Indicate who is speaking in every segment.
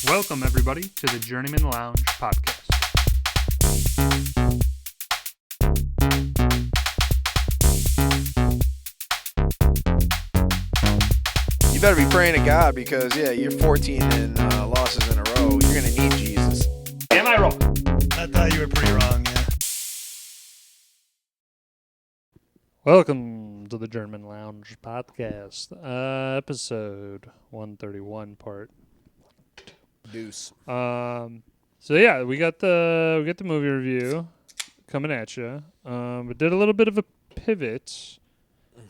Speaker 1: Welcome, everybody, to the Journeymen Lounge podcast.
Speaker 2: You better be praying to God because, you're 14 and losses in a row. You're going to need Jesus.
Speaker 1: Am I wrong?
Speaker 3: I thought you were pretty wrong, yeah.
Speaker 1: Welcome to the Journeymen Lounge podcast, episode 131, part.
Speaker 2: Deuce.
Speaker 1: So yeah, we got the movie review coming at you. We did a little bit of a pivot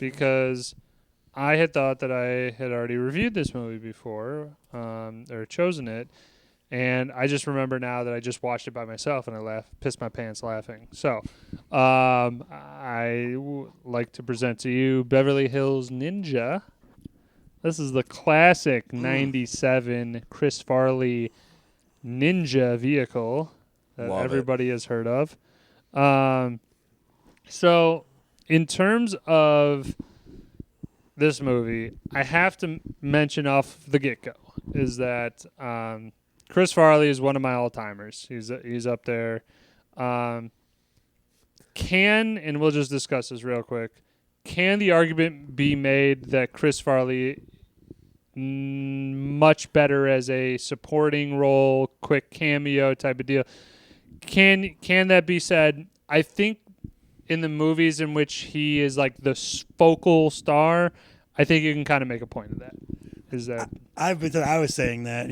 Speaker 1: because I had thought that I had already reviewed this movie before, or chosen it, and I just remember now that I just watched it by myself and I pissed my pants laughing. So, I would like to present to you Beverly Hills Ninja. This is the classic 97 Chris Farley Ninja vehicle that everybody has heard of. So, in terms of this movie, I have to mention off the get-go is that Chris Farley is one of my all-timers. He's up there. And we'll just discuss this real quick, can the argument be made that Chris Farley much better as a supporting role, quick cameo type of deal? Can that be said? I think in the movies in which he is like the focal star, I think you can kind of make a point of that. Is that
Speaker 3: I was saying that,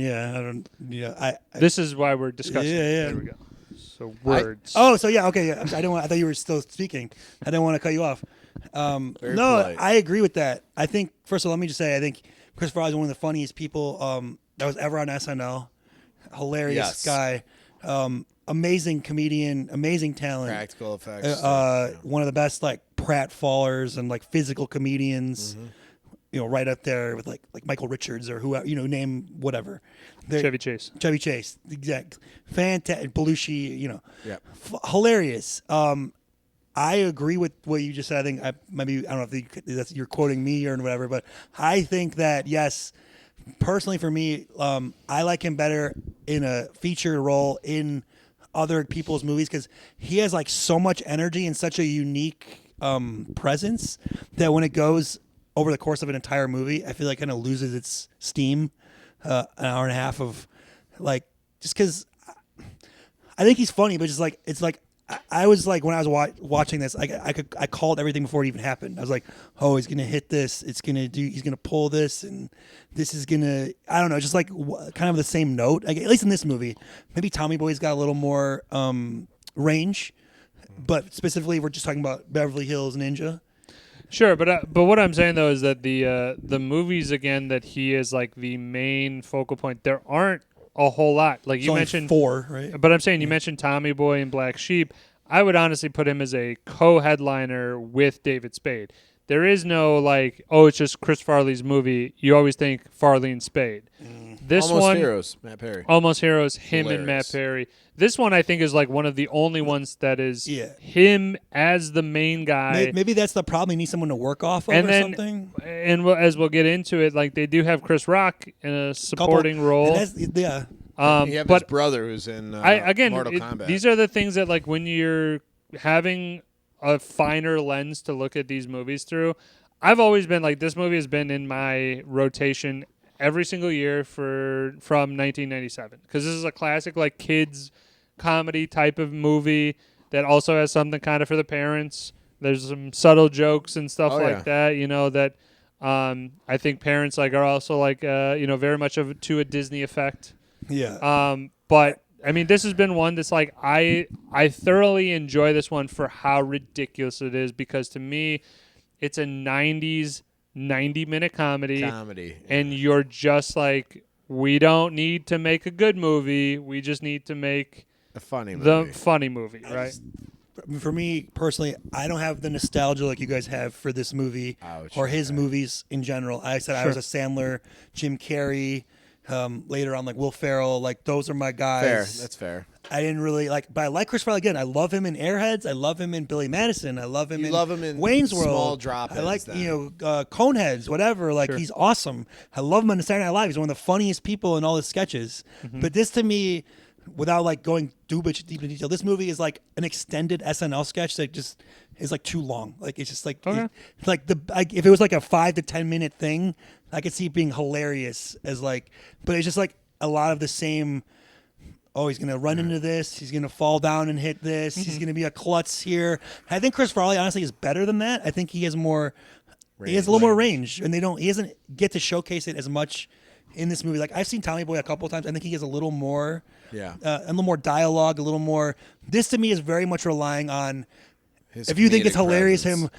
Speaker 1: this is why we're discussing.
Speaker 3: Yeah.
Speaker 1: There we go. So words.
Speaker 3: I thought you were still speaking. I didn't want to cut you off.
Speaker 2: Very
Speaker 3: No,
Speaker 2: polite.
Speaker 3: I agree with that. I think first of all, let me just say I think Chris Farley is one of the funniest people that was ever on SNL. Hilarious guy. Amazing comedian, amazing talent.
Speaker 2: Practical effects.
Speaker 3: One of the best like pratfallers and like physical comedians.
Speaker 2: Mm-hmm.
Speaker 3: Right up there with like Michael Richards or whoever, name whatever.
Speaker 1: Chevy Chase,
Speaker 3: exactly. Fantastic. Belushi,
Speaker 2: Yep.
Speaker 3: Hilarious. I agree with what you just said. I think I don't know if you're quoting me or whatever, but I think that yes, personally for me, I like him better in a featured role in other people's movies because he has like so much energy and such a unique presence that when it goes over the course of an entire movie, I feel like it kind of loses its steam. An hour and a half of like just because I think he's funny, but just like it's like I was like when I was watching this, I called everything before it even happened. I was like, oh, he's gonna hit this, he's gonna pull this, and this is gonna I don't know, just like kind of the same note. Like, at least in this movie, maybe Tommy Boy's got a little more range, but specifically we're just talking about Beverly Hills Ninja.
Speaker 1: Sure, but what I'm saying though is that the movies again that he is like the main focal point. There aren't a whole lot. Like you mentioned
Speaker 3: 4, right?
Speaker 1: But I'm saying you mentioned Tommy Boy and Black Sheep. I would honestly put him as a co-headliner with David Spade. There is no like, oh, it's just Chris Farley's movie. You always think Farley and Spade. This
Speaker 2: Almost
Speaker 1: one,
Speaker 2: Heroes, Matt Perry.
Speaker 1: Almost Heroes, him
Speaker 2: Hilarious.
Speaker 1: and Matt Perry. This one, I think, is like one of the only ones that is him as the main guy.
Speaker 3: Maybe that's the problem. You need someone to work off of something.
Speaker 1: And as we'll get into it, like they do have Chris Rock in a supporting role.
Speaker 2: You have
Speaker 1: but
Speaker 2: his brother who's in Mortal Kombat.
Speaker 1: These are the things that, like, when you're having a finer lens to look at these movies through, I've always been like, this movie has been in my rotation every single year from 1997 because this is a classic like kids comedy type of movie that also has something kind of for the parents. There's some subtle jokes and stuff like that, that I think parents like are also like very much to a Disney effect.
Speaker 3: Yeah.
Speaker 1: But I mean, this has been one that's like I thoroughly enjoy this one for how ridiculous it is because to me, it's a 90s 90-minute comedy, and you're just like, we don't need to make a good movie. We just need to make
Speaker 2: a funny movie.
Speaker 1: The funny movie, right?
Speaker 3: For me personally, I don't have the nostalgia like you guys have for this movie or his movies in general. I said I was a Sandler, Jim Carrey, later on, like Will Ferrell. Like those are my guys.
Speaker 2: Fair. That's fair.
Speaker 3: I didn't really like, but I like Chris Farley again. I love him in Airheads. I love him in Billy Madison. I love him.
Speaker 2: You
Speaker 3: in
Speaker 2: love him in
Speaker 3: Wayne's World.
Speaker 2: small drop-ins
Speaker 3: I like
Speaker 2: then.
Speaker 3: Coneheads, whatever. Like
Speaker 1: Sure.
Speaker 3: he's awesome. I love him on Saturday Night Live. He's one of the funniest people in all his sketches. But this to me, without like going too much deep into detail, this movie is like an extended SNL sketch that just is like too long. Like it's just like
Speaker 1: Okay.
Speaker 3: it's like if it was like a 5 to 10 minute thing, I could see it being hilarious as like, but it's just like a lot of the same. Oh, he's gonna run into this. He's gonna fall down and hit this. He's gonna be a klutz here. I think Chris Farley honestly is better than that. I think he has more. He has a little more range, and he doesn't get to showcase it as much in this movie. Like I've seen Tommy Boy a couple of times. I think he has a little more.
Speaker 2: Yeah.
Speaker 3: A little more dialogue, a little more. This to me is very much relying on.
Speaker 2: His
Speaker 3: If you think it's
Speaker 2: comedic
Speaker 3: hilarious,
Speaker 2: presence.
Speaker 3: him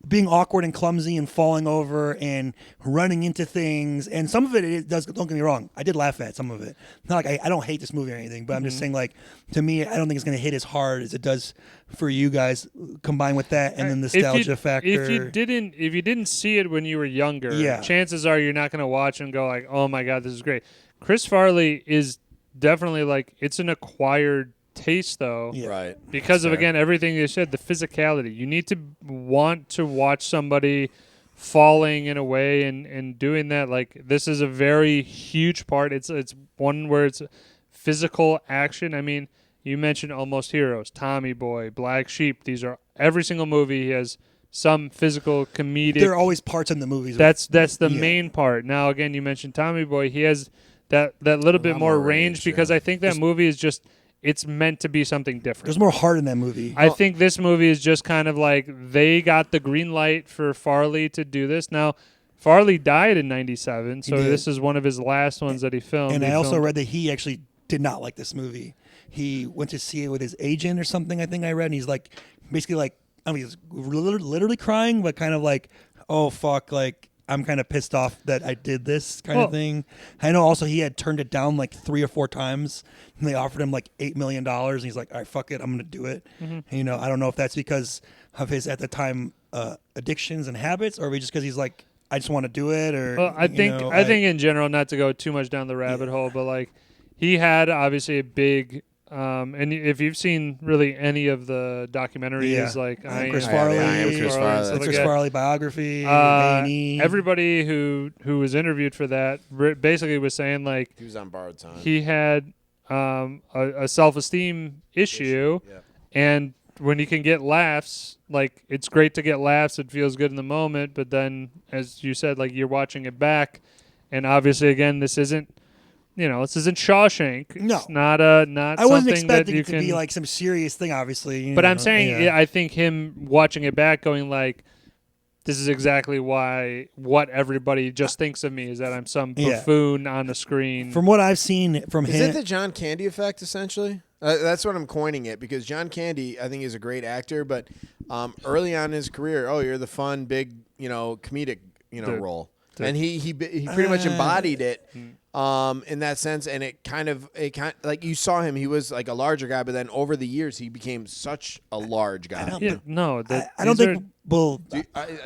Speaker 3: being awkward and clumsy and falling over and running into things, and some of it does. Don't get me wrong, I did laugh at some of it. Not like I don't hate this movie or anything, but I'm just saying, like, to me, I don't think it's going to hit as hard as it does for you guys. Combined with that and the nostalgia factor.
Speaker 1: If you didn't see it when you were younger,
Speaker 3: Yeah.
Speaker 1: chances are you're not going to watch and go like, "Oh my god, this is great." Chris Farley is definitely like it's an acquired taste though.
Speaker 3: Yeah.
Speaker 2: Right.
Speaker 1: Because of
Speaker 2: Fair.
Speaker 1: again everything you said, the physicality. You need to want to watch somebody falling in a way and doing that. Like this is a very huge part. It's one where it's physical action. I mean, you mentioned Almost Heroes, Tommy Boy, Black Sheep. These are every single movie has some physical comedic.
Speaker 3: there are always parts in the movies.
Speaker 1: That's the
Speaker 3: Yeah.
Speaker 1: main part. Now again, you mentioned Tommy Boy. He has that little bit
Speaker 2: lot
Speaker 1: more
Speaker 2: more
Speaker 1: range
Speaker 2: range,
Speaker 1: because
Speaker 2: yeah.
Speaker 1: I think that movie is just it's meant to be something different.
Speaker 3: There's more heart in that movie.
Speaker 1: I think this movie is just kind of like they got the green light for Farley to do this. Now, Farley died in '97, so
Speaker 3: did.
Speaker 1: this is one of his last ones that he filmed.
Speaker 3: And
Speaker 1: He
Speaker 3: I also
Speaker 1: filmed-
Speaker 3: read that he actually did not like this movie. He went to see it with his agent or something, I think I read, and he's like, basically like, I mean, he's literally crying, but kind of like, oh, fuck, like, I'm kind of pissed off that I did this kind of thing. I know also he had turned it down like 3 or 4 times, and they offered him like $8 million, and he's like, all right, fuck it, I'm going to do it. And, you know, I don't know if that's because of his, at the time, addictions and habits, or just because he's like, I just want to do it, or
Speaker 1: Well, I think in general, not to go too much down the rabbit hole, but like he had obviously a big. And if you've seen really any of the documentaries, like
Speaker 3: Chris
Speaker 2: I
Speaker 3: Farley,
Speaker 2: am Chris Farley.
Speaker 1: stuff like
Speaker 3: Chris
Speaker 1: that,
Speaker 3: Farley biography, A&E.
Speaker 1: everybody who was interviewed for that basically was saying like
Speaker 2: He was on borrowed time.
Speaker 1: he had a self-esteem issue,
Speaker 2: Yeah.
Speaker 1: and when you can get laughs, like it's great to get laughs, it feels good in the moment, but then as you said, like you're watching it back, and obviously again this isn't Shawshank.
Speaker 3: No.
Speaker 1: It's not
Speaker 3: I wasn't
Speaker 1: something that
Speaker 3: expecting
Speaker 1: you
Speaker 3: it to
Speaker 1: can
Speaker 3: be like some serious thing, obviously. you
Speaker 1: but
Speaker 3: know,
Speaker 1: I'm saying
Speaker 3: yeah.
Speaker 1: I think him watching it back going like this is exactly what everybody just thinks of me is that I'm some
Speaker 3: Yeah.
Speaker 1: buffoon on the screen.
Speaker 3: From what I've seen from
Speaker 2: Is
Speaker 3: him,
Speaker 2: it the John Candy effect, essentially? That's what I'm coining it, because John Candy, I think, is a great actor, but early on in his career, you're the fun, big, comedic,
Speaker 1: Dude.
Speaker 2: role.
Speaker 1: Dude.
Speaker 2: And he pretty much embodied it in that sense, and it kind of like you saw him, he was like a larger guy, but then over the years he became such a large guy.
Speaker 1: yeah, no,
Speaker 3: I don't think. Well,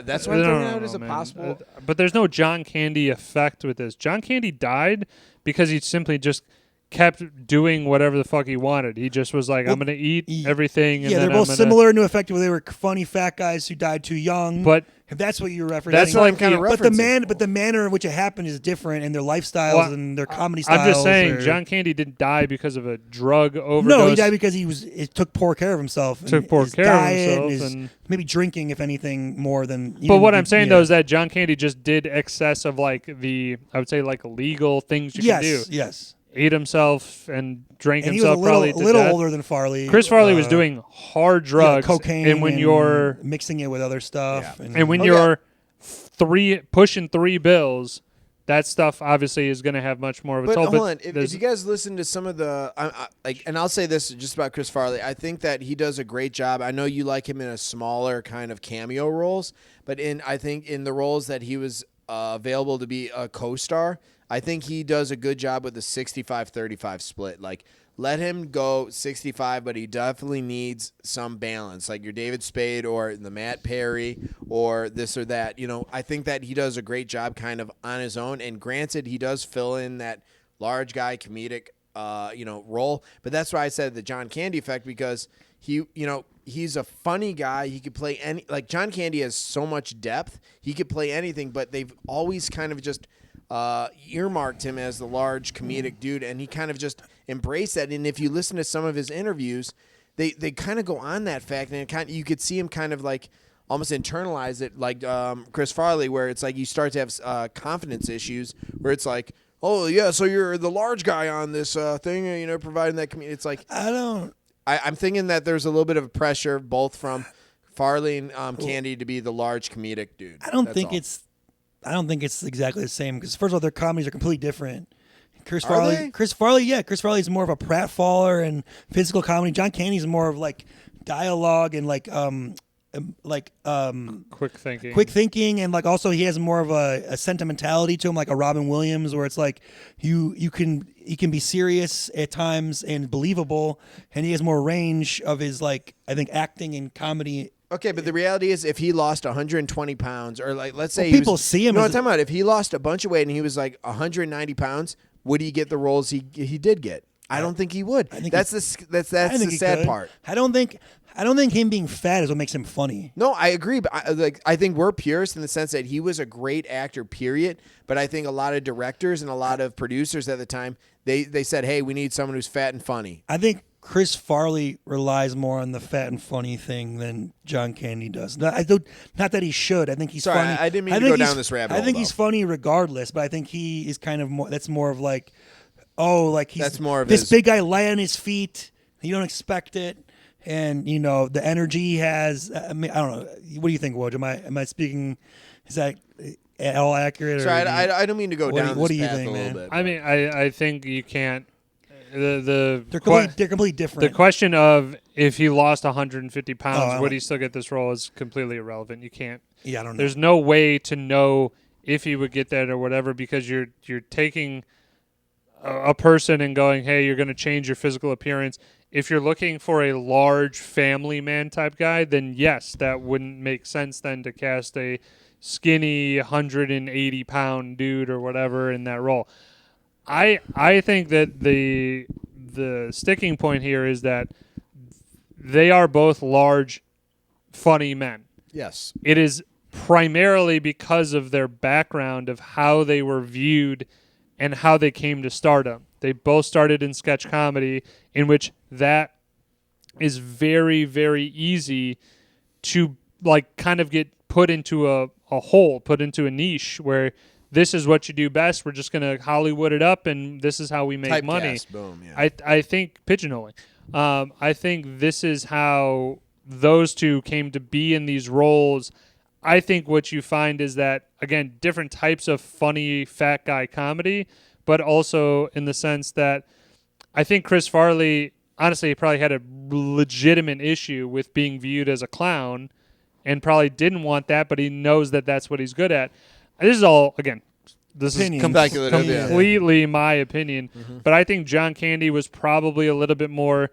Speaker 2: That's what I'm throwing out as a
Speaker 1: man.
Speaker 2: possible.
Speaker 1: But there's no John Candy effect with this. John Candy died because he simply just kept doing whatever the fuck he wanted. He just was like, I'm going to eat everything. And
Speaker 3: yeah,
Speaker 1: then
Speaker 3: they're both
Speaker 1: I'm gonna,
Speaker 3: similar in the effect where they were funny fat guys who died too young.
Speaker 1: But
Speaker 3: if that's what you're referencing,
Speaker 1: that's
Speaker 2: what I'm
Speaker 1: like
Speaker 2: kind of
Speaker 3: but the manner in which it happened is different, and their lifestyles
Speaker 1: Well,
Speaker 3: and their comedy styles.
Speaker 1: I'm just saying,
Speaker 3: are-
Speaker 1: John Candy didn't die because of a drug overdose.
Speaker 3: No, he died because he took poor care of himself. and
Speaker 1: Took poor
Speaker 3: his
Speaker 1: care of
Speaker 3: diet
Speaker 1: himself
Speaker 3: and his-
Speaker 1: and-
Speaker 3: maybe drinking, if anything, more than.
Speaker 1: But what I'm saying though is that John Candy just did excess of like I would say like legal things you can do.
Speaker 3: Yes.
Speaker 1: Ate himself and drank
Speaker 3: And he was
Speaker 1: himself probably
Speaker 3: a
Speaker 1: to
Speaker 3: little
Speaker 1: death.
Speaker 3: older than Farley.
Speaker 1: Chris Farley was doing hard drugs,
Speaker 3: cocaine,
Speaker 1: and when you're
Speaker 3: mixing it with other stuff,
Speaker 1: and when you're pushing 3 bills, that stuff obviously is going to have much more of a
Speaker 2: But
Speaker 1: toll.
Speaker 2: hold on, if you guys listen to some of the, and I'll say this just about Chris Farley, I think that he does a great job. I know you like him in a smaller kind of cameo roles, but I think in the roles that he was available to be a co-star, I think he does a good job with the 65-35 split. Like, let him go 65, but he definitely needs some balance, like your David Spade or the Matt Perry or this or that. I think that he does a great job kind of on his own. And granted, he does fill in that large guy comedic role. But that's why I said the John Candy effect, because he's a funny guy. He could play any, like John Candy has so much depth. He could play anything, but they've always kind of just earmarked him as the large comedic dude, and he kind of just embraced that. And if you listen to some of his interviews, they kind of go on that fact, and you could see him kind of like almost internalize it, like Chris Farley, where it's like you start to have confidence issues, where it's like, oh yeah, so you're the large guy on this thing, providing that community. It's like I'm thinking that there's a little bit of pressure both from Farley and Candy to be the large comedic dude.
Speaker 3: I don't think it's exactly the same, because first of all, their comedies are completely different. Chris Farley is more of a pratfaller and physical comedy. John Candy's more of like dialogue and
Speaker 1: quick
Speaker 3: thinking, and like also he has more of a sentimentality to him, like a Robin Williams, where it's like he can be serious at times and believable, and he has more range of his, like, I think, acting and comedy.
Speaker 2: Okay, but the reality is, if he lost 120 pounds, or like let's say
Speaker 3: people see him.
Speaker 2: No, I'm talking about if he lost a bunch of weight and he was like 190 pounds, would he get the roles he did get? I don't think he would. That's the sad part.
Speaker 3: I don't think him being fat is what makes him funny.
Speaker 2: No, I agree, but I think we're purists in the sense that he was a great actor, period. But I think a lot of directors and a lot of producers at the time, they said, hey, we need someone who's fat and funny.
Speaker 3: I think Chris Farley relies more on the fat and funny thing than John Candy does. Not that he should. I think he's funny.
Speaker 2: I didn't mean to go down this rabbit hole.
Speaker 3: I think he's funny regardless, but I think he is kind of more. That's more of like, that's more of this big guy laying on his feet. You don't expect it. And, the energy he has. I mean, I don't know. What do you think, Woj? Am I speaking? Is that all accurate?
Speaker 2: Sorry, I don't mean to go down this path a little bit.
Speaker 1: I mean, I think you can't.
Speaker 3: They're completely different.
Speaker 1: The question of if he lost 150 pounds, would he still get this role is completely irrelevant. You can't.
Speaker 3: Yeah, I don't know.
Speaker 1: There's no way to know if he would get that or whatever, because you're taking a person and going, hey, you're going to change your physical appearance. If you're looking for a large family man type guy, then yes, that wouldn't make sense then to cast a skinny 180-pound dude or whatever in that role. I think that the sticking point here is that they are both large, funny men.
Speaker 2: Yes.
Speaker 1: It is primarily because of their background of how they were viewed and how they came to stardom. They both started in sketch comedy, in which that is very, very easy to kind of get put into a hole, put into a niche where this is what you do best. We're just going to Hollywood it up, and this is how we make money.
Speaker 2: Boom, yeah.
Speaker 1: I think pigeonholing. I think this is how those two came to be in these roles. I think what you find is that, again, different types of funny fat guy comedy, but also in the sense that I think Chris Farley, honestly, probably had a legitimate issue with being viewed as a clown and probably didn't want that, but he knows that that's what he's good at. This is all, again, this is completely my opinion, but I think John Candy was probably a little bit more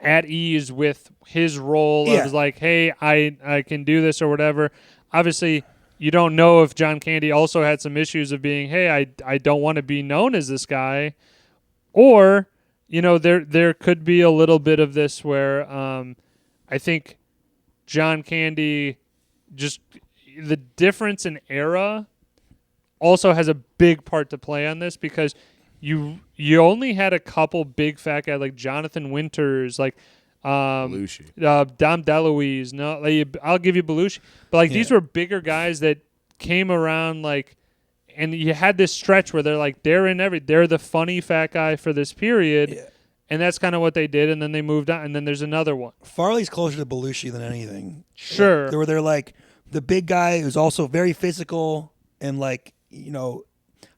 Speaker 1: at ease with his role of like, hey, I can do this or whatever. Obviously, you don't know if John Candy also had some issues of being, hey, I don't want to be known as this guy. Or, there could be a little bit of this where I think John Candy, just the difference in era also has a big part to play on this, because you only had a couple big fat guys like Jonathan Winters, like
Speaker 2: Belushi.
Speaker 1: Dom DeLuise. No, I'll give you Belushi, but these were bigger guys that came around and you had this stretch where they're the funny fat guy for this period, and that's kind of what they did, and then they moved on, and then there's another one.
Speaker 3: Farley's closer to Belushi than anything.
Speaker 1: Sure,
Speaker 3: they're like the big guy who's also very physical and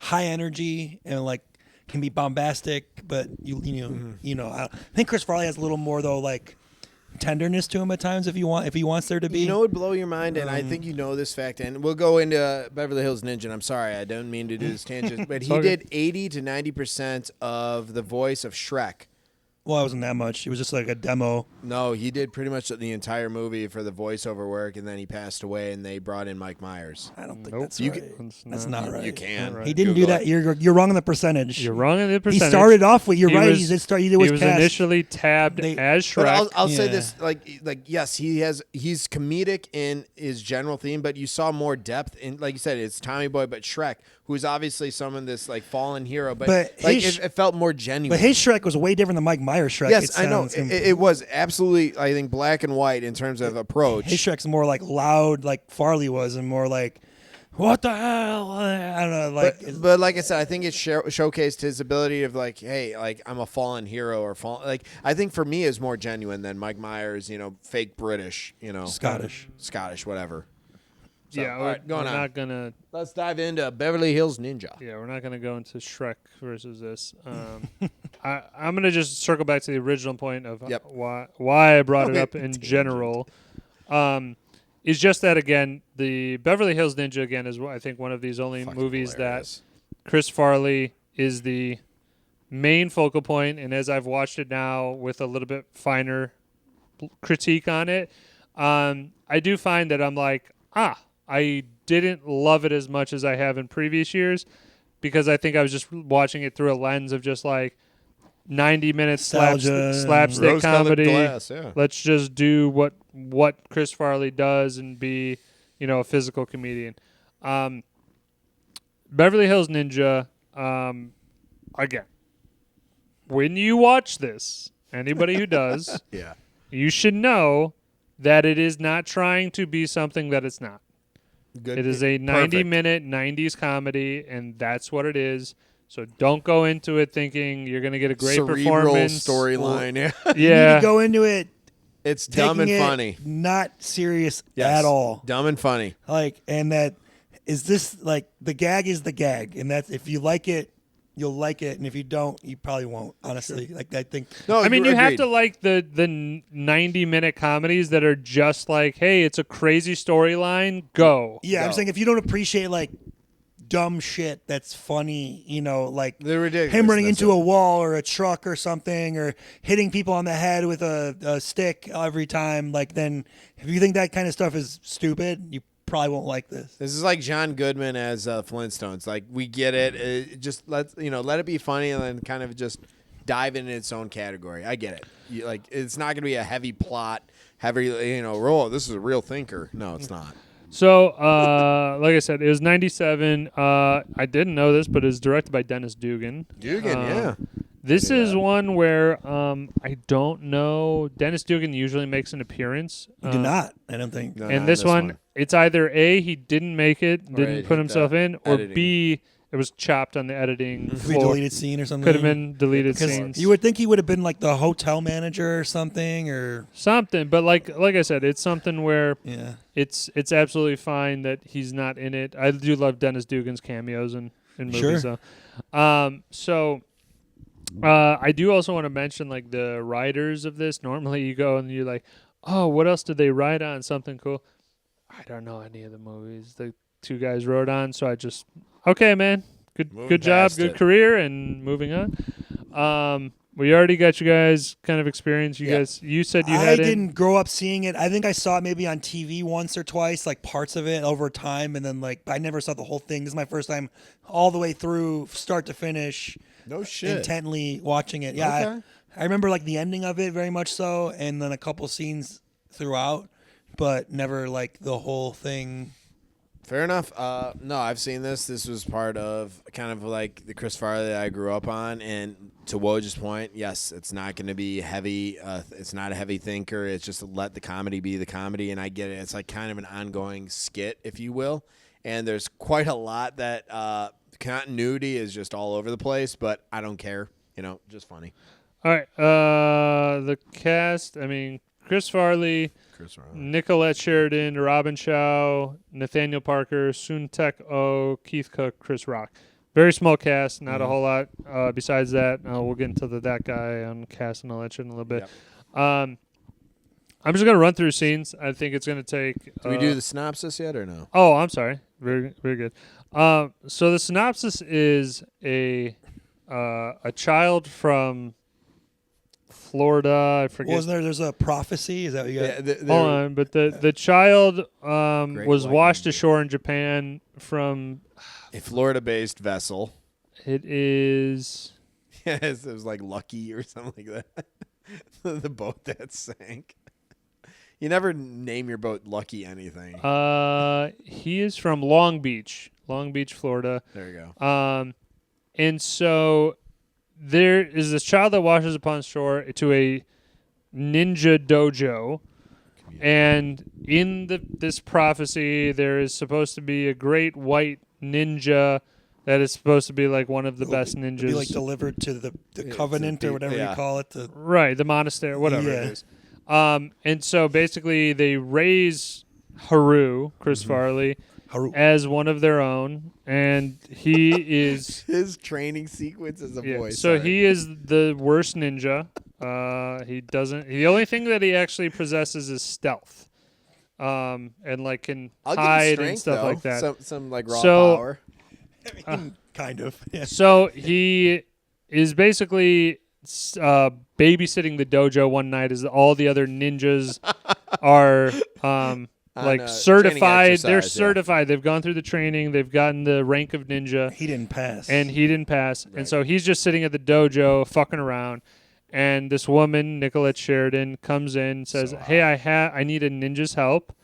Speaker 3: high energy and can be bombastic, but I think Chris Farley has a little more though tenderness to him at times if he wants there to be.
Speaker 2: It would blow your mind, and I think this fact, and we'll go into Beverly Hills Ninja. And I'm sorry, I don't mean to do this tangent, but he did 80 to 90% of the voice of Shrek
Speaker 3: Well, it wasn't that much. It was just like a demo.
Speaker 2: No, he did pretty much the entire movie for the voiceover work, and then he passed away, and they brought in Mike Myers.
Speaker 3: I don't think
Speaker 1: Nope.
Speaker 3: that's
Speaker 2: You
Speaker 3: right.
Speaker 2: can-
Speaker 3: That's not right.
Speaker 2: You can.
Speaker 1: Right.
Speaker 3: He didn't
Speaker 2: Google
Speaker 3: do that.
Speaker 2: it.
Speaker 3: You're wrong on the percentage.
Speaker 1: You're wrong in the
Speaker 3: He
Speaker 1: percentage.
Speaker 3: started off with. You're
Speaker 1: He
Speaker 3: right.
Speaker 1: was-
Speaker 3: He started.
Speaker 1: He was
Speaker 3: cast.
Speaker 1: initially tabbed
Speaker 3: They-
Speaker 1: as Shrek.
Speaker 2: But I'll say
Speaker 3: Yeah.
Speaker 2: this, like yes, he's comedic in his general theme, but you saw more depth in, like you said, it's Tommy Boy, but Shrek, who's obviously someone this like fallen hero, but like
Speaker 3: his-
Speaker 2: it felt more genuine.
Speaker 3: But his Shrek was way different than Mike Myers' Shrek.
Speaker 2: yes, I know
Speaker 3: sounds-
Speaker 2: it was absolutely, I think, black and white in terms of approach.
Speaker 3: His Shrek's more like loud, like Farley was, and more like, what the hell? I don't know. Like,
Speaker 2: but like I said, I think it showcased his ability of like, hey, like I'm a fallen hero or like I think for me is more genuine than Mike Myers, fake British,
Speaker 3: Scottish.
Speaker 2: whatever. So,
Speaker 1: yeah,
Speaker 2: all right,
Speaker 1: we're
Speaker 2: going on.
Speaker 1: not gonna.
Speaker 2: Let's dive into Beverly Hills Ninja.
Speaker 1: Yeah, we're not gonna go into Shrek versus this. I'm gonna just circle back to the original point of
Speaker 2: Yep.
Speaker 1: why I brought it
Speaker 2: Okay.
Speaker 1: up in general. Is just that again, the Beverly Hills Ninja again is I think one of these only
Speaker 2: Fucking
Speaker 1: movies
Speaker 2: hilarious.
Speaker 1: that Chris Farley is the main focal point, and as I've watched it now with a little bit finer critique on it, I do find that I'm like, I didn't love it as much as I have in previous years because I think I was just watching it through a lens of just like 90 minutes
Speaker 3: Nostalgia.
Speaker 1: slapstick
Speaker 2: Rose-colored
Speaker 1: comedy.
Speaker 2: glass, yeah.
Speaker 1: Let's just do what Chris Farley does and be, a physical comedian. Beverly Hills Ninja, again, when you watch this, anybody who does,
Speaker 2: Yeah.
Speaker 1: you should know that it is not trying to be something that it's not.
Speaker 2: Good.
Speaker 1: It is a 90-minute 90s comedy, and that's what it is. So don't go into it thinking you're going to get a great
Speaker 2: cerebral
Speaker 1: performance.
Speaker 2: storyline. Yeah.
Speaker 3: You need
Speaker 1: Yeah.
Speaker 3: to go into it
Speaker 2: It's dumb and
Speaker 3: taking it
Speaker 2: funny.
Speaker 3: not serious
Speaker 2: Yes.
Speaker 3: at all.
Speaker 2: Dumb and funny.
Speaker 3: Like, and that is this like the gag is the gag, and that's if you like it, you'll like it, and if you don't, you probably won't. Honestly, like I think.
Speaker 2: No,
Speaker 1: I mean, you have
Speaker 2: agreed.
Speaker 1: to like the 90-minute comedies that are just like, hey, it's a crazy storyline. Go.
Speaker 3: Yeah, I'm
Speaker 2: No.
Speaker 3: saying if you don't appreciate like dumb shit that's funny, like
Speaker 2: They're ridiculous.
Speaker 3: him running
Speaker 2: That's
Speaker 3: into
Speaker 2: it.
Speaker 3: a wall or a truck or something, or hitting people on the head with a stick every time, like then if you think that kind of stuff is stupid, you probably won't like this.
Speaker 2: This is like John Goodman as Flintstones. Like we get it. Just let it be funny and then kind of just dive in its own category. I get it. Like it's not going to be a heavy plot, heavy role. This is a real thinker. No, it's not.
Speaker 1: So, like I said, it was 97. I didn't know this, but it was directed by Dennis Dugan.
Speaker 2: Dugan, yeah.
Speaker 1: This
Speaker 2: I knew
Speaker 1: is
Speaker 2: that.
Speaker 1: one where I don't know. Dennis Dugan usually makes an appearance.
Speaker 3: You do not. I don't think.
Speaker 2: No,
Speaker 1: And
Speaker 2: not
Speaker 1: this one, it's either A, he didn't make it, didn't
Speaker 2: Right,
Speaker 1: put
Speaker 2: hit
Speaker 1: himself
Speaker 2: the
Speaker 1: in, or
Speaker 2: editing.
Speaker 1: B, it was chopped on the editing
Speaker 3: Could be
Speaker 1: floor.
Speaker 3: deleted scene or something.
Speaker 1: Could have been deleted
Speaker 3: Because
Speaker 1: scenes.
Speaker 3: you would think he would have been like the hotel manager or something, or
Speaker 1: Something, but like I said, it's something where
Speaker 3: yeah.
Speaker 1: it's absolutely fine that he's not in it. I do love Dennis Dugan's cameos in movies,
Speaker 3: Sure.
Speaker 1: so. I do also want to mention like the writers of this. Normally, you go and you're like, "Oh, what else did they write on? Something cool." I don't know any of the movies the two guys wrote on, so I just okay, man.
Speaker 2: Moving
Speaker 1: Good job,
Speaker 2: past
Speaker 1: good
Speaker 2: it.
Speaker 1: career, and moving on. We already got you guys kind of experience. You said you
Speaker 3: I
Speaker 1: had
Speaker 3: didn't grow up seeing it. I think I saw it maybe on TV once or twice, like parts of it over time, and then like I never saw the whole thing. This is my first time all the way through, start to finish,
Speaker 2: No shit.
Speaker 3: intently watching it. Yeah,
Speaker 2: Okay.
Speaker 3: I remember like the ending of it very much so, and then a couple scenes throughout, but never like the whole thing.
Speaker 2: Fair enough. No, I've seen this. This was part of kind of like the Chris Farley that I grew up on. And to Woj's point, yes, it's not going to be heavy. It's not a heavy thinker. It's just let the comedy be the comedy. And I get it. It's like kind of an ongoing skit, if you will. And there's quite a lot that continuity is just all over the place, but I don't care. Just funny.
Speaker 1: All right. The cast. I mean, Chris Farley,
Speaker 2: Chris Farley.
Speaker 1: Nicolette Sheridan, Robin Chow, Nathaniel Parker, Soon-Tek Oh, Keith Cook, Chris Rock. Very small cast, not a whole lot. Besides that, we'll get into that guy on cast and all that shit in a little bit.
Speaker 2: Yep.
Speaker 1: I'm just gonna run through scenes. I think it's gonna take.
Speaker 2: Do we do the synopsis yet or no?
Speaker 1: Oh, I'm sorry. Very, very good. So the synopsis is a child from Florida. I forget.
Speaker 3: Wasn't there? There's a prophecy. Is that what you got?
Speaker 2: Yeah,
Speaker 1: Hold on, but the child was
Speaker 2: white
Speaker 1: washed
Speaker 2: ninja.
Speaker 1: ashore in Japan from.
Speaker 2: a Florida-based vessel.
Speaker 1: It is.
Speaker 2: Yes, it was like Lucky or something like that. The boat that sank. You never name your boat Lucky anything.
Speaker 1: He is from Long Beach, Florida.
Speaker 2: There you go.
Speaker 1: And so there is this child that washes upon shore to a ninja dojo, and in this prophecy, there is supposed to be a great white ninja that is supposed to be like one of the best ninjas.
Speaker 3: Be like delivered to the covenant or whatever you call it.
Speaker 1: Right, the monastery, whatever it
Speaker 3: Yeah.
Speaker 1: is. And so basically, they raise Haru, Chris Farley,
Speaker 3: Haru.
Speaker 1: as one of their own, and he is.
Speaker 2: His training sequence is a voice.
Speaker 1: So he is the worst ninja. He doesn't. The only thing that he actually possesses is stealth, and like can
Speaker 2: I'll give him
Speaker 1: hide
Speaker 2: strength,
Speaker 1: and stuff
Speaker 2: though.
Speaker 1: like that.
Speaker 2: Some like raw
Speaker 1: So-
Speaker 2: power.
Speaker 3: I mean, kind of. Yeah.
Speaker 1: So he is basically babysitting the dojo one night as all the other ninjas are like
Speaker 2: training
Speaker 1: certified. They're
Speaker 2: exercise, yeah.
Speaker 1: certified. They've gone through the training. They've gotten the rank of ninja.
Speaker 3: He didn't pass.
Speaker 1: And he didn't pass. And so he's just sitting at the dojo fucking around. And this woman, Nicolette Sheridan, comes in and says, "Hey, I need a ninja's help,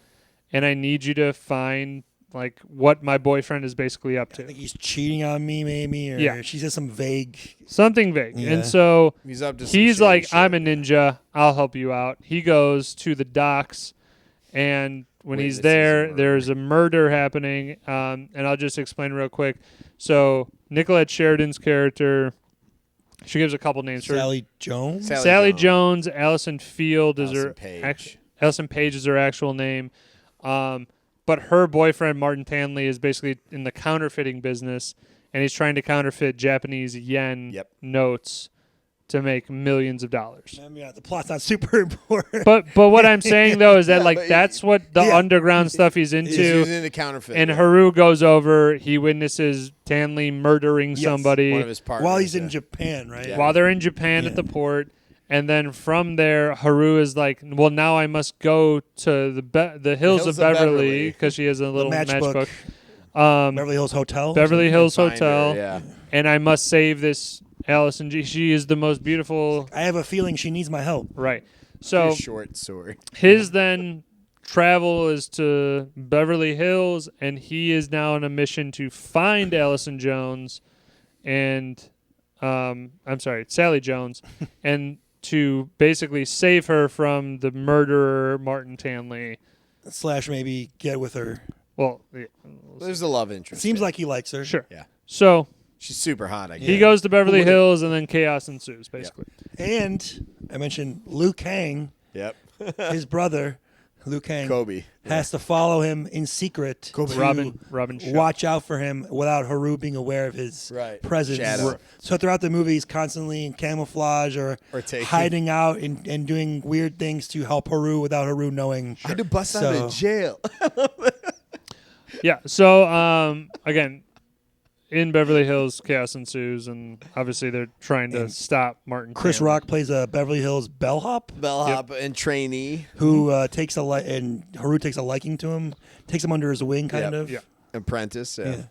Speaker 1: and I need you to find like what my boyfriend is basically up
Speaker 3: I
Speaker 1: to."
Speaker 3: think he's cheating on me, maybe, or
Speaker 1: Yeah.
Speaker 3: she says some vague.
Speaker 1: Something vague.
Speaker 3: Yeah.
Speaker 1: And so
Speaker 2: He's up to some
Speaker 1: he's
Speaker 2: shady
Speaker 1: like,
Speaker 2: shit.
Speaker 1: "I'm a ninja. I'll help you out." He goes to the docks, and when he's
Speaker 2: Witnesses
Speaker 1: there,
Speaker 2: a murder.
Speaker 1: there's a murder happening. And I'll just explain real quick. So Nicolette Sheridan's character, she gives a couple names.
Speaker 3: Sally Jones.
Speaker 1: Sally Jones, Allison Field is
Speaker 2: Allison
Speaker 1: her
Speaker 2: Page.
Speaker 1: Allison Page is her actual name. But her boyfriend Martin Tanley is basically in the counterfeiting business, and he's trying to counterfeit Japanese yen
Speaker 2: Yep.
Speaker 1: notes to make millions of dollars.
Speaker 3: I mean, the plot's not super important.
Speaker 1: But what I'm saying though is that
Speaker 2: Yeah,
Speaker 1: like
Speaker 2: but
Speaker 1: that's what the
Speaker 3: Yeah.
Speaker 1: underground stuff he's
Speaker 2: He's
Speaker 1: into.
Speaker 2: using the counterfeit.
Speaker 1: And
Speaker 2: yeah.
Speaker 1: Haru goes over. He witnesses Tanley murdering
Speaker 3: Yes.
Speaker 1: somebody
Speaker 2: One of his partners.
Speaker 3: While he's in
Speaker 2: yeah.
Speaker 3: Japan, right?
Speaker 2: Yeah.
Speaker 1: while they're in Japan
Speaker 3: Yeah.
Speaker 1: at the port. And then from there, Haru is like, "Well, now I must go to the hills of Beverly because she has a little
Speaker 3: matchbook.
Speaker 1: matchbook.
Speaker 3: Beverly Hills Hotel.
Speaker 1: Beverly Hills
Speaker 2: Find her,
Speaker 1: Hotel,
Speaker 2: yeah.
Speaker 1: and I must save this Allison G. She is the most beautiful.
Speaker 3: I have a feeling she needs my help.
Speaker 1: Right. So
Speaker 2: Short story.
Speaker 1: his then travel is to Beverly Hills, and he is now on a mission to find Allison Jones, and Sally Jones, and to basically save her from the murderer Martin Tanley.
Speaker 3: / maybe get with her.
Speaker 1: Well, yeah,
Speaker 2: There's a love interest.
Speaker 3: Seems
Speaker 2: there.
Speaker 3: like he likes her.
Speaker 1: sure.
Speaker 2: Yeah.
Speaker 1: So
Speaker 2: She's super hot, I guess.
Speaker 1: he goes to Beverly
Speaker 3: Who wouldn't?
Speaker 1: Hills, and then chaos ensues, basically.
Speaker 3: And I mentioned Liu Kang,
Speaker 2: Yep.
Speaker 3: his brother, Liu Kang,
Speaker 2: Kobe.
Speaker 3: has to follow him in secret to
Speaker 1: Robin Shaw.
Speaker 3: watch out for him without Haru being aware of his
Speaker 2: Right.
Speaker 3: presence.
Speaker 2: Shadow.
Speaker 3: So throughout the movie, he's constantly in camouflage or
Speaker 2: taking-
Speaker 3: hiding out and doing weird things to help Haru without Haru knowing.
Speaker 2: I had to bust out of jail.
Speaker 1: Yeah. So again, in Beverly Hills, chaos ensues, and obviously they're trying to stop Martin.
Speaker 3: Chris
Speaker 1: Tanley.
Speaker 3: Rock plays a Beverly Hills bellhop
Speaker 2: Bellhop and trainee.
Speaker 3: who takes and Haru takes a liking to him, takes him under his wing, kind
Speaker 2: Yep.
Speaker 3: of.
Speaker 1: Yeah.
Speaker 2: Apprentice. Yeah.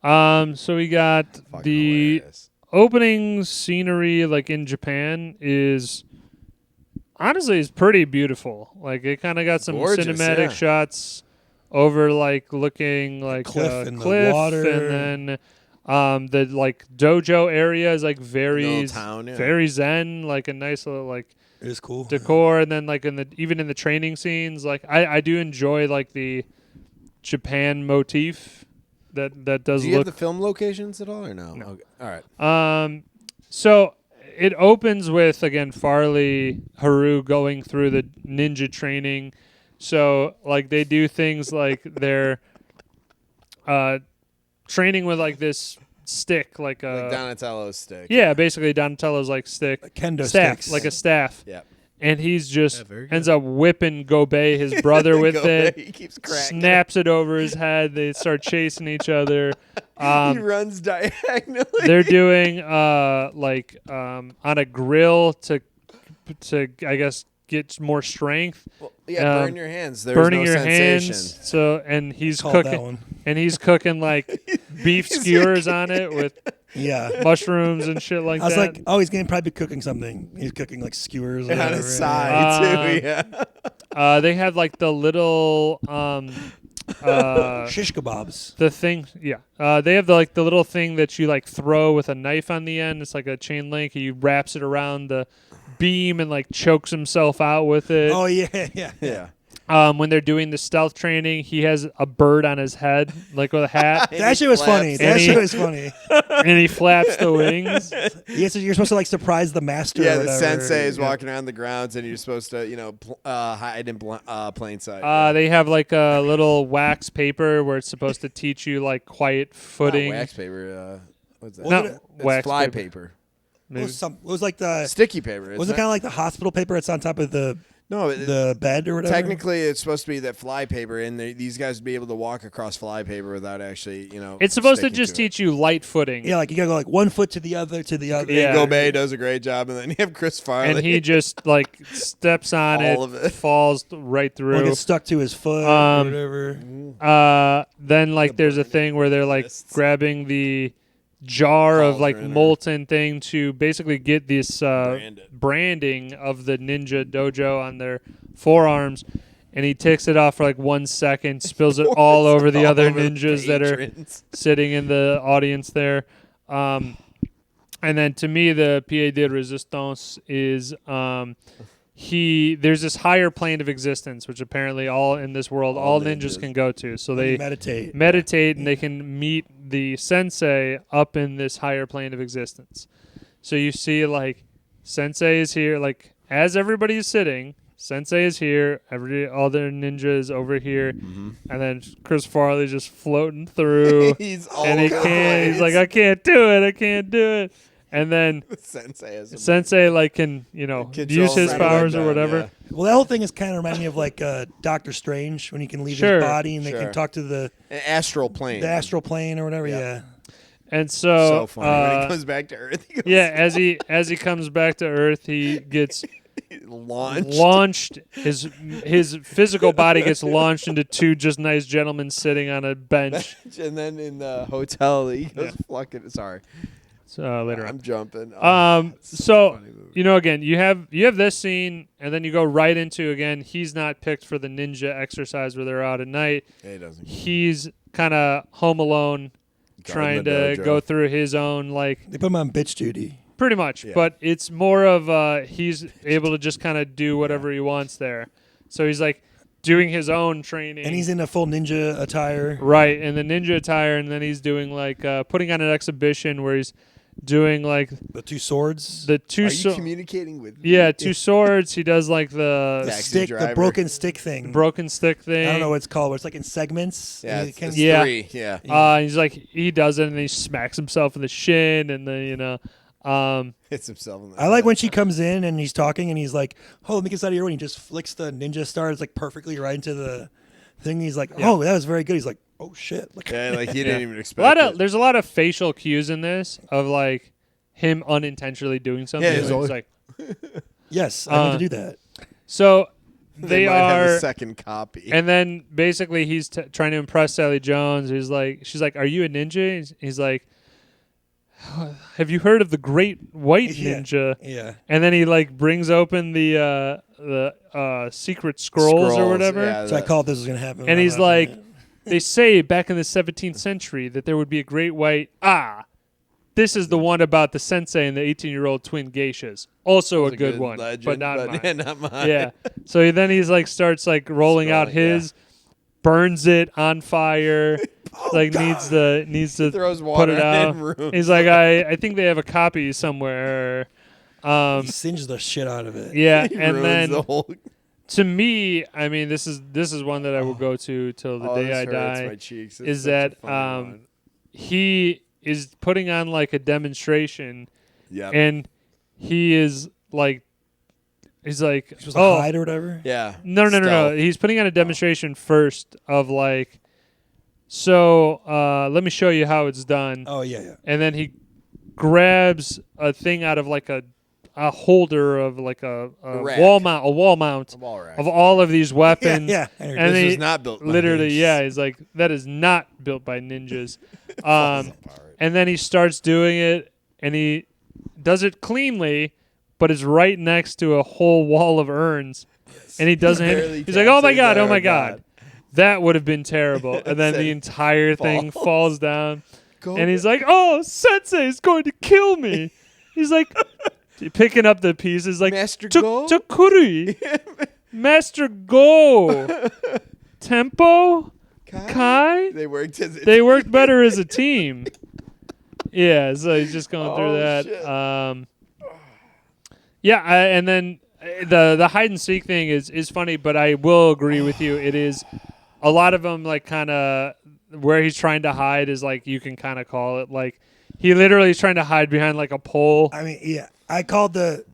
Speaker 3: Yeah.
Speaker 1: So we got
Speaker 2: Fucking
Speaker 1: the
Speaker 2: hilarious.
Speaker 1: opening scenery, like in Japan, is honestly is pretty beautiful. Like it kind of got some
Speaker 2: Gorgeous,
Speaker 1: cinematic
Speaker 2: yeah.
Speaker 1: shots over, like looking like
Speaker 3: cliff and the
Speaker 1: cliff,
Speaker 3: water.
Speaker 1: and then the like dojo area is like very
Speaker 2: Little town, yeah.
Speaker 1: very zen, like a nice little like
Speaker 3: It is cool.
Speaker 1: decor, and then like even in the training scenes, like I do enjoy like the Japan motif that does
Speaker 2: Do you
Speaker 1: look.
Speaker 2: have the film locations at all or no?
Speaker 1: No.
Speaker 2: Okay. All right.
Speaker 1: So it opens with again Farley Haru going through the ninja training. So like they do things like they're training with like this stick, like a
Speaker 2: Like Donatello's stick.
Speaker 1: yeah, basically Donatello's like stick
Speaker 3: Kendo
Speaker 1: staff,
Speaker 3: sticks.
Speaker 1: like a staff,
Speaker 2: Yep.
Speaker 1: and he's just
Speaker 2: Yeah, very good.
Speaker 1: ends up whipping Gobei, his brother, with
Speaker 2: Go
Speaker 1: it.
Speaker 2: away. He keeps cracking.
Speaker 1: Snaps it over his head. They start chasing each other.
Speaker 2: He runs diagonally.
Speaker 1: They're doing on a grill to to I guess get more strength.
Speaker 2: Well, yeah, burn your hands. There's
Speaker 1: Burning
Speaker 2: no
Speaker 1: your
Speaker 2: sensation.
Speaker 1: hands. So and he's
Speaker 3: Called that
Speaker 1: cooking
Speaker 3: one.
Speaker 1: and he's cooking like beef skewers on it with
Speaker 3: Yeah.
Speaker 1: mushrooms and shit like
Speaker 3: I was
Speaker 1: that.
Speaker 3: like, oh, he's going to probably be cooking something. He's cooking like skewers or
Speaker 2: On
Speaker 3: whatever.
Speaker 2: his side too. Yeah.
Speaker 1: They had like the little
Speaker 3: Shish kebabs.
Speaker 1: the thing, yeah. They have the little thing that you like throw with a knife on the end. It's like a chain link. He wraps it around the beam and like chokes himself out with it.
Speaker 3: Oh, yeah.
Speaker 2: Yeah.
Speaker 1: When they're doing the stealth training, he has a bird on his head, like with a hat,
Speaker 3: That shit was funny. That shit was funny.
Speaker 1: and he flaps the wings.
Speaker 3: Yes, you're supposed to like surprise the master.
Speaker 2: Yeah,
Speaker 3: or
Speaker 2: the
Speaker 3: whatever.
Speaker 2: sensei is walking around the grounds, and you're supposed to, hide in plain sight.
Speaker 1: They have like a little wax paper where it's supposed to teach you like quiet footing.
Speaker 2: wax paper. What's that?
Speaker 1: No,
Speaker 2: It's
Speaker 1: wax
Speaker 2: fly
Speaker 1: paper.
Speaker 2: paper.
Speaker 3: It was like the
Speaker 2: Sticky paper.
Speaker 3: was it kind of like the hospital paper? It's on top of the bed or whatever.
Speaker 2: Technically, it's supposed to be that fly paper, and these guys would be able to walk across fly paper without actually,
Speaker 1: It's supposed to
Speaker 2: sticking
Speaker 1: just
Speaker 2: it.
Speaker 1: teach you light footing.
Speaker 3: Yeah, like you gotta go like 1 foot to the other
Speaker 1: Yeah.
Speaker 2: Go Bay does a great job, and then you have Chris Farley.
Speaker 1: And he just like steps on
Speaker 2: All of it.
Speaker 1: falls right
Speaker 3: Or
Speaker 1: through.
Speaker 3: gets stuck to his foot or whatever.
Speaker 1: Then like there's a thing where they're like
Speaker 2: wrists.
Speaker 1: grabbing the jar of like
Speaker 2: Cauldron or-
Speaker 1: molten thing to basically get this
Speaker 2: Brand it.
Speaker 1: branding of the ninja dojo on their forearms, and he takes it off for like 1 second, spills it all over the other
Speaker 2: over the
Speaker 1: ninjas that are
Speaker 2: patrons.
Speaker 1: sitting in the audience there. And then to me, the pied de resistance is there's this higher plane of existence, which apparently all in this world, all ninjas can go to. So they
Speaker 3: meditate.
Speaker 1: and they can meet the sensei up in this higher plane of existence. So you see like sensei is here, like as everybody is sitting, sensei is here, every other ninja is over here, and then Chris Farley just floating through.
Speaker 2: He's all
Speaker 1: and he
Speaker 2: over the
Speaker 1: can't. He's
Speaker 2: place.
Speaker 1: like, I can't do it. And then
Speaker 2: Sensei has a
Speaker 1: Sensei like can
Speaker 2: Control
Speaker 1: use his
Speaker 2: that
Speaker 1: powers or
Speaker 2: down,
Speaker 1: whatever.
Speaker 2: yeah.
Speaker 3: Well, that whole thing is kind of remind me of like Doctor Strange when he can leave
Speaker 1: Sure,
Speaker 3: his body and they
Speaker 2: sure.
Speaker 3: can talk to the
Speaker 2: An astral plane.
Speaker 3: astral plane or whatever.
Speaker 2: Yep.
Speaker 3: Yeah.
Speaker 1: And
Speaker 2: So
Speaker 1: so,
Speaker 2: funny when he comes back to Earth. He goes,
Speaker 1: yeah, as he comes back to Earth, he gets
Speaker 2: launched.
Speaker 1: his physical body gets launched into two just nice gentlemen sitting on a bench.
Speaker 2: And then in the hotel, he goes fucking. Sorry,
Speaker 1: Later on.
Speaker 2: I'm jumping.
Speaker 1: So
Speaker 2: funny movie.
Speaker 1: again, you have this scene, and then you go right into again. He's not picked for the ninja exercise where they're out at night.
Speaker 2: Yeah, he doesn't.
Speaker 1: He's kind of home alone, trying
Speaker 2: the
Speaker 1: to
Speaker 2: dojo.
Speaker 1: go through his own like.
Speaker 3: They put him on bitch duty.
Speaker 1: Pretty much,
Speaker 2: Yeah.
Speaker 1: but it's more of he's able to just kind of do whatever he wants there. So he's like doing his own training.
Speaker 3: And he's in a full ninja attire.
Speaker 1: right in the ninja attire, and then he's doing like putting on an exhibition where he's doing like
Speaker 3: The two swords.
Speaker 1: the two
Speaker 2: Are you communicating with?
Speaker 1: two swords. He does like the
Speaker 2: Taxi
Speaker 3: stick, the
Speaker 2: driver.
Speaker 3: broken stick thing.
Speaker 1: broken stick thing.
Speaker 3: I don't know what it's called, but it's like in segments.
Speaker 2: Yeah,
Speaker 3: And
Speaker 2: it's,
Speaker 3: it can-
Speaker 2: it's
Speaker 1: Yeah.
Speaker 2: 3. Yeah.
Speaker 1: He's like he does it, and he smacks himself in the shin, and then
Speaker 2: Hits himself in the
Speaker 3: I like when she comes in and he's talking and he's like, "Oh, let me get this out of your way." And he just flicks the ninja star. It's like perfectly right into the thing. He's like, "Oh, that was very good." He's like, "Oh shit!" Like,
Speaker 2: Yeah, like he didn't even expect it.
Speaker 1: there's a lot of facial cues in this of like him unintentionally doing something.
Speaker 2: Yeah,
Speaker 1: He's
Speaker 2: always-
Speaker 1: like.
Speaker 3: yes, I need to do that.
Speaker 1: So
Speaker 2: They
Speaker 1: they
Speaker 2: might have
Speaker 1: are,
Speaker 2: a second copy.
Speaker 1: and then basically he's trying to impress Sally Jones. She's like, "Are you a ninja?" He's like, "Have you heard of the Great White
Speaker 3: Yeah.
Speaker 1: Ninja?"
Speaker 3: Yeah.
Speaker 1: And then he like brings open the secret scrolls or whatever.
Speaker 2: Yeah,
Speaker 3: So I called this was gonna happen.
Speaker 1: And he's
Speaker 3: I'm laughing
Speaker 1: like,
Speaker 3: at it.
Speaker 1: "They say back in the 17th century that there would be a great white This is the one about the sensei and the 18-year-old twin geishas. Also a
Speaker 2: It's
Speaker 1: good one,
Speaker 2: legend,
Speaker 1: but not mine."
Speaker 2: Yeah, not mine.
Speaker 1: Yeah. So then he's like starts like rolling out
Speaker 2: Scrolling,
Speaker 1: his, burns it on fire, like needs to
Speaker 2: Throws
Speaker 1: put
Speaker 2: water
Speaker 1: it
Speaker 2: on
Speaker 1: out.
Speaker 2: it and ruins
Speaker 1: He's like, I think they have a copy somewhere.
Speaker 3: he singed the shit out of it.
Speaker 1: Yeah,
Speaker 2: He
Speaker 1: and
Speaker 2: ruins
Speaker 1: then
Speaker 2: the whole.
Speaker 1: to me, I mean, this is one that I will go to till the day
Speaker 2: this
Speaker 1: I
Speaker 2: hurts
Speaker 1: die.
Speaker 2: my cheeks. It's
Speaker 1: Is
Speaker 2: such a
Speaker 1: that
Speaker 2: funny one.
Speaker 1: he is putting on like a demonstration,
Speaker 2: Yep.
Speaker 1: and he is like, he's like,
Speaker 3: He was a hide or whatever.
Speaker 2: Yeah.
Speaker 1: No.
Speaker 2: Stealth.
Speaker 1: He's putting on a demonstration first of like, so let me show you how it's done.
Speaker 3: Oh yeah.
Speaker 1: And then he grabs a thing out of like a a holder of like a
Speaker 2: rack.
Speaker 1: wall mount
Speaker 2: A wall rack.
Speaker 1: of all of these weapons.
Speaker 3: Yeah.
Speaker 1: And
Speaker 2: This
Speaker 1: he
Speaker 2: was not built by
Speaker 1: literally,
Speaker 2: ninjas.
Speaker 1: yeah, he's like, that is not built by ninjas.
Speaker 2: Falls apart.
Speaker 1: And then he starts doing it, and he does it cleanly, but it's right next to a whole wall of urns. And he doesn't
Speaker 2: Barely
Speaker 1: hit. He's like, oh my
Speaker 2: taps it.
Speaker 1: God, oh
Speaker 2: Oh,
Speaker 1: my
Speaker 2: God.
Speaker 1: God. That would have been terrible. And then the entire thing falls down. And he's like, oh, Sensei is going to kill me. He's like, picking up the pieces, like,
Speaker 2: Master Go?
Speaker 1: Takuri. Master Go. Tempo. Kai.
Speaker 2: They worked as a
Speaker 1: They worked better as a team. Yeah, so he's just going through
Speaker 2: Oh,
Speaker 1: that.
Speaker 2: shit.
Speaker 1: And then the hide and seek thing is funny, but I will agree with you. It is a lot of them like kind of where he's trying to hide is like you can kind of call it like he literally is trying to hide behind like a pole.
Speaker 3: I mean, yeah. I called the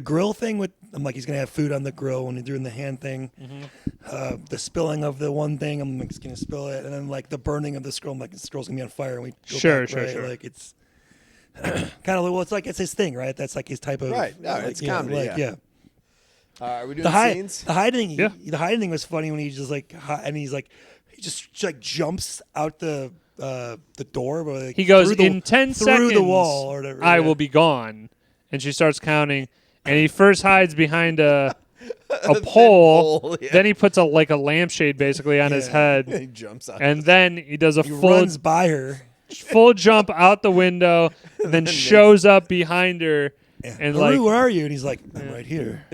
Speaker 3: grill thing with. I'm like, he's gonna have food on the grill when he's doing the hand thing.
Speaker 1: Mm-hmm.
Speaker 3: The spilling of the one thing, I'm like, he's gonna spill it, and then like the burning of the scroll. I'm like, the scroll's gonna be on fire, and we go
Speaker 1: Sure.
Speaker 3: Like it's kind of well, it's his thing, right? That's like his type of
Speaker 2: Right. No, it's comedy,
Speaker 3: Like,
Speaker 2: yeah. Are we doing
Speaker 3: the
Speaker 2: scenes?
Speaker 3: The hiding,
Speaker 1: Yeah.
Speaker 3: the hiding thing was funny when he just like, and he's like, he just like jumps out the door. But, like,
Speaker 1: He goes,
Speaker 3: through
Speaker 1: in 10
Speaker 3: through
Speaker 1: seconds,
Speaker 3: the wall or whatever.
Speaker 1: I will be gone. And she starts counting, and he first hides behind a pole.
Speaker 2: pole, yeah.
Speaker 1: Then he puts a lampshade basically on his
Speaker 3: Yeah.
Speaker 1: head,
Speaker 2: He jumps out.
Speaker 1: and then he does a
Speaker 3: He
Speaker 1: full
Speaker 3: runs by her.
Speaker 1: jump out the window, and then shows up behind her, and
Speaker 3: Haru,
Speaker 1: like
Speaker 3: where are you? And he's like, I'm right here.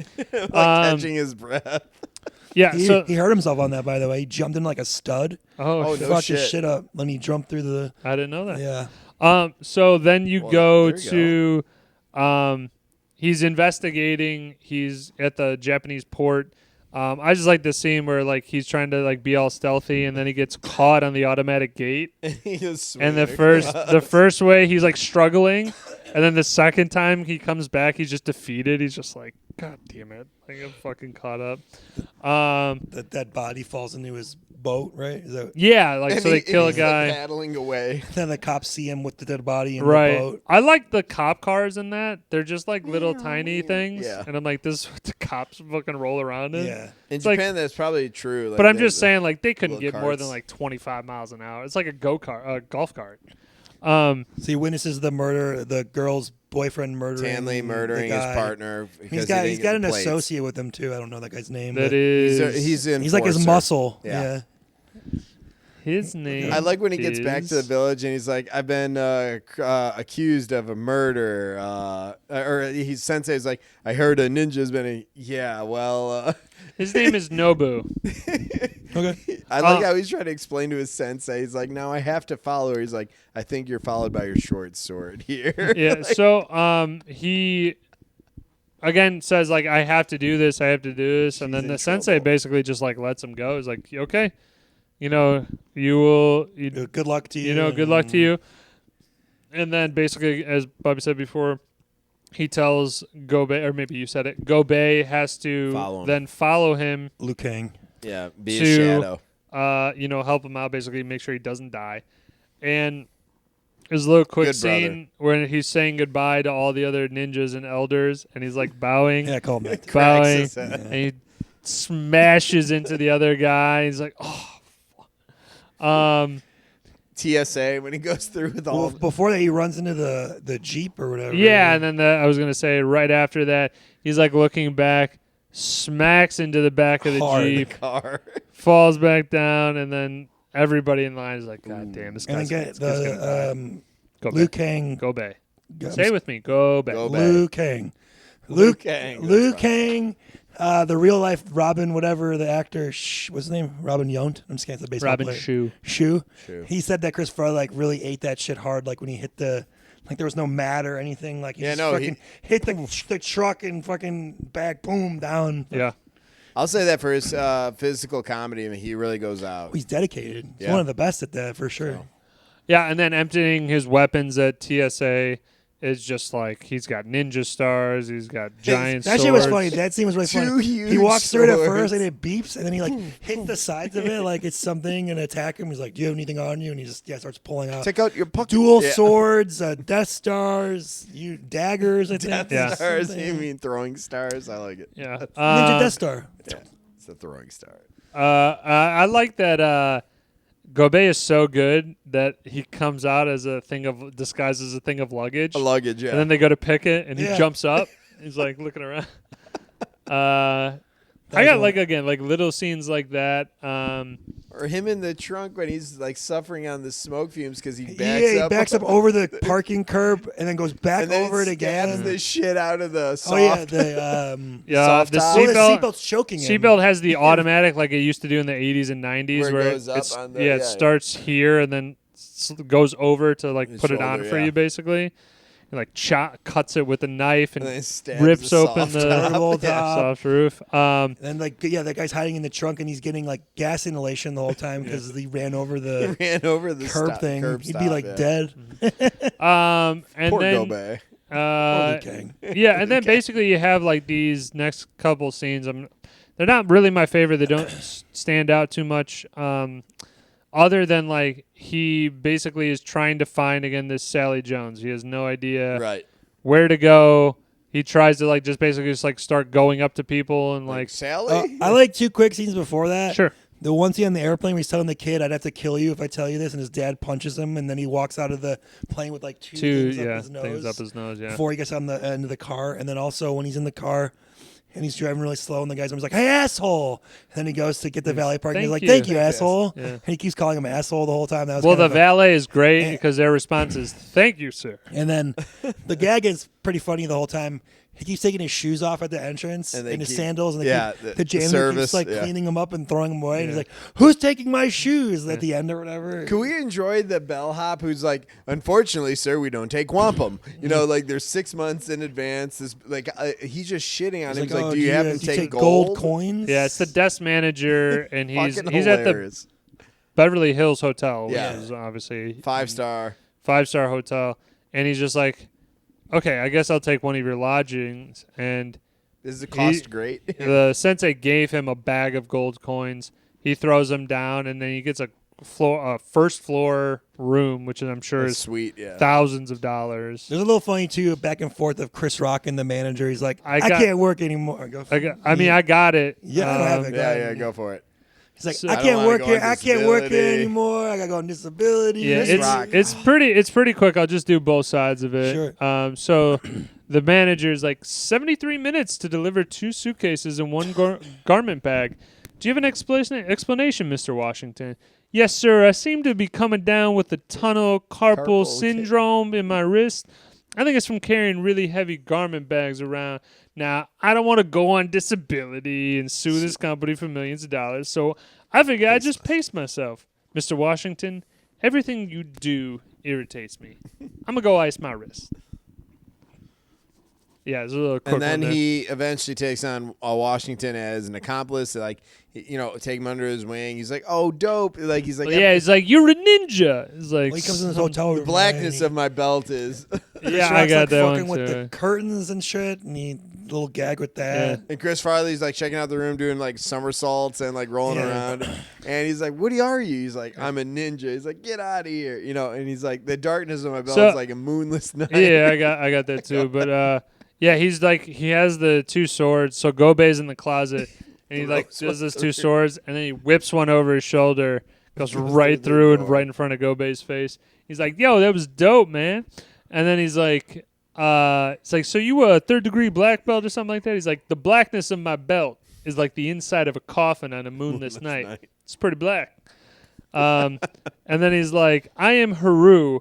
Speaker 2: catching his breath.
Speaker 1: yeah.
Speaker 3: He,
Speaker 1: So
Speaker 3: he hurt himself on that, by the way. He jumped in like a stud.
Speaker 2: Oh,
Speaker 3: He
Speaker 2: no
Speaker 3: fucked his
Speaker 2: shit.
Speaker 3: shit up. Then he jumped through the.
Speaker 1: I didn't know that.
Speaker 3: Yeah.
Speaker 1: So then you
Speaker 2: Well,
Speaker 1: go
Speaker 2: there you
Speaker 1: to he's investigating. He's at the Japanese port. I just like the scene where like he's trying to like be all stealthy, and then he gets caught on the automatic gate.
Speaker 2: He just
Speaker 1: And the
Speaker 2: swinging
Speaker 1: first way he's like struggling, and then the second time he comes back, he's just defeated. He's just like, God damn it! Like I'm fucking caught up.
Speaker 3: The dead body falls into his boat, right? Is that,
Speaker 1: Yeah, like
Speaker 2: And
Speaker 1: so they kill a
Speaker 2: he's, like,
Speaker 1: guy.
Speaker 2: paddling away.
Speaker 3: then the cops see him with the dead body in the
Speaker 1: Right.
Speaker 3: boat.
Speaker 1: I like the cop cars in that. They're just like little tiny things.
Speaker 2: Yeah.
Speaker 1: And I'm like, this is what the cops fucking roll around in.
Speaker 3: Yeah.
Speaker 2: In
Speaker 1: It's like-
Speaker 2: Japan, that's probably true. Like,
Speaker 1: But I'm
Speaker 2: they-
Speaker 1: just saying, like, they couldn't
Speaker 2: little
Speaker 1: get more than
Speaker 2: carts.
Speaker 1: like 25 miles an hour. It's like a golf cart.
Speaker 3: So he witnesses the murder, the girl's boyfriend murdering
Speaker 2: Stanley
Speaker 3: the
Speaker 2: mordering his
Speaker 3: guy.
Speaker 2: partner.
Speaker 3: He's
Speaker 2: because
Speaker 3: got
Speaker 2: he
Speaker 3: he's
Speaker 2: didn't
Speaker 3: got
Speaker 2: get
Speaker 3: an
Speaker 2: the plates.
Speaker 3: associate with him too. I don't know that guy's name.
Speaker 1: That
Speaker 3: but
Speaker 1: is
Speaker 2: He's in.
Speaker 3: he's like his muscle.
Speaker 2: Yeah.
Speaker 3: Yeah.
Speaker 1: his name.
Speaker 2: I like when he gets back to the
Speaker 1: is-
Speaker 2: village and he's like, "I've been accused of a murder," or he's Sensei's like, "I heard a ninja's been a yeah." Well,
Speaker 1: His name is Nobu.
Speaker 3: Okay.
Speaker 2: I like how he's trying to explain to his sensei. He's like, "No, I have to follow her." He's like, "I think you're followed by your short sword here."
Speaker 1: Yeah. So he again says like, I have to do this. I have to do this. And then
Speaker 2: in
Speaker 1: the sensei
Speaker 2: trouble.
Speaker 1: basically just like lets him go. He's like, okay, you know, you will.
Speaker 3: Good luck to you.
Speaker 1: You know, good luck to you. And then basically, as Bobby said before, he tells Gobei, or maybe you said it, Gobei has to
Speaker 2: Follow him.
Speaker 1: then follow him
Speaker 3: Liu Kang.
Speaker 2: Yeah, be
Speaker 1: To-
Speaker 2: a shadow.
Speaker 1: help him out, basically make sure he doesn't die. And there's a little quick
Speaker 2: Good brother.
Speaker 1: scene where he's saying goodbye to all the other ninjas and elders, and he's like bowing,
Speaker 3: Yeah, call him that.
Speaker 2: Cracks
Speaker 1: bowing,
Speaker 2: his head.
Speaker 1: and he smashes into the other guy. He's like, oh.
Speaker 2: TSA when he goes through with all.
Speaker 3: Well, before that, he runs into the Jeep or whatever.
Speaker 1: Yeah, and then I was gonna say right after that, he's like looking back, smacks into the back of the
Speaker 3: Hard.
Speaker 1: Jeep,
Speaker 2: car.
Speaker 1: falls back down, and then everybody in line is like, God damn, this
Speaker 3: And then
Speaker 1: guy's
Speaker 3: get
Speaker 1: this guy's gonna die.
Speaker 3: the
Speaker 1: Go
Speaker 3: Liu
Speaker 1: back.
Speaker 3: Kang.
Speaker 1: Go Bay.
Speaker 3: Go-
Speaker 1: Say it with me. Go Bay.
Speaker 2: Go Bay.
Speaker 3: Liu Kang.
Speaker 2: Liu Kang.
Speaker 3: Liu
Speaker 2: That's
Speaker 3: Kang. The real life Robin, whatever the actor, what's his name? Robin Yount. I'm just kidding. It's a baseball
Speaker 1: Robin
Speaker 3: player.
Speaker 1: Shu.
Speaker 3: Shu.
Speaker 2: Shu.
Speaker 3: He said that Chris Farley like really ate that shit hard. Like when he hit the, like there was no mat or anything. Like he
Speaker 2: Yeah,
Speaker 3: just
Speaker 2: no,
Speaker 3: fucking hit the truck and fucking back, boom, down.
Speaker 1: Yeah.
Speaker 2: I'll say that for his physical comedy, I mean, he really goes out.
Speaker 3: He's dedicated. He's
Speaker 2: Yeah.
Speaker 3: one of the best at that for sure.
Speaker 1: Yeah, and then emptying his weapons at TSA is just like he's got ninja stars, he's got giant
Speaker 3: That
Speaker 1: swords.
Speaker 3: shit was funny. That scene was really
Speaker 2: Two
Speaker 3: funny.
Speaker 2: huge
Speaker 3: He walks through it at
Speaker 2: swords.
Speaker 3: first and it beeps, and then he like hits the sides of it like it's something and attack him. He's like, "Do you have anything on you?" And he just starts pulling out
Speaker 2: Take out your pocket.
Speaker 3: dual
Speaker 2: Yeah.
Speaker 3: swords, Death Stars, daggers. I think.
Speaker 2: Death Stars.
Speaker 3: Something.
Speaker 2: You mean throwing stars? I like it.
Speaker 1: Yeah.
Speaker 3: Ninja Death Star.
Speaker 2: Yeah, it's a throwing star.
Speaker 1: I like that Gobet is so good that he comes out as a thing of disguised as a thing of luggage.
Speaker 2: A luggage, yeah.
Speaker 1: And then they go to pick it, and he
Speaker 3: Yeah.
Speaker 1: jumps up. He's like looking around. I got like little scenes like that.
Speaker 2: Or him in the trunk when he's like suffering on the smoke fumes because he
Speaker 3: He backs up over the parking curb and then goes back
Speaker 2: and then
Speaker 3: over it
Speaker 2: stabs
Speaker 3: again.
Speaker 2: the shit out of the soft.
Speaker 3: Oh yeah, the
Speaker 1: Yeah, the
Speaker 2: top.
Speaker 3: oh, the
Speaker 1: seatbelt.
Speaker 3: seatbelt's choking him.
Speaker 1: Seatbelt has the automatic like it used to do in the 80s and 90s,
Speaker 2: Where it
Speaker 1: where
Speaker 2: goes up
Speaker 1: it's,
Speaker 2: on the-
Speaker 1: yeah, it
Speaker 2: yeah.
Speaker 1: starts here and then goes over to like
Speaker 2: His
Speaker 1: put it on
Speaker 2: shoulder,
Speaker 1: for
Speaker 2: yeah.
Speaker 1: you, basically. And like cuts it with a knife and
Speaker 2: And then stabs
Speaker 1: rips
Speaker 2: the
Speaker 1: open
Speaker 2: soft
Speaker 1: the
Speaker 2: top.
Speaker 3: Convertible
Speaker 2: Yeah.
Speaker 3: top.
Speaker 1: soft roof.
Speaker 3: And then that guy's hiding in the trunk and he's getting like gas inhalation the whole time because he ran over
Speaker 2: He
Speaker 3: the
Speaker 2: ran over the
Speaker 3: curb
Speaker 2: stop,
Speaker 3: thing.
Speaker 2: curb
Speaker 3: He'd
Speaker 2: stop,
Speaker 3: be like
Speaker 2: yeah.
Speaker 3: dead.
Speaker 1: And
Speaker 2: Poor
Speaker 1: then
Speaker 2: Gobet.
Speaker 3: Poor King.
Speaker 1: yeah, and then basically you have like these next couple scenes. They're not really my favorite. They don't stand out too much. Other than like he basically is trying to find again this Sally Jones. He has no idea
Speaker 2: Right.
Speaker 1: where to go. He tries to like just basically just like start going up to people and like
Speaker 2: Sally?
Speaker 3: I like two quick scenes before that.
Speaker 1: sure.
Speaker 3: The one scene on the airplane where he's telling the kid, "I'd have to kill you if I tell you this," and his dad punches him, and then he walks out of the plane with like two things up his nose
Speaker 1: things up his nose. Yeah.
Speaker 3: before he gets on the end of the car. And then also when he's in the car and he's driving really slow, and the guy's always like, "Hey, asshole!" And then he goes to get the valet parking. He's
Speaker 1: "Thank
Speaker 3: like,
Speaker 1: you."
Speaker 3: "Thank you, asshole!"
Speaker 1: Yeah.
Speaker 3: And he keeps calling him asshole the whole time. That was
Speaker 1: Well,
Speaker 3: kind
Speaker 1: the
Speaker 3: of
Speaker 1: valet is great
Speaker 3: and-
Speaker 1: because their response is "Thank you, sir."
Speaker 3: And then the gag is pretty funny the whole time. He keeps taking his shoes off at the entrance
Speaker 2: And
Speaker 3: and,
Speaker 2: they
Speaker 3: his
Speaker 2: keep-
Speaker 3: sandals, and
Speaker 2: yeah,
Speaker 3: the janitor
Speaker 2: service,
Speaker 3: keeps like
Speaker 2: yeah.
Speaker 3: cleaning them up and throwing them away. And he's
Speaker 1: Yeah.
Speaker 3: like, "Who's taking my shoes?" At the end or whatever.
Speaker 2: Can we enjoy the bellhop who's like, unfortunately, sir, we don't take wampum. You know, like there's 6 months in advance. This he's just shitting on him. He's like,
Speaker 3: "Oh,
Speaker 2: do you have to
Speaker 3: you
Speaker 2: take
Speaker 3: gold coins?"
Speaker 1: Yeah, it's the desk manager, and he's
Speaker 2: Fucking
Speaker 1: at the
Speaker 2: hilarious.
Speaker 1: Beverly Hills Hotel, which
Speaker 2: Yeah.
Speaker 1: is obviously
Speaker 2: 5-star.
Speaker 1: 5-star hotel, and he's just like, "Okay, I guess I'll take one of your lodgings." And
Speaker 2: Is the cost great?
Speaker 1: the sensei gave him a bag of gold coins. He throws them down, and then he gets a first floor room, which I'm sure
Speaker 2: That's
Speaker 1: is
Speaker 2: sweet, yeah.
Speaker 1: thousands of dollars.
Speaker 3: There's a little funny too, back and forth of Chris Rock and the manager. He's like,
Speaker 1: I
Speaker 3: "I
Speaker 1: got-
Speaker 3: can't work anymore."
Speaker 1: I got it.
Speaker 3: Yeah, I don't have it.
Speaker 2: Yeah, go for it.
Speaker 3: He's like,
Speaker 1: So-
Speaker 3: "I
Speaker 2: I don't
Speaker 3: can't
Speaker 2: wanna
Speaker 3: work
Speaker 2: go
Speaker 3: here.
Speaker 2: on
Speaker 3: I can't work here
Speaker 2: disability."
Speaker 3: anymore. I gotta go on disability."
Speaker 1: Yeah,
Speaker 2: Chris Rock.
Speaker 1: it's pretty quick. I'll just do both sides of it.
Speaker 3: Sure.
Speaker 1: So the manager's like 73 minutes to deliver 2 suitcases and 1 garment bag. Do you have an explanation, Mr. Washington? Yes, sir. I seem to be coming down with the tunnel carpal
Speaker 2: Carpal
Speaker 1: syndrome in my wrist. I think it's from carrying really heavy garment bags around. Now, I don't want to go on disability and sue this company for millions of dollars, so I figured I'd just pace myself. Mr. Washington, everything you do irritates me. I'm going to go ice my wrist. Yeah, it's a little quick
Speaker 2: And then
Speaker 1: one there.
Speaker 2: he eventually takes on Washington as an accomplice. Like, take him under his wing. He's like, "Oh, dope!" Like he's like,
Speaker 1: Yeah, he's like, "You're a ninja." It's like,
Speaker 3: Well, he comes in this hotel room.
Speaker 2: "The blackness
Speaker 3: right,
Speaker 2: of my belt is."
Speaker 1: yeah, I
Speaker 3: Rock's,
Speaker 1: got
Speaker 3: like,
Speaker 1: that
Speaker 3: fucking
Speaker 1: one
Speaker 3: with
Speaker 1: too.
Speaker 3: the curtains and shit, and he little gag with that.
Speaker 2: And Chris Farley's like checking out the room, doing like somersaults and like rolling
Speaker 3: Yeah.
Speaker 2: around. And he's like, "What are you?" He's like, "I'm a ninja." He's like, "Get out of here!" And he's like, "The darkness of my belt
Speaker 1: So-
Speaker 2: is like a moonless night."
Speaker 1: Yeah, I got that too. But yeah, he's like he has the 2 swords. So Gobe's in the closet, and he like does his 2 swords, and then he whips one over his shoulder, goes right
Speaker 2: through the
Speaker 1: through and
Speaker 2: door.
Speaker 1: right in front of Gobe's face. He's like, "Yo, that was dope, man." And then he's like, "It's like, so you a 3rd degree black belt or something like that?" He's like, "The blackness of my belt is like the inside of a coffin on a moonless night. It's pretty black." And then he's like, "I am Haru.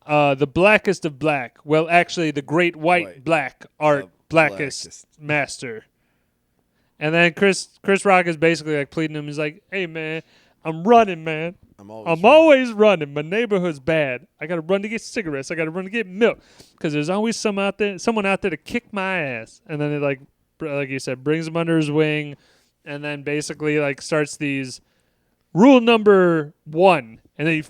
Speaker 1: The blackest of black. Well, actually, the great white black art blackest master." And then Chris Rock is basically like pleading him. He's like, "Hey, man, I'm running, man. I'm always running. My neighborhood's bad. I got to run to get cigarettes. I got to run to get milk because there's always someone out there to kick my ass." And then it like you said, brings him under his wing, and then basically like starts these rule number 1, and then he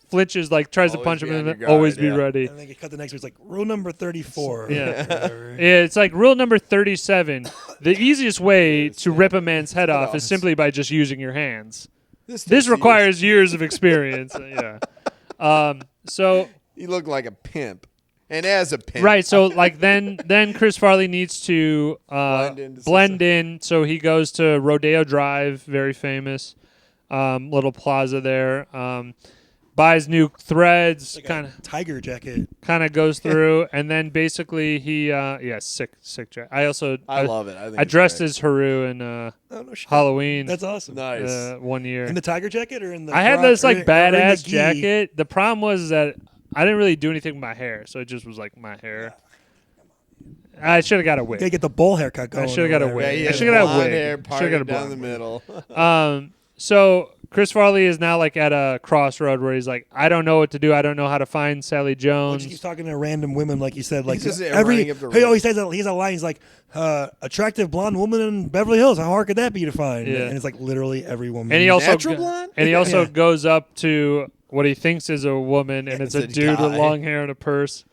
Speaker 1: flinches, like tries to
Speaker 2: Always
Speaker 1: punch him,
Speaker 2: be on
Speaker 1: and
Speaker 2: your
Speaker 1: then always
Speaker 2: guard,
Speaker 1: be
Speaker 2: yeah.
Speaker 1: ready.
Speaker 3: And then you cut the next one. It's like rule number 34.
Speaker 1: Yeah.
Speaker 3: Whatever.
Speaker 1: Yeah, it's like rule number 37. The easiest way to rip a man's head off is simply by just using your hands. This requires years of experience. Yeah. So
Speaker 2: You look like a pimp, and as a pimp,
Speaker 1: right. So like then Chris Farley needs to
Speaker 2: Blend
Speaker 1: in. So he goes to Rodeo Drive, very famous little plaza there. Buys new threads,
Speaker 3: Like a
Speaker 1: kind of
Speaker 3: tiger jacket.
Speaker 1: goes through, and then basically he sick jack. I
Speaker 2: love it. I think
Speaker 1: I
Speaker 2: it's
Speaker 1: dressed
Speaker 2: great.
Speaker 1: as Haru in
Speaker 3: Oh, no shit.
Speaker 1: Halloween.
Speaker 3: That's awesome.
Speaker 2: Nice.
Speaker 1: 1 year.
Speaker 3: In the tiger jacket or in the
Speaker 1: I had
Speaker 3: frock-
Speaker 1: this like
Speaker 3: or in the
Speaker 1: badass
Speaker 3: gi?
Speaker 1: jacket. The problem was that I didn't really do anything with my hair, so it just was like my hair. I should have got a
Speaker 3: You gotta
Speaker 1: wig.
Speaker 3: get the bowl haircut going.
Speaker 1: I should have got a
Speaker 3: or whatever.
Speaker 2: Yeah,
Speaker 1: wig.
Speaker 2: he
Speaker 1: I
Speaker 2: has
Speaker 1: should have got a
Speaker 2: blonde
Speaker 1: wig.
Speaker 2: hair,
Speaker 1: Should have got a
Speaker 2: parted down
Speaker 1: blonde.
Speaker 2: the middle.
Speaker 1: So Chris Farley is now like at a crossroad where he's like, I don't know what to do. I don't know how to find Sally
Speaker 3: Well,
Speaker 1: Jones.
Speaker 3: he keeps talking to random women, like you said. Like
Speaker 2: just
Speaker 3: every,
Speaker 2: running up the
Speaker 3: he
Speaker 2: road.
Speaker 3: always says that he has a line. He's like, "Attractive blonde woman in Beverly Hills. How hard could that be to find?"
Speaker 1: Yeah.
Speaker 3: And it's like literally every woman.
Speaker 1: And he also
Speaker 2: Natural blonde?
Speaker 1: and he also
Speaker 3: Yeah.
Speaker 1: goes up to what he thinks is a woman, and it's a
Speaker 2: it's a
Speaker 1: dude with
Speaker 2: guy.
Speaker 1: long hair and a purse.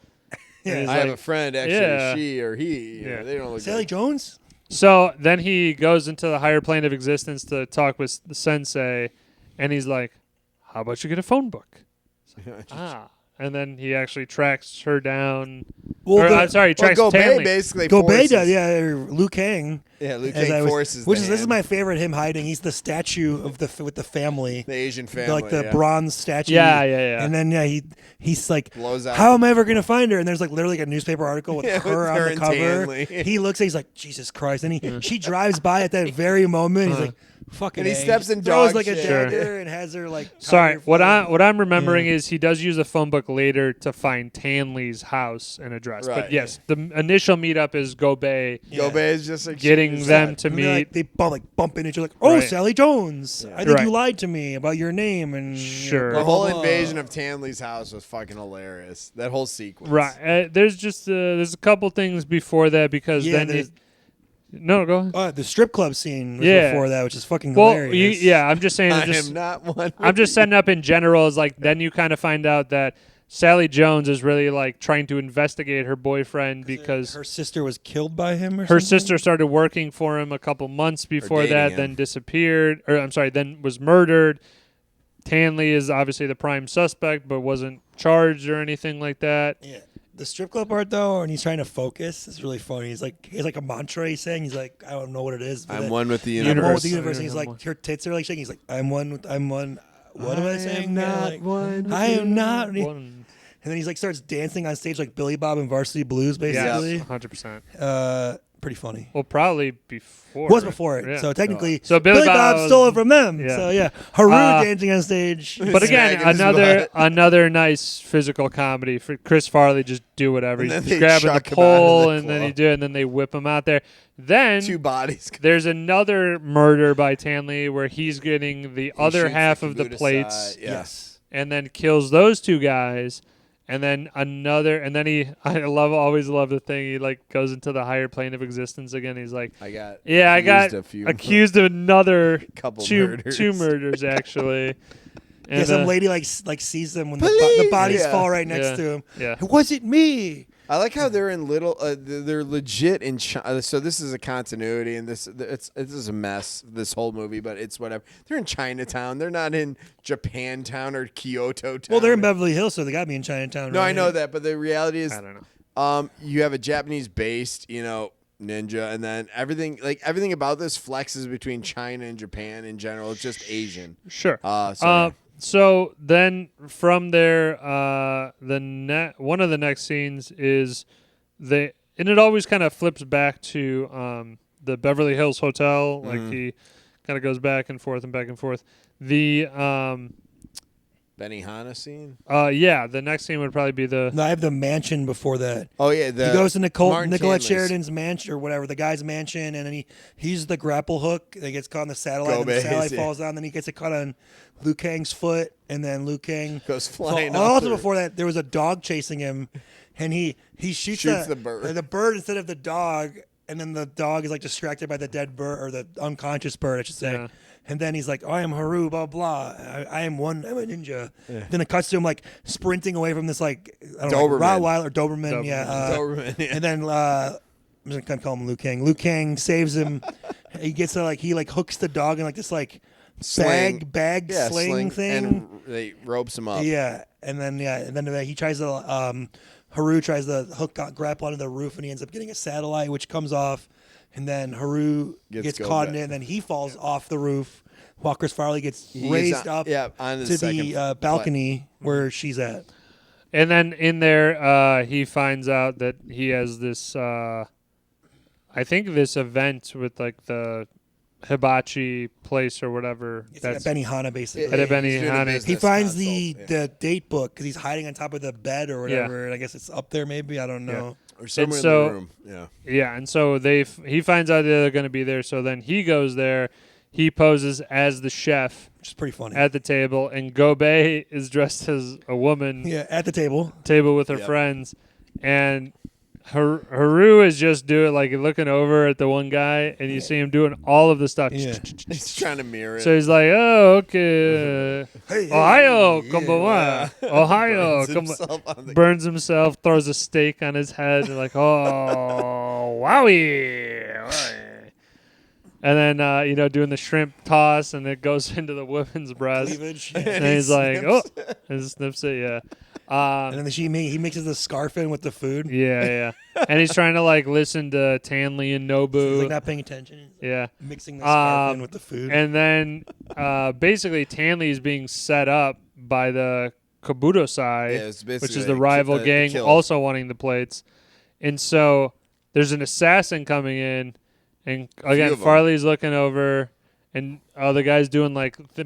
Speaker 3: Yeah.
Speaker 1: And he's
Speaker 2: I have
Speaker 1: like-
Speaker 2: a friend, actually,
Speaker 1: Yeah.
Speaker 2: she or he. You know,
Speaker 1: Yeah.
Speaker 2: they don't look
Speaker 3: Sally
Speaker 2: like
Speaker 3: Jones.
Speaker 1: So then he goes into the higher plane of existence to talk with the sensei, and he's like, how about you get a phone book? And then he actually tracks her down.
Speaker 3: Well,
Speaker 1: Or,
Speaker 3: the-
Speaker 1: I'm sorry, he
Speaker 2: Well,
Speaker 1: tracks
Speaker 2: Go Bay
Speaker 1: Stanley.
Speaker 2: basically
Speaker 3: Go Bay
Speaker 2: forces.
Speaker 3: does, yeah. Or Liu Kang.
Speaker 2: Yeah, Liu
Speaker 3: as I
Speaker 2: Kang
Speaker 3: was-
Speaker 2: forces
Speaker 3: Which
Speaker 2: the
Speaker 3: is this is
Speaker 2: hand.
Speaker 3: my favorite. Him hiding. He's the statue of with the family.
Speaker 2: The Asian family.
Speaker 3: Like the
Speaker 2: yeah.
Speaker 3: bronze statue.
Speaker 1: Yeah.
Speaker 3: And then he's like,
Speaker 2: Blows out.
Speaker 3: how am I ever gonna find her? And there's like literally like a newspaper article with
Speaker 2: Yeah,
Speaker 3: her
Speaker 2: with
Speaker 3: on
Speaker 2: her
Speaker 3: the
Speaker 2: and
Speaker 3: cover.
Speaker 2: Stanley.
Speaker 3: He looks, he's like, Jesus Christ. And she drives by at that very moment. He's like, fucking.
Speaker 2: And he
Speaker 3: A.
Speaker 2: steps in
Speaker 3: throws
Speaker 2: dog
Speaker 3: like a
Speaker 2: shit.
Speaker 3: dagger and has her like.
Speaker 1: Sorry,
Speaker 3: tiger
Speaker 1: what
Speaker 3: fight.
Speaker 1: I'm remembering is he does use a phone book later to find Tanley's house and address.
Speaker 2: Right.
Speaker 1: But yes, the initial meetup is Go Bay
Speaker 2: Go Bay is just like
Speaker 1: getting them to
Speaker 3: And they're
Speaker 1: meet.
Speaker 3: like, they bump into each other. Like, oh,
Speaker 1: Right.
Speaker 3: Sally Jones. I think
Speaker 1: Right.
Speaker 3: you lied to me about your name and
Speaker 1: Sure.
Speaker 2: The
Speaker 3: blah,
Speaker 2: whole
Speaker 3: blah, blah.
Speaker 2: invasion of Tanley's house was fucking hilarious. That whole sequence.
Speaker 1: Right. There's just there's a couple things before that because
Speaker 3: Yeah,
Speaker 1: then
Speaker 3: there's-
Speaker 1: no, go ahead.
Speaker 3: The strip club scene was
Speaker 1: Yeah.
Speaker 3: before that, which is fucking
Speaker 1: Well,
Speaker 3: hilarious.
Speaker 1: I'm just saying.
Speaker 2: I
Speaker 1: Just,
Speaker 2: am not one.
Speaker 1: I'm just setting up in general is like then you kind of find out that Sally Jones is really like trying to investigate her boyfriend because
Speaker 3: her sister was killed by him or
Speaker 1: her
Speaker 3: something?
Speaker 1: sister started working for him a couple months before
Speaker 2: dating
Speaker 1: that,
Speaker 2: him.
Speaker 1: then disappeared, or I'm sorry, then was murdered. Tanley is obviously the prime suspect, but wasn't charged or anything like that.
Speaker 3: Yeah. The strip club part though, and he's trying to focus. It's really funny. He has like a mantra he's saying. He's like, I don't know what it is. But
Speaker 2: I'm one with the
Speaker 3: I'm
Speaker 2: universe.
Speaker 3: one with the universe. And he's
Speaker 1: I'm
Speaker 3: like,
Speaker 1: one.
Speaker 3: her tits are like shaking. He's like, I'm one. What am I saying?
Speaker 2: am not
Speaker 3: Like,
Speaker 2: one with
Speaker 3: I am not. And
Speaker 1: One,
Speaker 3: then he's like starts dancing on stage like Billy Bob in Varsity Blues,
Speaker 1: yeah,
Speaker 3: basically.
Speaker 1: 100%.
Speaker 3: Pretty funny.
Speaker 1: Well, probably before.
Speaker 3: Was before it.
Speaker 1: Yeah.
Speaker 3: So technically,
Speaker 1: So Billy
Speaker 3: Bob
Speaker 1: Bob
Speaker 3: stole it from them.
Speaker 1: yeah.
Speaker 3: So yeah, Haru
Speaker 1: Uh,
Speaker 3: dancing on stage.
Speaker 1: But again,
Speaker 2: Smacking his butt.
Speaker 1: another nice physical comedy for Chris Farley. Just do whatever.
Speaker 2: And then
Speaker 1: He's
Speaker 2: they
Speaker 1: grabbing the
Speaker 2: chuck him out of
Speaker 1: pole,
Speaker 2: the
Speaker 1: and then he
Speaker 2: club.
Speaker 1: do, and then they whip him out there. Then
Speaker 2: Two bodies.
Speaker 1: there's another murder by Tanley where he's getting the other
Speaker 2: shoots
Speaker 1: half
Speaker 2: the
Speaker 1: of the
Speaker 2: kabuta
Speaker 1: plates
Speaker 2: side, yeah.
Speaker 3: Yes.
Speaker 1: and then kills those two guys. And then another, and then always love the thing. He like goes into the higher plane of existence again. He's like,
Speaker 2: I got.
Speaker 1: yeah, I got
Speaker 2: a few.
Speaker 1: accused of another
Speaker 2: Couple
Speaker 1: two
Speaker 2: murders.
Speaker 1: murders actually. And,
Speaker 3: Yeah, some lady like sees them when the
Speaker 2: Police!
Speaker 3: bodies
Speaker 2: Yeah.
Speaker 3: fall right next
Speaker 1: Yeah.
Speaker 3: to him.
Speaker 1: Yeah.
Speaker 3: It wasn't me.
Speaker 2: I like how they're in little. They're legit in China. So this is a continuity, and this is a mess. This whole movie, but it's whatever. They're in Chinatown. They're not in Japantown or Kyoto Town.
Speaker 3: Well, they're in Beverly Hills, so they got to be in Chinatown.
Speaker 2: No,
Speaker 3: right?
Speaker 2: I know that, but the reality is,
Speaker 1: I don't know.
Speaker 2: you have a Japanese-based, ninja, and then everything about this flexes between China and Japan in general. It's just Asian.
Speaker 1: Sure.
Speaker 2: So
Speaker 1: So then from there, one of the next scenes is and it always kind of flips back to the Beverly Hills Hotel. Like he kind of goes back and forth and back and forth. The
Speaker 2: Benihana scene.
Speaker 1: the next scene would probably be the
Speaker 3: No, I have the mansion before that.
Speaker 2: Oh yeah,
Speaker 3: He goes to
Speaker 2: Martin
Speaker 3: Nicolette
Speaker 2: Tanley's.
Speaker 3: Sheridan's mansion or whatever, the guy's mansion, and then he uses the grapple hook. That gets caught on the satellite, and the
Speaker 2: Gobe's,
Speaker 3: satellite
Speaker 2: yeah.
Speaker 3: falls down. Then he gets it caught on Liu Kang's foot, and then Liu Kang
Speaker 2: Goes flying
Speaker 3: Oh,
Speaker 2: off
Speaker 3: also
Speaker 2: the-
Speaker 3: before that, there was a dog chasing him, and he shoots
Speaker 2: the bird.
Speaker 3: The bird instead of the dog, and then the dog is like distracted by the dead bird or the unconscious bird, I should say.
Speaker 1: Yeah.
Speaker 3: And then he's like, I am Haru, blah, blah. I'm a ninja. Then it cuts to him like sprinting away from this like, I don't know, like, Rottweiler, Doberman. Yeah.
Speaker 2: Doberman, yeah.
Speaker 3: And then, I'm just going to call him Liu Kang. Liu Kang saves him. He gets to he hooks the dog in like this like bag sling thing.
Speaker 2: And they ropes him up.
Speaker 3: Yeah. And then he tries to, Haru tries to grapple onto the roof and he ends up getting a satellite, which comes off. And then Haru gets caught in it, and then he falls off the roof while Chris Farley gets raised up
Speaker 2: on
Speaker 3: to the balcony where she's at.
Speaker 1: And then in there, he finds out that he has this, I think this event with like the hibachi place or whatever.
Speaker 3: It's like a Benihana, basically.
Speaker 1: At a Benihana.
Speaker 3: He finds the date book because he's hiding on top of the bed or whatever, and I guess it's up there maybe. I don't know.
Speaker 2: Yeah. Or somewhere in the room. Yeah.
Speaker 1: Yeah, and so he finds out they're going to be there, so then he goes there. He poses as the chef.
Speaker 3: Which is pretty funny.
Speaker 1: At the table, and Gobei is dressed as a woman.
Speaker 3: Yeah, at the table
Speaker 1: with her friends. And Haru is just looking over at the one guy, and you see him doing all of the stuff.
Speaker 2: Yeah. He's trying to mirror it.
Speaker 1: So he's like, oh, okay. Ohio, konbanwa. Ohio. Burns himself, throws a steak on his head, and like, oh, wowie. And then, doing the shrimp toss, and it goes into the woman's breast.
Speaker 3: Cleavage.
Speaker 1: And he's like, oh, and snips it, yeah.
Speaker 3: And then he mixes the scarf in with the food.
Speaker 1: Yeah. And he's trying to listen to Tanley and Nobu.
Speaker 3: So he's not paying attention.
Speaker 1: Yeah.
Speaker 3: Mixing the scarf in with the food.
Speaker 1: And then basically Tanley is being set up by the Kabudosai, which is the rival gang, also wanting the plates. And so there's an assassin coming in, and again Farley's looking over. And the guy's doing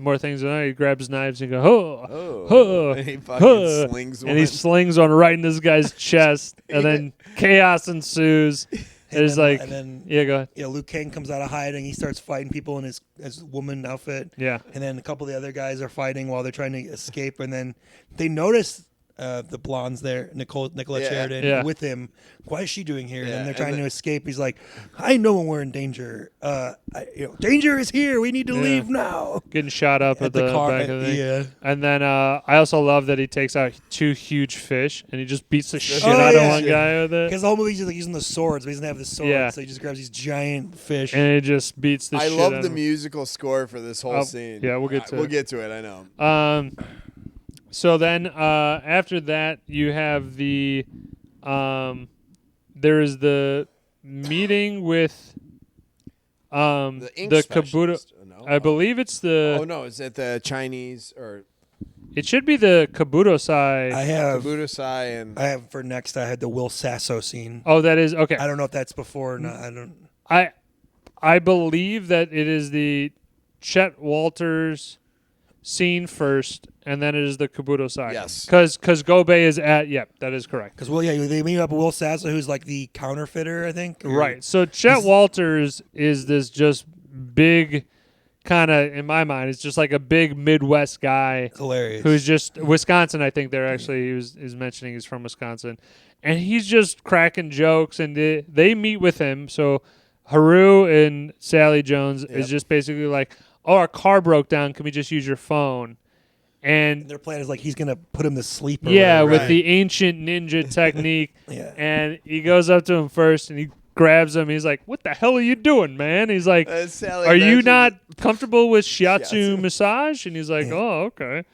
Speaker 1: more things. And he grabs knives and goes,
Speaker 2: and he fucking slings one.
Speaker 1: And he slings one right in this guy's chest. And then chaos ensues. Go ahead.
Speaker 3: Yeah, Liu Kang comes out of hiding. He starts fighting people in his woman outfit.
Speaker 1: Yeah.
Speaker 3: And then a couple of the other guys are fighting while they're trying to escape. And then they notice the blondes there, Nicola Sheridan, with him. Why is she doing here? And they're trying to escape. He's like, I know when we're in danger. Danger is here. We need to leave now.
Speaker 1: Getting shot up at the car, back of the thing.
Speaker 3: Yeah.
Speaker 1: And then I also love that he takes out 2 huge fish and he just beats the shit out of one guy with it.
Speaker 3: Because the whole movie he's just using the swords, but he doesn't have the swords.
Speaker 1: Yeah.
Speaker 3: So he just grabs these giant fish.
Speaker 1: And he just beats the shit out of him.
Speaker 2: I love the musical score for this whole scene.
Speaker 1: Yeah, we'll get to it.
Speaker 2: We'll get to it, I know.
Speaker 1: So then after that, you have there is the meeting with
Speaker 2: the
Speaker 1: Kabuto.
Speaker 2: No?
Speaker 1: I believe it's the.
Speaker 2: Oh no, is it the Chinese or?
Speaker 1: It should be the Kabudosai.
Speaker 3: I have
Speaker 2: Kabudosai and.
Speaker 3: I have for next. I had the Will Sasso scene.
Speaker 1: Oh, that is okay.
Speaker 3: I don't know if that's before or not. I don't.
Speaker 1: I believe that it is the Chet Walters scene first, and then it is the Kabudosai.
Speaker 2: Yes.
Speaker 1: Because Gobei is at. Yep, that is correct.
Speaker 3: Because they meet up with Will Sasso, who's like the counterfeiter, I think.
Speaker 1: Right. So Chet Walters is this just big, kind of in my mind, it's just like a big Midwest guy.
Speaker 3: Hilarious.
Speaker 1: Who's just Wisconsin. I think they're actually he's mentioning he's from Wisconsin, and he's just cracking jokes, and they meet with him. So Haru and Sally Jones is just basically like, oh, our car broke down. Can we just use your phone? And
Speaker 3: their plan is like he's going to put him to sleep. Or
Speaker 1: with the ancient ninja technique.
Speaker 3: Yeah.
Speaker 1: And he goes up to him first and he grabs him. He's like, what the hell are you doing, man? He's like, are you not comfortable with shiatsu massage? And he's like, oh, okay.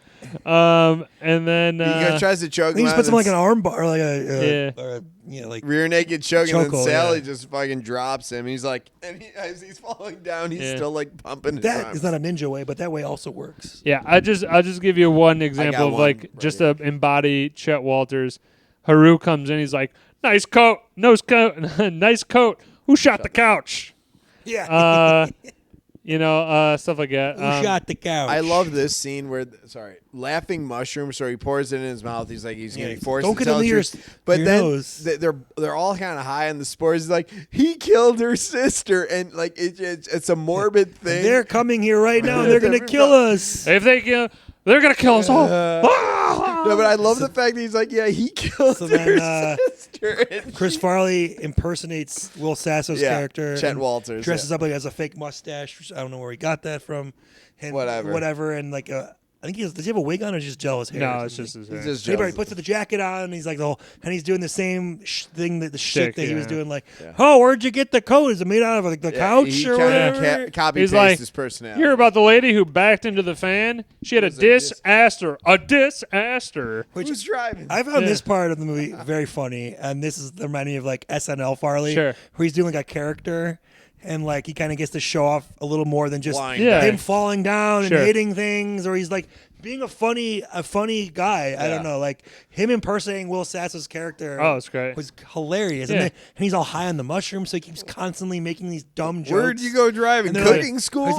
Speaker 1: And then
Speaker 2: he tries to choke him.
Speaker 3: He just puts him like an arm bar, or like a like
Speaker 2: rear naked choke, and then Sally just fucking drops him. And he's like, and as he's falling down, he's still like pumping.
Speaker 3: That is not a ninja way, but that way also works.
Speaker 1: Yeah, I'll just give you one example of just to embody Chet Walters. Haru comes in, he's like, nice coat, nice coat. Who shot the couch?
Speaker 3: Yeah.
Speaker 1: Stuff like that.
Speaker 3: Who shot the couch?
Speaker 2: I love this scene where, laughing mushrooms. So he pours it in his mouth. He's like, he's getting forced to tell the truth. But then they're all kind of high on the spores. He's like, he killed her sister, and like it's a morbid thing.
Speaker 3: And they're coming here right now. And they're gonna kill us.
Speaker 1: If they kill, They're gonna kill us all.
Speaker 2: No, but I love the fact that he's like, yeah, he killed
Speaker 3: So
Speaker 2: her
Speaker 3: then,
Speaker 2: sister. And
Speaker 3: Chris Farley impersonates Will Sasso's character.
Speaker 2: Chet
Speaker 3: and
Speaker 2: Walters.
Speaker 3: dresses up like as a fake mustache. Which I don't know where he got that from. And
Speaker 2: Whatever.
Speaker 3: And like, I think does he have a wig on or just gel his hair?
Speaker 1: No, it's just his hair.
Speaker 2: He's just
Speaker 3: He
Speaker 2: jealous.
Speaker 3: puts the jacket on, and he's like and he's doing the same thing that the shit
Speaker 1: Shtick,
Speaker 3: that he was
Speaker 1: yeah.
Speaker 3: doing. Like, oh, where'd you get the coat? Is it made out of like the couch
Speaker 2: he
Speaker 3: or
Speaker 2: kinda
Speaker 3: whatever?
Speaker 2: copy
Speaker 1: He's
Speaker 2: paste
Speaker 1: like,
Speaker 2: his personality.
Speaker 1: Hear about the lady who backed into the fan? She had a disaster. A disaster.
Speaker 2: Who's driving?
Speaker 3: I found this part of the movie very funny, and this is reminding me of like SNL Farley,
Speaker 1: Sure.
Speaker 3: where he's doing like a character, and like he kind of gets to show off a little more than just
Speaker 2: Blind.
Speaker 1: Yeah.
Speaker 3: him falling down
Speaker 1: Sure.
Speaker 3: and hitting things, or he's like being a funny guy. I don't know, like him impersonating Will Sasso's character.
Speaker 1: Oh, it's great.
Speaker 3: Was hilarious,
Speaker 1: Yeah.
Speaker 3: and he's all high on the mushrooms, so he keeps constantly making these dumb jokes.
Speaker 2: Where'd you go driving?
Speaker 3: And they're
Speaker 2: Cooking school?
Speaker 3: He's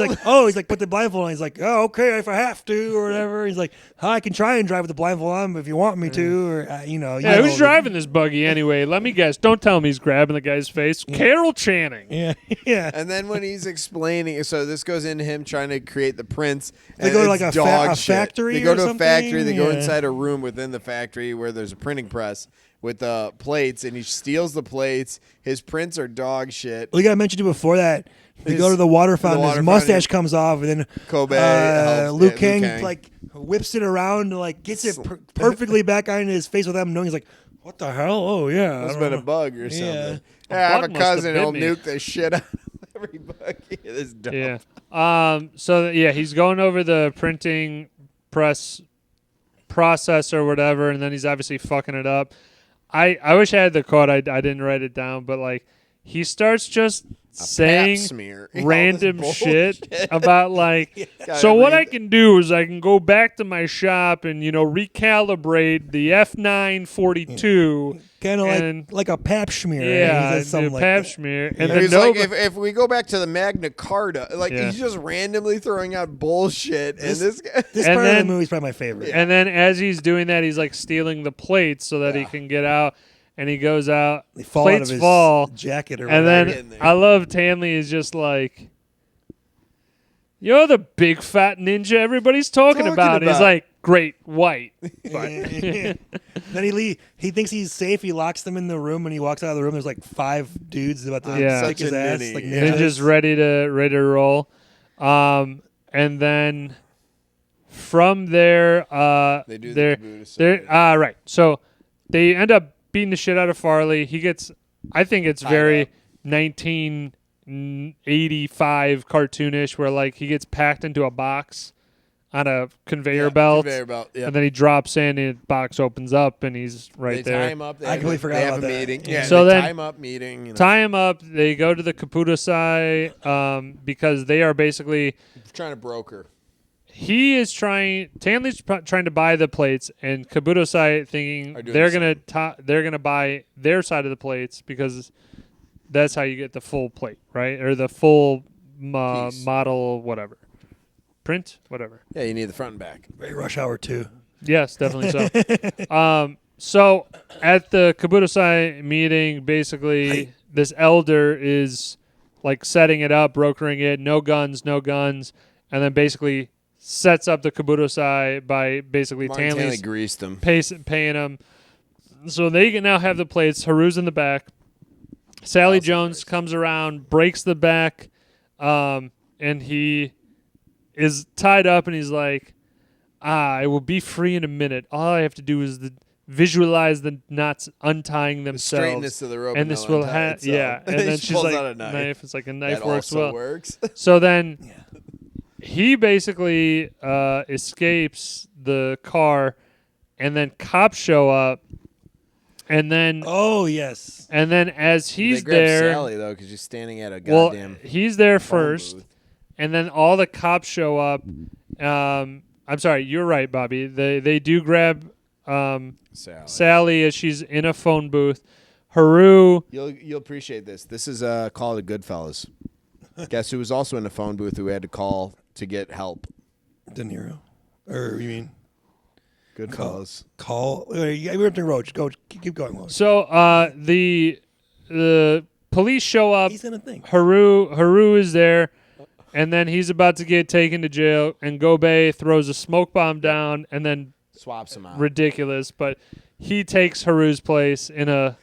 Speaker 3: like, put the blindfold on. He's like, oh, okay, if I have to, or whatever. He's like, I can try and drive with the blindfold on if you want me to, or
Speaker 1: Yeah, who's driving this buggy anyway? Let me guess. Don't tell me he's grabbing the guy's face. Carol Channing.
Speaker 3: Yeah, yeah.
Speaker 2: And then when he's explaining, so this goes into him trying to create the prints.
Speaker 3: They
Speaker 2: and
Speaker 3: go to
Speaker 2: it's
Speaker 3: like a
Speaker 2: dog shit.
Speaker 3: factory
Speaker 2: They go
Speaker 3: or
Speaker 2: to a
Speaker 3: something?
Speaker 2: factory. They go
Speaker 3: Yeah.
Speaker 2: inside a room within the factory where there's a printing press with plates, and he steals the plates. His prints are dog shit.
Speaker 3: We got to mention too before that. They
Speaker 2: His-
Speaker 3: go to the water
Speaker 2: the
Speaker 3: fountain.
Speaker 2: water
Speaker 3: His mustache
Speaker 2: fountain.
Speaker 3: comes off, and then
Speaker 2: Kobe helps-
Speaker 3: Liu
Speaker 2: yeah,
Speaker 3: Kang
Speaker 2: Liu Kang.
Speaker 3: like whips it around, and, like gets it perfectly back on his face without him knowing. He's like, "What the hell? Oh yeah,
Speaker 2: Must
Speaker 3: I
Speaker 2: have
Speaker 3: don't
Speaker 2: been a
Speaker 3: know."
Speaker 2: bug or
Speaker 3: Yeah.
Speaker 2: something.
Speaker 1: A
Speaker 2: I have a
Speaker 1: bug must have
Speaker 2: cousin.
Speaker 1: bit
Speaker 2: He'll
Speaker 1: me.
Speaker 2: nuke the shit out of every bug. This dumb.
Speaker 1: Yeah. He's going over the printing press process or whatever, and then he's obviously fucking it up. I wish I had the quote. I didn't write it down, but like he starts just saying
Speaker 2: Pap smear. All this
Speaker 1: random shit about like.
Speaker 2: Gotta
Speaker 1: So what
Speaker 2: read
Speaker 1: I can do is I can go back to my shop and recalibrate the F942.
Speaker 3: Kind of
Speaker 1: And-
Speaker 3: like a pap smear.
Speaker 1: Yeah,
Speaker 3: He says something
Speaker 1: the
Speaker 3: like
Speaker 1: pap
Speaker 3: that.
Speaker 1: smear, and
Speaker 2: And
Speaker 1: then
Speaker 2: he's
Speaker 1: Nova.
Speaker 2: like, if we go back to the Magna Carta, like
Speaker 1: Yeah.
Speaker 2: he's just randomly throwing out bullshit, and this guy.
Speaker 3: This
Speaker 1: And
Speaker 3: part of
Speaker 1: then-
Speaker 3: the movie is probably my favorite.
Speaker 1: And then as he's doing that, he's like stealing the plates so that he can get out. And he goes out.
Speaker 3: They fall out
Speaker 1: plates
Speaker 3: of his
Speaker 1: fall.
Speaker 3: jacket or
Speaker 1: And
Speaker 3: whatever.
Speaker 1: then I love Tanley is just like, you're the big fat ninja everybody's talking about. And he's
Speaker 2: about.
Speaker 1: like, great, white.
Speaker 3: then he thinks he's safe. He locks them in the room. When he walks out of the room, there's like 5 dudes about to
Speaker 1: Yeah.
Speaker 3: kick
Speaker 2: Such
Speaker 3: his
Speaker 2: a
Speaker 3: ass.
Speaker 2: ninny.
Speaker 3: Like
Speaker 2: Yeah.
Speaker 1: Ninja's ready to roll. And then from there,
Speaker 2: They do the
Speaker 1: they're,
Speaker 2: caboose.
Speaker 1: right. So they end up beating the shit out of Farley. He gets, I think it's very
Speaker 2: up.
Speaker 1: 1985 cartoonish, where like he gets packed into a box on a conveyor belt.
Speaker 2: Conveyor belt. Yeah.
Speaker 1: And then he drops in, and the box opens up, and he's right
Speaker 2: They
Speaker 1: there.
Speaker 2: tie him up. They
Speaker 3: I
Speaker 2: have
Speaker 3: completely
Speaker 2: a-
Speaker 3: forgot
Speaker 2: they have
Speaker 3: about
Speaker 2: a
Speaker 3: that.
Speaker 2: meeting.
Speaker 3: Yeah.
Speaker 2: Yeah.
Speaker 1: So
Speaker 2: they
Speaker 1: then-
Speaker 2: tie him up meeting.
Speaker 1: Tie him up. They go to the Kapudasai because they are basically.
Speaker 2: Trying to broker.
Speaker 1: He is trying. Tanley's trying to buy the plates, and Kabudosai thinking
Speaker 2: Are doing
Speaker 1: they're
Speaker 2: the
Speaker 1: gonna buy their side of the plates because that's how you get the full plate, right? Or the full
Speaker 2: Piece.
Speaker 1: model, whatever, print, whatever.
Speaker 2: Yeah, you need the front and back.
Speaker 3: Very Rush Hour 2.
Speaker 1: Yes, definitely so. So at the Kabudosai meeting, basically this elder is like setting it up, brokering it, no guns, and then basically sets up the Kabudosai by basically
Speaker 2: Tanley
Speaker 1: Tanley's
Speaker 2: greased him.
Speaker 1: paying them. So they can now have the plates. Haru's in the back. Sally Jones comes around, breaks the back, and he is tied up, and he's like, I will be free in a minute. All I have to do is visualize the knots untying themselves.
Speaker 2: Straightness of the rope.
Speaker 1: And this will
Speaker 2: have.
Speaker 1: yeah. And then she's
Speaker 2: pulls
Speaker 1: like,
Speaker 2: out a knife.
Speaker 1: It's like a knife
Speaker 2: That
Speaker 1: works
Speaker 2: also
Speaker 1: well.
Speaker 2: works.
Speaker 1: So then he basically escapes the car, and then cops show up, and then
Speaker 3: Oh, yes.
Speaker 1: as he's
Speaker 2: they grab
Speaker 1: there,
Speaker 2: Sally though, because she's standing at a
Speaker 1: well,
Speaker 2: goddamn.
Speaker 1: he's there
Speaker 2: phone
Speaker 1: first,
Speaker 2: booth.
Speaker 1: and then all the cops show up. I'm sorry, you're right, Bobby. They do grab Sally as she's in a phone booth. Haru.
Speaker 2: You'll appreciate this. This is Call of the Goodfellas. Guess who was also in the phone booth who had to call to get help?
Speaker 3: De Niro. Or you mean
Speaker 2: Goodfellas.
Speaker 3: call? We went to Roach. Go. Keep going. Will.
Speaker 1: So the police show up.
Speaker 3: He's in a thing.
Speaker 1: Haru is there, and then he's about to get taken to jail, and Gobei throws a smoke bomb down, and then
Speaker 2: Swaps him out.
Speaker 1: ridiculous, but he takes Haru's place in a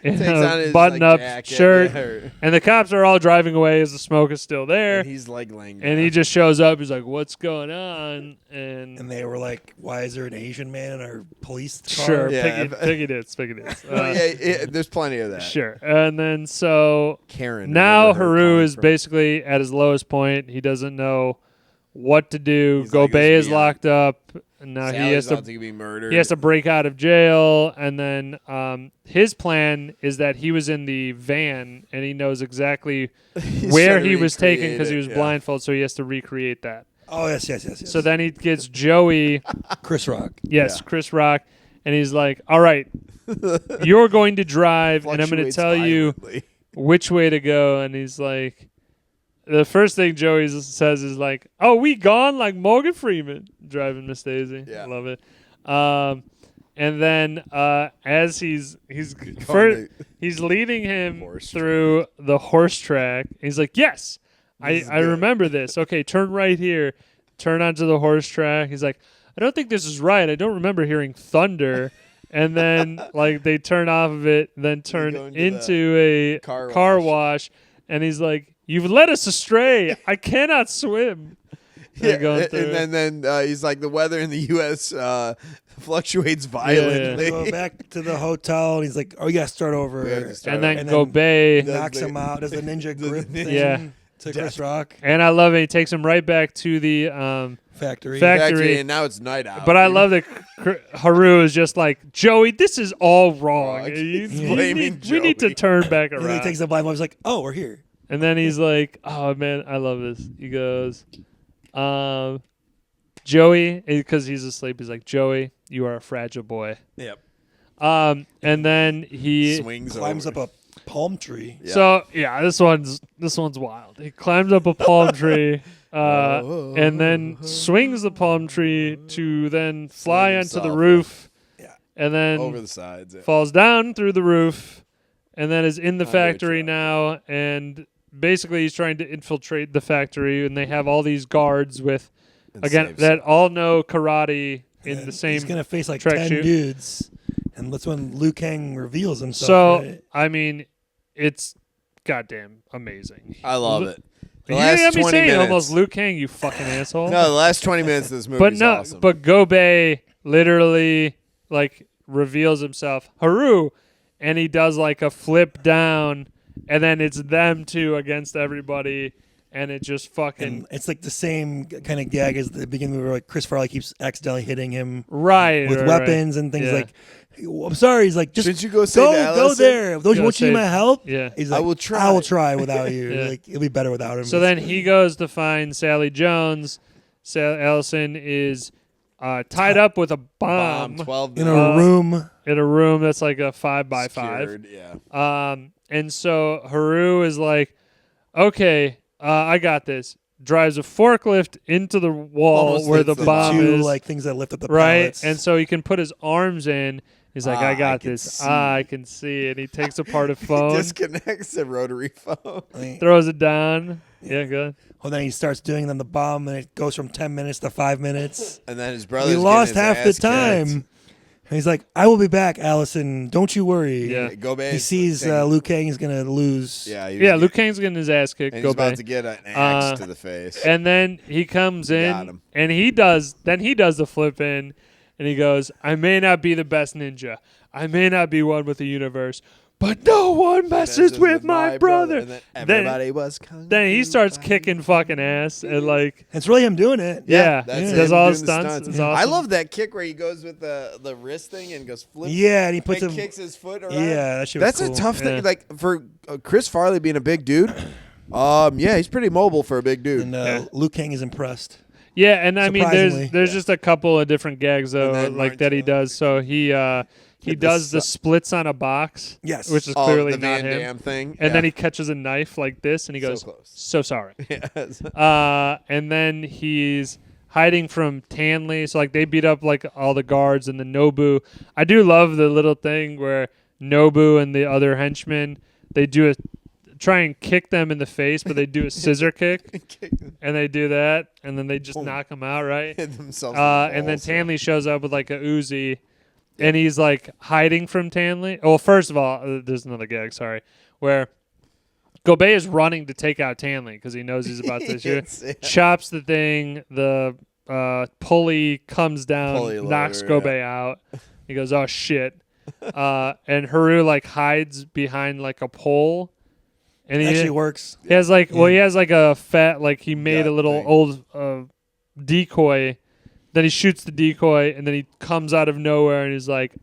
Speaker 2: Takes on his,
Speaker 1: button-up
Speaker 2: jacket,
Speaker 1: shirt,
Speaker 2: yeah.
Speaker 1: and the cops are all driving away as the smoke is still there.
Speaker 2: And he's like laying down.
Speaker 1: And he just shows up. He's like, "What's going on?"
Speaker 3: And they were like, "Why is there an Asian man in our police car?"
Speaker 1: Sure,
Speaker 2: Yeah.
Speaker 1: picky dits.
Speaker 2: There's plenty of that.
Speaker 1: Sure. And then so
Speaker 2: Karen.
Speaker 1: now
Speaker 2: wherever her
Speaker 1: Haru
Speaker 2: calling
Speaker 1: is
Speaker 2: from.
Speaker 1: basically at his lowest point. He doesn't know what to do.
Speaker 2: He's like,
Speaker 1: Gobei
Speaker 2: this
Speaker 1: is
Speaker 2: is beyond-
Speaker 1: locked up. And now
Speaker 2: Sally's
Speaker 1: he has
Speaker 2: about
Speaker 1: to
Speaker 2: to be murdered.
Speaker 1: he has to break out of jail. And then his plan is that he was in the van and he knows exactly
Speaker 2: He's
Speaker 1: where
Speaker 2: trying to
Speaker 1: he was taken
Speaker 2: recreate
Speaker 1: because he
Speaker 2: it,
Speaker 1: was
Speaker 2: yeah.
Speaker 1: blindfolded. So he has to recreate that.
Speaker 3: Oh yes.
Speaker 1: So then he gets Joey.
Speaker 3: Chris Rock.
Speaker 1: Yes,
Speaker 2: Yeah.
Speaker 1: Chris Rock. And he's like, all right, you're going to drive, and I'm going to
Speaker 2: Fluctuates
Speaker 1: tell you
Speaker 2: violently.
Speaker 1: which way to go. And he's like, the first thing Joey says is like, oh, we gone like Morgan Freeman driving Miss Daisy.
Speaker 2: Yeah.
Speaker 1: I love it. And then as he's leading him
Speaker 2: Horse
Speaker 1: through the horse track, he's like, yes, I
Speaker 2: good.
Speaker 1: remember this. Okay, turn right here. Turn onto the horse track. He's like, I don't think this is right. I don't remember hearing thunder. And then like they turn off of it, then turn
Speaker 2: go into
Speaker 1: into a
Speaker 2: car
Speaker 1: wash. And he's like, you've led us astray. I cannot swim.
Speaker 2: Yeah,
Speaker 1: going
Speaker 2: and
Speaker 1: through it.
Speaker 2: then he's like, the weather in the U.S. Fluctuates violently.
Speaker 3: They go back to the hotel, and he's like, "Oh, you gotta start over."
Speaker 2: We have to start
Speaker 1: And then
Speaker 3: And
Speaker 1: Gobei.
Speaker 2: Does
Speaker 3: knocks
Speaker 2: the-
Speaker 3: him out. Does the ninja
Speaker 2: does
Speaker 3: grip
Speaker 2: the
Speaker 3: thing
Speaker 1: Yeah.
Speaker 3: to Chris Rock
Speaker 1: And I love it. He takes him right back to the
Speaker 3: factory?
Speaker 1: factory.
Speaker 2: and now it's night out.
Speaker 1: But I love that Haru is just like, Joey, this is all wrong.
Speaker 2: Wrong.
Speaker 1: He's
Speaker 2: blaming
Speaker 1: we need to
Speaker 2: Joey.
Speaker 1: turn back
Speaker 3: And then he
Speaker 1: around.
Speaker 3: takes the blind. He's like, "Oh, we're here."
Speaker 1: And then he's like, oh, man, I love this. He goes, Joey, because he's asleep, he's like, Joey, you are a fragile boy.
Speaker 2: Yep.
Speaker 1: And then he
Speaker 2: Swings
Speaker 3: Climbs
Speaker 2: over.
Speaker 3: up a palm tree.
Speaker 2: Yeah.
Speaker 1: So yeah, this one's wild. He climbs up a palm tree, and then swings the palm tree to then fly onto the
Speaker 2: himself,
Speaker 1: roof,
Speaker 3: Yeah.
Speaker 1: and then
Speaker 2: over the sides. Yeah.
Speaker 1: falls down through the roof, and then is in the
Speaker 2: Onto a
Speaker 1: factory
Speaker 2: truck.
Speaker 1: now. And basically, he's trying to infiltrate the factory, and they have all these guards with
Speaker 2: And
Speaker 1: again
Speaker 2: saves
Speaker 1: that
Speaker 2: him.
Speaker 1: all know karate in
Speaker 3: And
Speaker 1: the same.
Speaker 3: He's gonna face like
Speaker 1: track
Speaker 3: 10
Speaker 1: shoot.
Speaker 3: dudes, and that's when Liu Kang reveals himself.
Speaker 1: So
Speaker 3: right?
Speaker 1: I mean, it's goddamn amazing.
Speaker 2: I love it. The
Speaker 1: You
Speaker 2: last
Speaker 1: got me
Speaker 2: 20
Speaker 1: saying
Speaker 2: minutes.
Speaker 1: almost Liu Kang, you fucking asshole.
Speaker 2: No, the last 20 minutes of this movie
Speaker 1: but
Speaker 2: is
Speaker 1: no,
Speaker 2: awesome.
Speaker 1: but Gobei literally like reveals himself, Haru, and he does like a flip down, and then it's them two against everybody, and it just fucking
Speaker 3: And it's like the same kind of gag as the beginning where like Chris Farley keeps accidentally hitting him
Speaker 1: right
Speaker 3: with
Speaker 1: right,
Speaker 3: weapons and things
Speaker 1: Yeah.
Speaker 3: like. I'm sorry. He's like, just
Speaker 2: Shouldn't you go save
Speaker 3: go
Speaker 2: Allison?
Speaker 3: there. Don't you
Speaker 1: Go
Speaker 3: want you need my
Speaker 1: save-
Speaker 3: help?
Speaker 1: Yeah.
Speaker 3: He's
Speaker 2: I
Speaker 3: like,
Speaker 2: will try.
Speaker 3: I will try without you.
Speaker 1: Yeah.
Speaker 3: Like it'll be better without him.
Speaker 1: So then he goes to find Sally Jones. Allison is tied up with a bomb,
Speaker 2: 12
Speaker 3: in a room.
Speaker 1: in a room that's like a 5x5.
Speaker 2: Secured, yeah.
Speaker 1: And so Haru is like, okay, I got this. Drives a forklift into the wall
Speaker 2: Almost
Speaker 1: where
Speaker 2: hits
Speaker 1: the
Speaker 2: the
Speaker 1: bomb
Speaker 3: two
Speaker 1: is,
Speaker 3: like things that lift up the
Speaker 1: right?
Speaker 3: pallets.
Speaker 1: And so he can put his arms in. He's like, I
Speaker 2: I
Speaker 1: got
Speaker 2: can
Speaker 1: this.
Speaker 2: see.
Speaker 1: I can see. And he takes apart a
Speaker 2: He
Speaker 1: phone,
Speaker 2: disconnects the rotary phone.
Speaker 1: throws it down. Yeah, good.
Speaker 3: Well, then he starts doing them the bomb, and it goes from 10 minutes to 5 minutes.
Speaker 2: And then his brother
Speaker 3: We lost half the time. And he's like, "I will be back, Allison. Don't you worry."
Speaker 1: Yeah.
Speaker 2: Gobei
Speaker 3: He sees Liu Kang is gonna lose.
Speaker 2: Yeah,
Speaker 1: Yeah, Liu Kang's getting his ass kicked.
Speaker 2: And
Speaker 1: Go
Speaker 2: he's about
Speaker 1: back.
Speaker 2: to get an axe to the face.
Speaker 1: And then he comes
Speaker 2: Got
Speaker 1: in,
Speaker 2: him.
Speaker 1: and he does the flip in, and he goes, I may not be the best ninja. I may not be one with the universe, but no one messes with my brother.
Speaker 2: And then everybody was kung
Speaker 1: Then he
Speaker 2: fu
Speaker 1: starts
Speaker 2: fighting.
Speaker 1: kicking fucking ass, and like,
Speaker 3: It's really him doing it.
Speaker 1: yeah,
Speaker 2: That's
Speaker 1: he
Speaker 2: him
Speaker 1: does all
Speaker 2: doing
Speaker 1: his
Speaker 2: the
Speaker 1: stunts. It's
Speaker 2: I
Speaker 1: awesome.
Speaker 2: love that kick where he goes with the wrist thing and goes flip.
Speaker 3: Yeah, and he puts
Speaker 2: and
Speaker 3: him.
Speaker 2: kicks his foot around.
Speaker 3: Yeah, that shit was
Speaker 2: That's
Speaker 3: cool.
Speaker 2: a tough thing.
Speaker 1: Yeah.
Speaker 2: Like for Chris Farley being a big dude. Yeah, he's pretty mobile for a big dude.
Speaker 3: And
Speaker 1: Yeah.
Speaker 3: Liu Kang is impressed.
Speaker 1: Yeah, and I mean,
Speaker 3: Surprisingly.
Speaker 1: there's just a couple of different gags though,
Speaker 2: And then
Speaker 1: like that he does. So he
Speaker 2: Get
Speaker 1: does the
Speaker 2: this-
Speaker 1: splits on a box,
Speaker 3: Yes.
Speaker 1: which is
Speaker 2: Oh,
Speaker 1: clearly
Speaker 2: the
Speaker 1: not
Speaker 2: Van
Speaker 1: him.
Speaker 2: Damme thing.
Speaker 1: And then he catches a knife like this, and he goes,
Speaker 2: close.
Speaker 1: "So sorry."
Speaker 2: Yes.
Speaker 1: And then he's hiding from Tanley. So like they beat up like all the guards and the Nobu. I do love the little thing where Nobu and the other henchmen, they do a try and kick them in the face, but they do a scissor kick, and they do that, and then they just knock them out, right?
Speaker 2: Hit themselves in the balls,
Speaker 1: and then Tanley shows up with like a Uzi, and he's like hiding from Tanley. Well, first of all, there's another gag, sorry, where Gobet is running to take out Tanley because he knows he's about to shoot. Chops the thing, the pulley comes down, knocks Gobet out. He goes, oh, shit. And Haru like hides behind like a pole, and he
Speaker 3: actually works.
Speaker 1: He has like he has like a fat he made a little old decoy. Then he shoots the decoy, and then he comes out of nowhere, and he's like,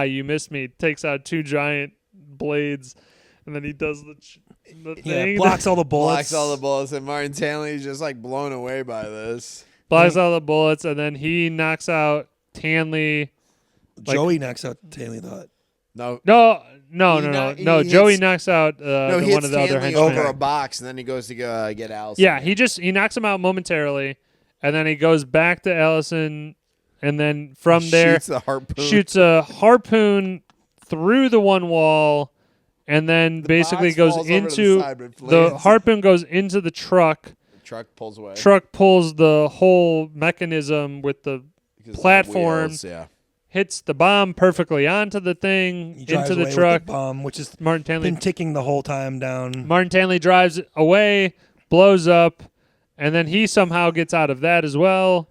Speaker 1: you missed me. Takes out 2 giant blades, and then he does the thing.
Speaker 3: Blocks all the bullets.
Speaker 2: And Martin Tanley's just like blown away by this.
Speaker 1: Blocks all the bullets, and then he knocks out Tanley.
Speaker 3: Joey knocks out Tanley, though.
Speaker 2: No.
Speaker 1: Joey knocks out
Speaker 2: he
Speaker 1: one
Speaker 2: hits
Speaker 1: of the other
Speaker 2: Tanley
Speaker 1: henchmen.
Speaker 2: over a box, and then he goes to go get Allison.
Speaker 1: Yeah, he knocks him out momentarily, and then he goes back to Allison, and then from there shoots a harpoon through the one wall, and then basically goes into the harpoon goes into the truck. The
Speaker 2: truck pulls away.
Speaker 1: Truck pulls the whole mechanism with the platform.
Speaker 2: Wheels, yeah.
Speaker 1: Hits the bomb perfectly onto the thing, into the truck.
Speaker 3: The bomb, which is
Speaker 1: Martin Tanley
Speaker 3: been ticking the whole time down.
Speaker 1: Martin Tanley drives away, blows up, and then he somehow gets out of that as well.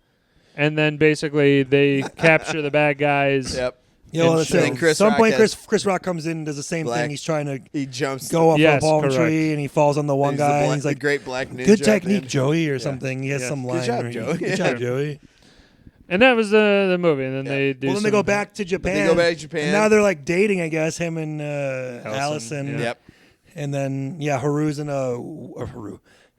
Speaker 1: And then basically they capture the bad guys.
Speaker 2: Yep.
Speaker 3: Chris Rock comes in and does the same thing. He's trying to go up a palm tree, and he falls on the one guy. And he's like,
Speaker 2: "Great black ninja."
Speaker 3: Good technique, Joey, or something. He has some line.
Speaker 2: Good job, Joey.
Speaker 1: And that was the movie. And then they do.
Speaker 3: Well, then they go back to Japan. And now they're like dating, I guess. Him and Allison.
Speaker 2: Yeah. Yep.
Speaker 3: And then Haru's in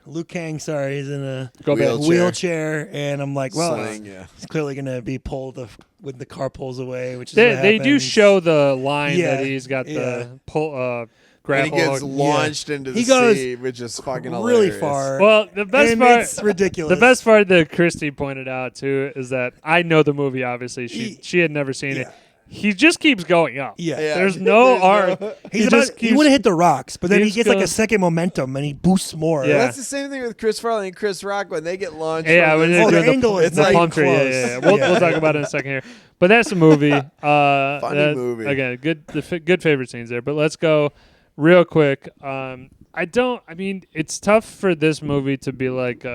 Speaker 3: Liu Kang, he's in a wheelchair, and I'm like, well, it's clearly gonna be pulled when the car pulls away, which is
Speaker 1: they do show the line that he's got the pull.
Speaker 2: And he gets launched into the sea, which is fucking
Speaker 3: really
Speaker 2: hilarious.
Speaker 3: far.
Speaker 1: Well, the best part,
Speaker 3: it's ridiculous.
Speaker 1: The best part that Christy pointed out too is that I know the movie. Obviously, she had never seen it. He just keeps going up.
Speaker 3: Yeah.
Speaker 1: There's no arc.
Speaker 3: He would have hit the rocks, but then he gets like a second momentum and he boosts more.
Speaker 2: Yeah. Well, that's the same thing with Chris Farley and Chris Rock when they get launched.
Speaker 1: Yeah, when
Speaker 3: the angle is
Speaker 1: the
Speaker 3: like
Speaker 1: palm tree. Yeah. We'll talk about it in a second here. But that's the movie.
Speaker 2: Funny movie.
Speaker 1: Again, good favorite scenes there. But let's go real quick. It's tough for this movie to be like,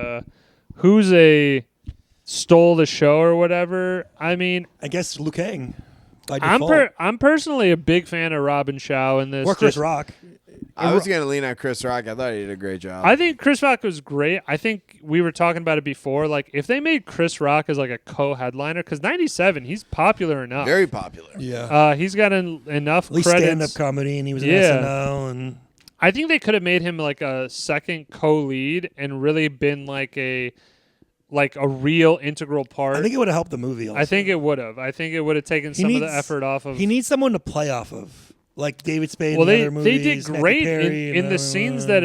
Speaker 1: who's stole the show or whatever. I
Speaker 3: guess Liu Kang.
Speaker 1: I'm personally a big fan of Robin Shaw in this.
Speaker 3: Or Chris Rock.
Speaker 2: I was going to lean on Chris Rock. I thought he did a great job.
Speaker 1: I think Chris Rock was great. I think we were talking about it before. Like, if they made Chris Rock as like a co-headliner, because 97, he's popular enough.
Speaker 2: Very popular.
Speaker 3: Yeah.
Speaker 1: He's got enough
Speaker 3: At least
Speaker 1: credits.
Speaker 3: stand-up comedy, and he was in SNL. And
Speaker 1: I think they could have made him like a second co-lead and really been like a real integral part.
Speaker 3: I think it would have helped the movie also.
Speaker 1: I think it would have. I think it would have taken some of the effort off of.
Speaker 3: He needs someone to play off of, like David Spade
Speaker 1: in
Speaker 3: other movies.
Speaker 1: They did great in the scenes that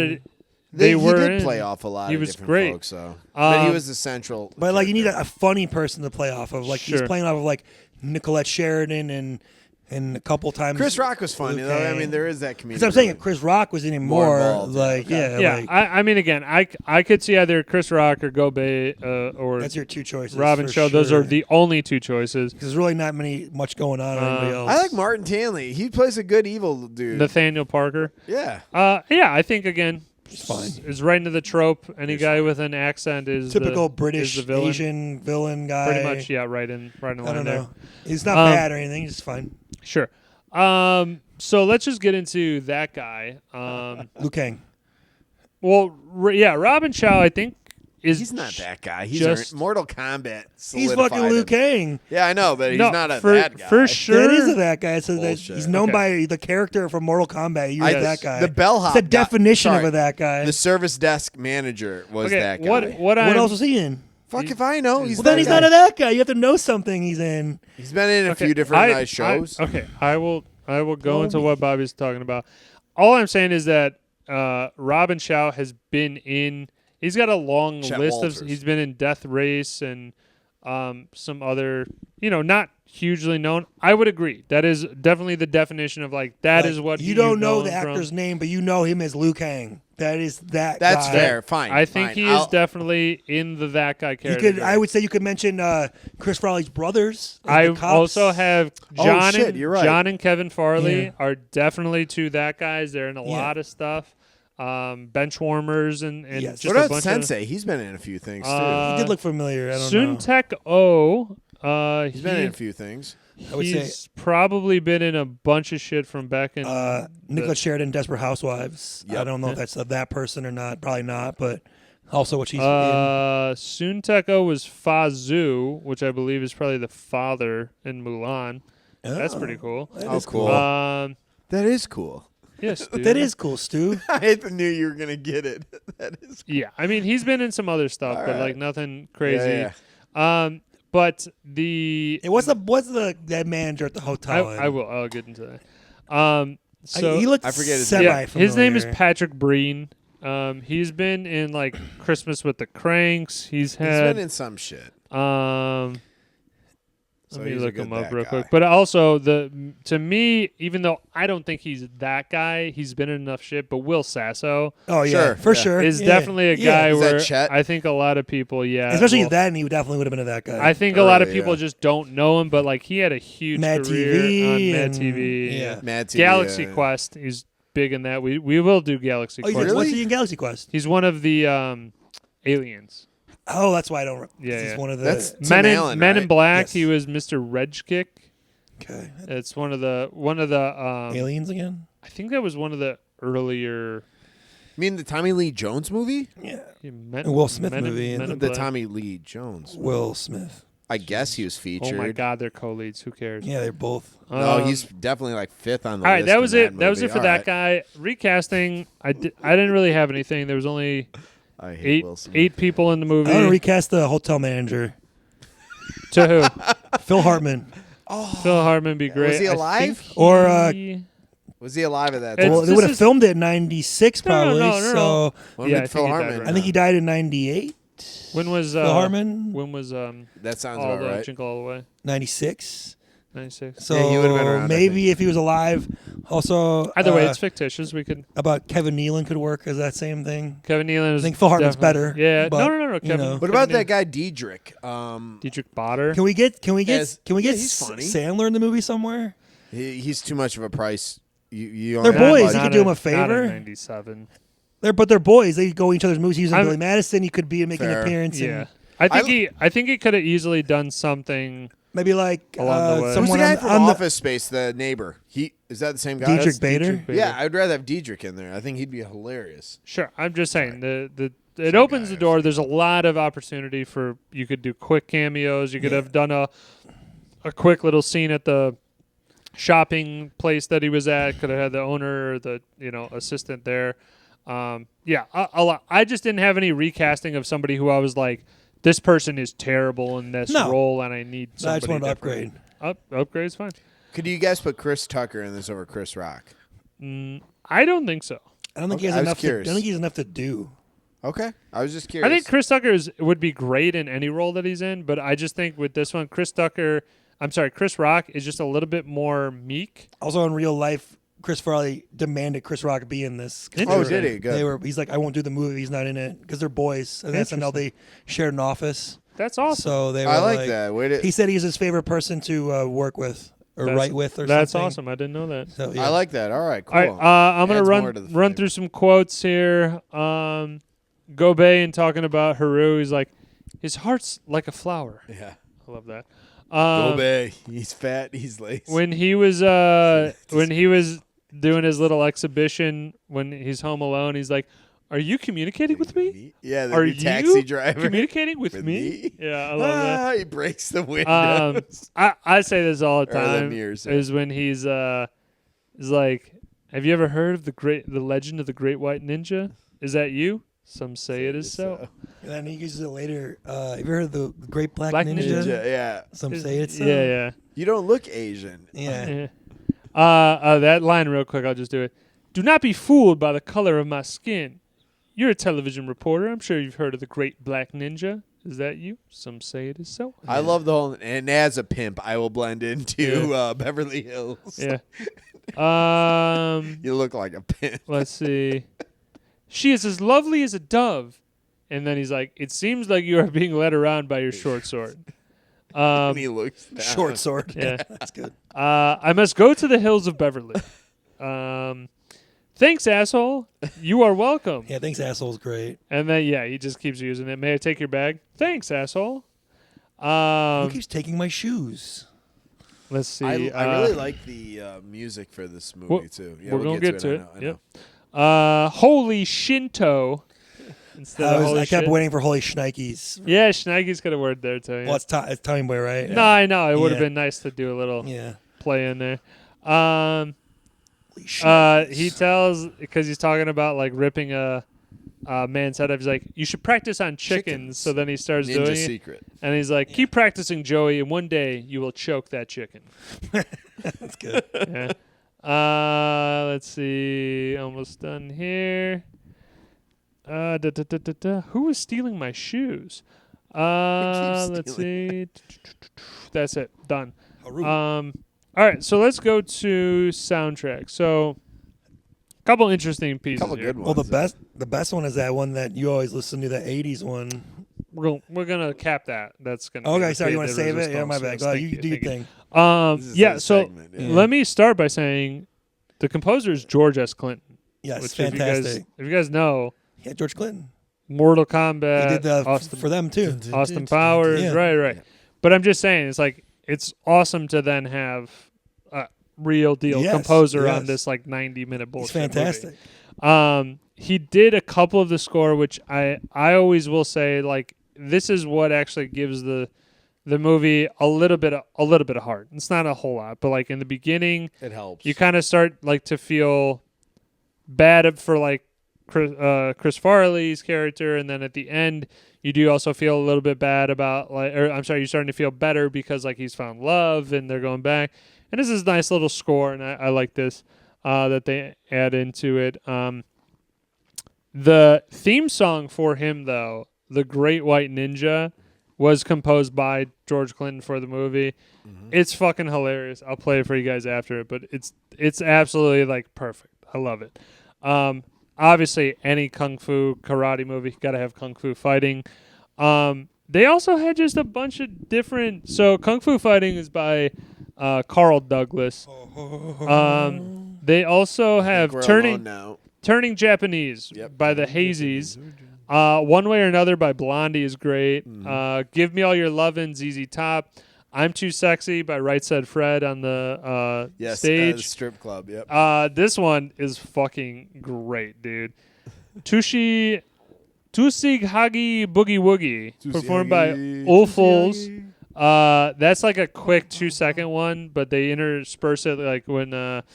Speaker 1: they
Speaker 2: were in. He did play off a lot
Speaker 1: he
Speaker 2: of
Speaker 1: was
Speaker 2: different
Speaker 1: great.
Speaker 2: folks, so. But he was the central.
Speaker 3: But like you need a funny person to play off of. Like he's playing off of like Nicolette Sheridan and a couple times.
Speaker 2: Chris Rock was funny though. I mean, there is that community.
Speaker 3: Because I'm saying if Chris Rock was in it more
Speaker 2: involved,
Speaker 3: like
Speaker 1: again, I could see either Chris Rock or Gobet or
Speaker 3: that's your two choices.
Speaker 1: Robin Shaw.
Speaker 3: Sure.
Speaker 1: Those are the only two choices.
Speaker 3: Because there's really not much going on. Anybody else.
Speaker 2: I like Martin Tanley. He plays a good evil dude.
Speaker 1: Nathaniel Parker.
Speaker 2: Yeah.
Speaker 1: I think again.
Speaker 3: It's fine.
Speaker 1: Is right into the trope. Any guy with an accent is
Speaker 3: typical British
Speaker 1: is the villain.
Speaker 3: Asian villain guy.
Speaker 1: Pretty much, right in line there.
Speaker 3: I don't know. He's not bad or anything. He's fine.
Speaker 1: Sure. So let's just get into that guy.
Speaker 3: Liu Kang.
Speaker 1: Well, Robin Shaw, I think,
Speaker 2: he's not that guy. He's Mortal Kombat.
Speaker 3: He's fucking Liu Kang.
Speaker 2: Yeah, I know, but he's not that guy.
Speaker 1: For sure.
Speaker 3: That is that guy. So that he's known by the character from Mortal Kombat. You're that guy.
Speaker 2: The bellhop.
Speaker 3: It's the definition of that guy.
Speaker 2: The service desk manager was that guy.
Speaker 3: What else was he in?
Speaker 2: Fuck if I know.
Speaker 3: Well, then he's not that guy. You have to know something he's in.
Speaker 2: He's been in a few different nice shows.
Speaker 1: I will go into what Bobby's talking about. All I'm saying is that Robin Shaw has been in. He's got a long list of. He's been in Death Race and some other, not hugely known. I would agree. That is definitely the definition of like that is what
Speaker 3: you don't know
Speaker 1: him
Speaker 3: the actor's
Speaker 1: from.
Speaker 3: name, but you know him as Liu Kang. That is that.
Speaker 2: That's
Speaker 3: guy.
Speaker 2: fair. Fine.
Speaker 1: I think
Speaker 2: fine.
Speaker 1: he is definitely in the that guy
Speaker 3: You
Speaker 1: category.
Speaker 3: could. I would say you could mention Chris Farley's brothers. as
Speaker 1: I
Speaker 3: the cops.
Speaker 1: also have John
Speaker 2: shit,
Speaker 1: and
Speaker 2: you're right.
Speaker 1: John and Kevin Farley
Speaker 3: Yeah.
Speaker 1: are definitely two that guys. They're in a
Speaker 3: Yeah.
Speaker 1: lot of stuff. Bench warmers and
Speaker 3: Yes.
Speaker 1: just
Speaker 2: What
Speaker 1: a
Speaker 2: about
Speaker 1: bunch
Speaker 2: Sensei? He's been in a few things too.
Speaker 3: He did look familiar. I don't know.
Speaker 1: Suntek O.
Speaker 2: He's been in a few things.
Speaker 3: I would
Speaker 1: He's
Speaker 3: say
Speaker 1: probably been in a bunch of shit from back in.
Speaker 3: Nicholas Sheridan, Desperate Housewives.
Speaker 2: Yep.
Speaker 3: I don't know if that's that person or not. Probably not, but also what she's in.
Speaker 1: Suntek O was Fa Zhu, which I believe is probably the father in Mulan. That's pretty cool.
Speaker 3: That is
Speaker 2: cool. That is cool.
Speaker 1: Yes, dude.
Speaker 3: That is cool, Stu.
Speaker 2: I knew you were gonna get it. That is.
Speaker 1: Yeah, I mean he's been in some other stuff,
Speaker 2: All
Speaker 1: but
Speaker 2: right.
Speaker 1: like nothing crazy.
Speaker 2: Yeah.
Speaker 1: But the
Speaker 3: What's that manager at the hotel?
Speaker 1: I'll get into that. So
Speaker 3: he looks
Speaker 2: I forget his
Speaker 3: semi
Speaker 1: yeah, his name is
Speaker 3: familiar.
Speaker 1: Patrick Breen. He's been in like Christmas with the Cranks. He's
Speaker 2: He's
Speaker 1: had
Speaker 2: been in some shit. So
Speaker 1: let me
Speaker 2: he's a
Speaker 1: look
Speaker 2: good
Speaker 1: him up
Speaker 2: that
Speaker 1: real
Speaker 2: guy.
Speaker 1: quick. But also to me, even though I don't think he's that guy, he's been in enough shit. But Will Sasso
Speaker 3: Oh yeah,
Speaker 2: Sure,
Speaker 3: for
Speaker 2: yeah.
Speaker 3: sure.
Speaker 1: is
Speaker 3: Yeah.
Speaker 1: definitely a
Speaker 3: Yeah.
Speaker 1: guy
Speaker 2: Is that
Speaker 1: where
Speaker 2: Chet?
Speaker 1: I think a lot of people,
Speaker 3: Especially
Speaker 1: well,
Speaker 3: then, he definitely would have been that guy.
Speaker 1: I think a lot of
Speaker 2: Early,
Speaker 1: people
Speaker 2: yeah.
Speaker 1: just don't know him, but like he had a huge
Speaker 3: Mad
Speaker 1: career
Speaker 3: TV
Speaker 1: on Mad
Speaker 3: and-
Speaker 1: TV.
Speaker 3: yeah.
Speaker 2: Mad TV,
Speaker 1: Galaxy Quest. He's big in that. We will do Galaxy
Speaker 3: Oh, he's
Speaker 1: Quest.
Speaker 3: in, what's
Speaker 2: Really?
Speaker 3: he in Galaxy Quest?
Speaker 1: He's one of the aliens.
Speaker 3: Oh, that's why I don't.
Speaker 1: Yeah,
Speaker 3: He's
Speaker 1: yeah.
Speaker 3: one of the.
Speaker 2: That's Tim
Speaker 1: Men
Speaker 2: Allen,
Speaker 1: in
Speaker 2: right?
Speaker 1: Black.
Speaker 3: Yes.
Speaker 1: He was Mr. Regkick.
Speaker 3: okay.
Speaker 1: It's one of the
Speaker 3: Aliens again.
Speaker 1: I think that was one of the earlier
Speaker 2: You mean the Tommy Lee Jones movie?
Speaker 3: Yeah.
Speaker 1: Men,
Speaker 3: Will Smith
Speaker 1: Men in-
Speaker 3: movie,
Speaker 1: Men in
Speaker 2: The
Speaker 1: Black.
Speaker 2: Tommy Lee Jones.
Speaker 3: Will Smith.
Speaker 2: I guess he was
Speaker 1: Oh
Speaker 2: featured.
Speaker 1: my God, they're co-leads. Who cares?
Speaker 3: Yeah, they're both.
Speaker 2: No, he's definitely like fifth on the
Speaker 1: all
Speaker 2: list.
Speaker 1: right. That
Speaker 2: in
Speaker 1: was it. That was
Speaker 2: movie.
Speaker 1: it for
Speaker 2: All
Speaker 1: that
Speaker 2: right.
Speaker 1: guy. Recasting. I didn't really have anything. There was only
Speaker 2: I hate
Speaker 1: eight
Speaker 2: Will Smith.
Speaker 1: eight people in the movie.
Speaker 3: I want to recast the hotel manager,
Speaker 1: To who?
Speaker 3: Phil Hartman.
Speaker 1: Phil Hartman be great.
Speaker 2: Was he
Speaker 1: I
Speaker 2: alive?
Speaker 1: think
Speaker 3: Or,
Speaker 1: he-
Speaker 2: Was he alive at that
Speaker 1: It's-
Speaker 2: time?
Speaker 3: Well, they
Speaker 1: this
Speaker 3: would have
Speaker 1: is-
Speaker 3: filmed it in '96
Speaker 1: No, no,
Speaker 3: probably.
Speaker 1: no, no,
Speaker 3: so
Speaker 1: no.
Speaker 2: When
Speaker 1: yeah,
Speaker 2: did
Speaker 1: I
Speaker 2: Phil
Speaker 1: think he died
Speaker 2: Hartman?
Speaker 1: right
Speaker 3: I think he died in '98.
Speaker 1: when was
Speaker 3: Phil Hartman.
Speaker 1: When was
Speaker 2: That sounds
Speaker 1: all
Speaker 2: about
Speaker 1: the
Speaker 2: right.
Speaker 1: Jingle All the Way?
Speaker 3: '96.
Speaker 1: 96.
Speaker 3: So
Speaker 2: Yeah, he would've been around, I
Speaker 3: maybe
Speaker 2: think.
Speaker 3: if he was alive. Also,
Speaker 1: Either way, it's fictitious. We could.
Speaker 3: about Kevin Nealon could work as that same thing.
Speaker 1: Kevin Nealon is.
Speaker 3: I think Phil Hartman's
Speaker 1: definitely-
Speaker 3: better,
Speaker 1: Yeah.
Speaker 3: but,
Speaker 1: No.
Speaker 3: you
Speaker 1: Kevin.
Speaker 3: know.
Speaker 2: What about
Speaker 1: Kevin
Speaker 2: that guy Diedrich?
Speaker 1: Dietrich Botter.
Speaker 3: Can we get
Speaker 2: Yeah, he's funny.
Speaker 3: Sandler in the movie somewhere?
Speaker 2: He's too much of a price. You
Speaker 3: They're
Speaker 2: don't have
Speaker 3: boys.
Speaker 2: budget.
Speaker 3: You
Speaker 1: Not
Speaker 3: could do him a
Speaker 1: not
Speaker 3: favor.
Speaker 1: in 97.
Speaker 3: They're boys. They go in each other's movies. He's in
Speaker 1: I'm-
Speaker 3: Billy Madison. He could be making an
Speaker 2: Fair.
Speaker 3: appearance.
Speaker 1: Yeah.
Speaker 3: And
Speaker 1: I think he could have easily done something.
Speaker 3: maybe like
Speaker 1: Along the way.
Speaker 2: Who's the
Speaker 3: someone
Speaker 2: guy
Speaker 3: on,
Speaker 2: from
Speaker 3: on the
Speaker 2: Office Space, the neighbor? Is that the same guy?
Speaker 3: Diedrich
Speaker 1: That's
Speaker 3: Bader.
Speaker 1: Dietrich Bader.
Speaker 2: Yeah, I'd rather have Diedrich in there. I think he'd be hilarious.
Speaker 1: Sure. I'm just saying it opens the door. There's a lot of opportunity for you could do quick cameos. You could have done a quick little scene at the shopping place that he was at. Could have had the owner or the assistant there. Yeah, a lot. I just didn't have any recasting of somebody who I was like, this person is terrible in this
Speaker 3: No.
Speaker 1: role, and I need
Speaker 3: I
Speaker 1: somebody
Speaker 3: just wanted to
Speaker 1: different.
Speaker 3: upgrade.
Speaker 1: Upgrade's fine.
Speaker 2: Could you guys put Chris Tucker in this over Chris Rock?
Speaker 1: I don't think so.
Speaker 3: I don't think
Speaker 2: Okay,
Speaker 3: he has
Speaker 2: I was
Speaker 3: enough. I
Speaker 2: curious.
Speaker 3: don't think he has enough to do.
Speaker 2: Okay, I was just curious.
Speaker 1: I think Chris Tucker would be great in any role that he's in, but I just think with this one, Chris Rock is just a little bit more meek.
Speaker 3: Also, in real life, Chris Farley demanded Chris Rock be in this. 'Cause
Speaker 1: Oh,
Speaker 2: did he? Good.
Speaker 3: He's like, I won't do the movie. He's not in it because they're boys. And SNL, they shared an office.
Speaker 1: That's awesome.
Speaker 3: So they were
Speaker 2: I like that. Way to,
Speaker 3: He said he's his favorite person to work with or
Speaker 1: That's-
Speaker 3: write with or
Speaker 1: That's
Speaker 3: something.
Speaker 1: awesome. I didn't know that.
Speaker 3: So, yeah.
Speaker 2: I like that. All right, cool.
Speaker 1: All right, I'm gonna
Speaker 2: Adds more to the
Speaker 1: run
Speaker 2: flavor.
Speaker 1: through some quotes here. Gobey and talking about Haru, he's like, his heart's like a flower.
Speaker 2: Yeah.
Speaker 1: I love that.
Speaker 2: Go Bay. He's fat. He's lazy.
Speaker 1: When he was doing his little exhibition when he's home alone, he's like, "Are you communicating with me?
Speaker 2: Yeah, the
Speaker 1: Are
Speaker 2: new
Speaker 1: you
Speaker 2: taxi driver.
Speaker 1: communicating with
Speaker 2: With
Speaker 1: me?"
Speaker 2: me?
Speaker 1: Yeah, I love that.
Speaker 2: He breaks the window.
Speaker 1: I say this all the
Speaker 2: Or the
Speaker 1: time.
Speaker 2: mirrors, yeah.
Speaker 1: Is when he's like, "Have you ever heard of the legend of the Great White Ninja? Is that you? Some say it is so."
Speaker 3: And then he uses it later. Have you heard of the Great Black,
Speaker 1: Black
Speaker 3: Ninja?
Speaker 2: Ninja, yeah.
Speaker 3: Some say it's so.
Speaker 1: Yeah.
Speaker 2: You don't look Asian.
Speaker 3: Yeah.
Speaker 1: That line real quick. I'll just do it. Do not be fooled by the color of my skin. You're a television reporter. I'm sure you've heard of the Great Black Ninja. Is that you? Some say it is so.
Speaker 2: I love the whole, and as a pimp, I will blend into Beverly Hills.
Speaker 1: Yeah.
Speaker 2: You look like a pimp.
Speaker 1: Let's see. She is as lovely as a dove. And then he's like, it seems like you are being led around by your short sword.
Speaker 2: And he looks down.
Speaker 3: Short sword.
Speaker 1: Yeah.
Speaker 3: That's good.
Speaker 1: I must go to the hills of Beverly. Thanks, asshole. You are welcome.
Speaker 3: Yeah, thanks, asshole's great.
Speaker 1: And then, he just keeps using it. May I take your bag? Thanks, asshole.
Speaker 3: Who keeps taking my shoes?
Speaker 1: Let's see.
Speaker 2: I really like the music for this movie, too. Yeah,
Speaker 1: we're going to get to it.
Speaker 2: I know.
Speaker 1: Holy Shinto. Instead of holy
Speaker 3: I kept
Speaker 1: shit.
Speaker 3: waiting for holy shnikes.
Speaker 1: Yeah, Schneike's got a word there, too. Yeah.
Speaker 3: Well, it's Tommy Boy, right?
Speaker 1: No, I know. It would have been nice to do a little play in there. He tells, because he's talking about like ripping a man's head off. He's like, you should practice on chickens. So then he starts
Speaker 2: Ninja
Speaker 1: doing
Speaker 2: secret.
Speaker 1: it. And he's like, keep practicing, Joey, and one day you will choke that chicken.
Speaker 3: That's good.
Speaker 1: Yeah. Let's see. Almost done here. Who is stealing my shoes? Let's see. That's it. Done. All right, so let's go to soundtrack. So, a couple interesting pieces.
Speaker 2: Couple
Speaker 1: here.
Speaker 2: good ones.
Speaker 3: Well, the best one is that one that you always listen to, the '80s one.
Speaker 1: We're gonna cap that. That's gonna.
Speaker 3: Okay, sorry, you want to save it? Yeah, my bad. Go ahead, you do your thing.
Speaker 1: Yeah. So
Speaker 2: segment,
Speaker 1: let me start by saying, the composer is George S. Clinton.
Speaker 3: Yes,
Speaker 1: which
Speaker 3: fantastic.
Speaker 1: If you guys know,
Speaker 3: Yeah, George Clinton.
Speaker 1: Mortal Kombat.
Speaker 3: He did
Speaker 1: Austin,
Speaker 3: for them too.
Speaker 1: Austin Powers.
Speaker 3: Yeah.
Speaker 1: Right. But I'm just saying, it's like it's awesome to then have a real deal composer on this like 90-minute bullshit.
Speaker 3: He's fantastic.
Speaker 1: Movie. He did a couple of the score, which I always will say, like, this is what actually gives the movie a little bit of heart. It's not a whole lot, but like in the beginning,
Speaker 2: it helps.
Speaker 1: you kind of start like to feel bad for like Chris Farley's character, and then at the end you do also feel a little bit bad about you're starting to feel better because like he's found love and they're going back. And this is a nice little score, and I like this that they add into it. The theme song for him, though, The Great White Ninja, was composed by George Clinton for the movie. Mm-hmm. It's fucking hilarious. I'll play it for you guys after it, but it's absolutely like perfect. I love it. Obviously, any kung fu karate movie got to have kung fu fighting. They also had just a bunch of different. So kung fu fighting is by Carl Douglas. They also have Turning Japanese by the Hazies. One Way or Another by Blondie is great. Give Me All Your Lovin', ZZ Top. I'm Too Sexy by Right Said Fred on the stage.
Speaker 2: Strip club, yep.
Speaker 1: This one is fucking great, dude. Tushig Hagi Boogie Woogie, performed by Ulfuls. That's like a quick 2-second one, but they intersperse it like when.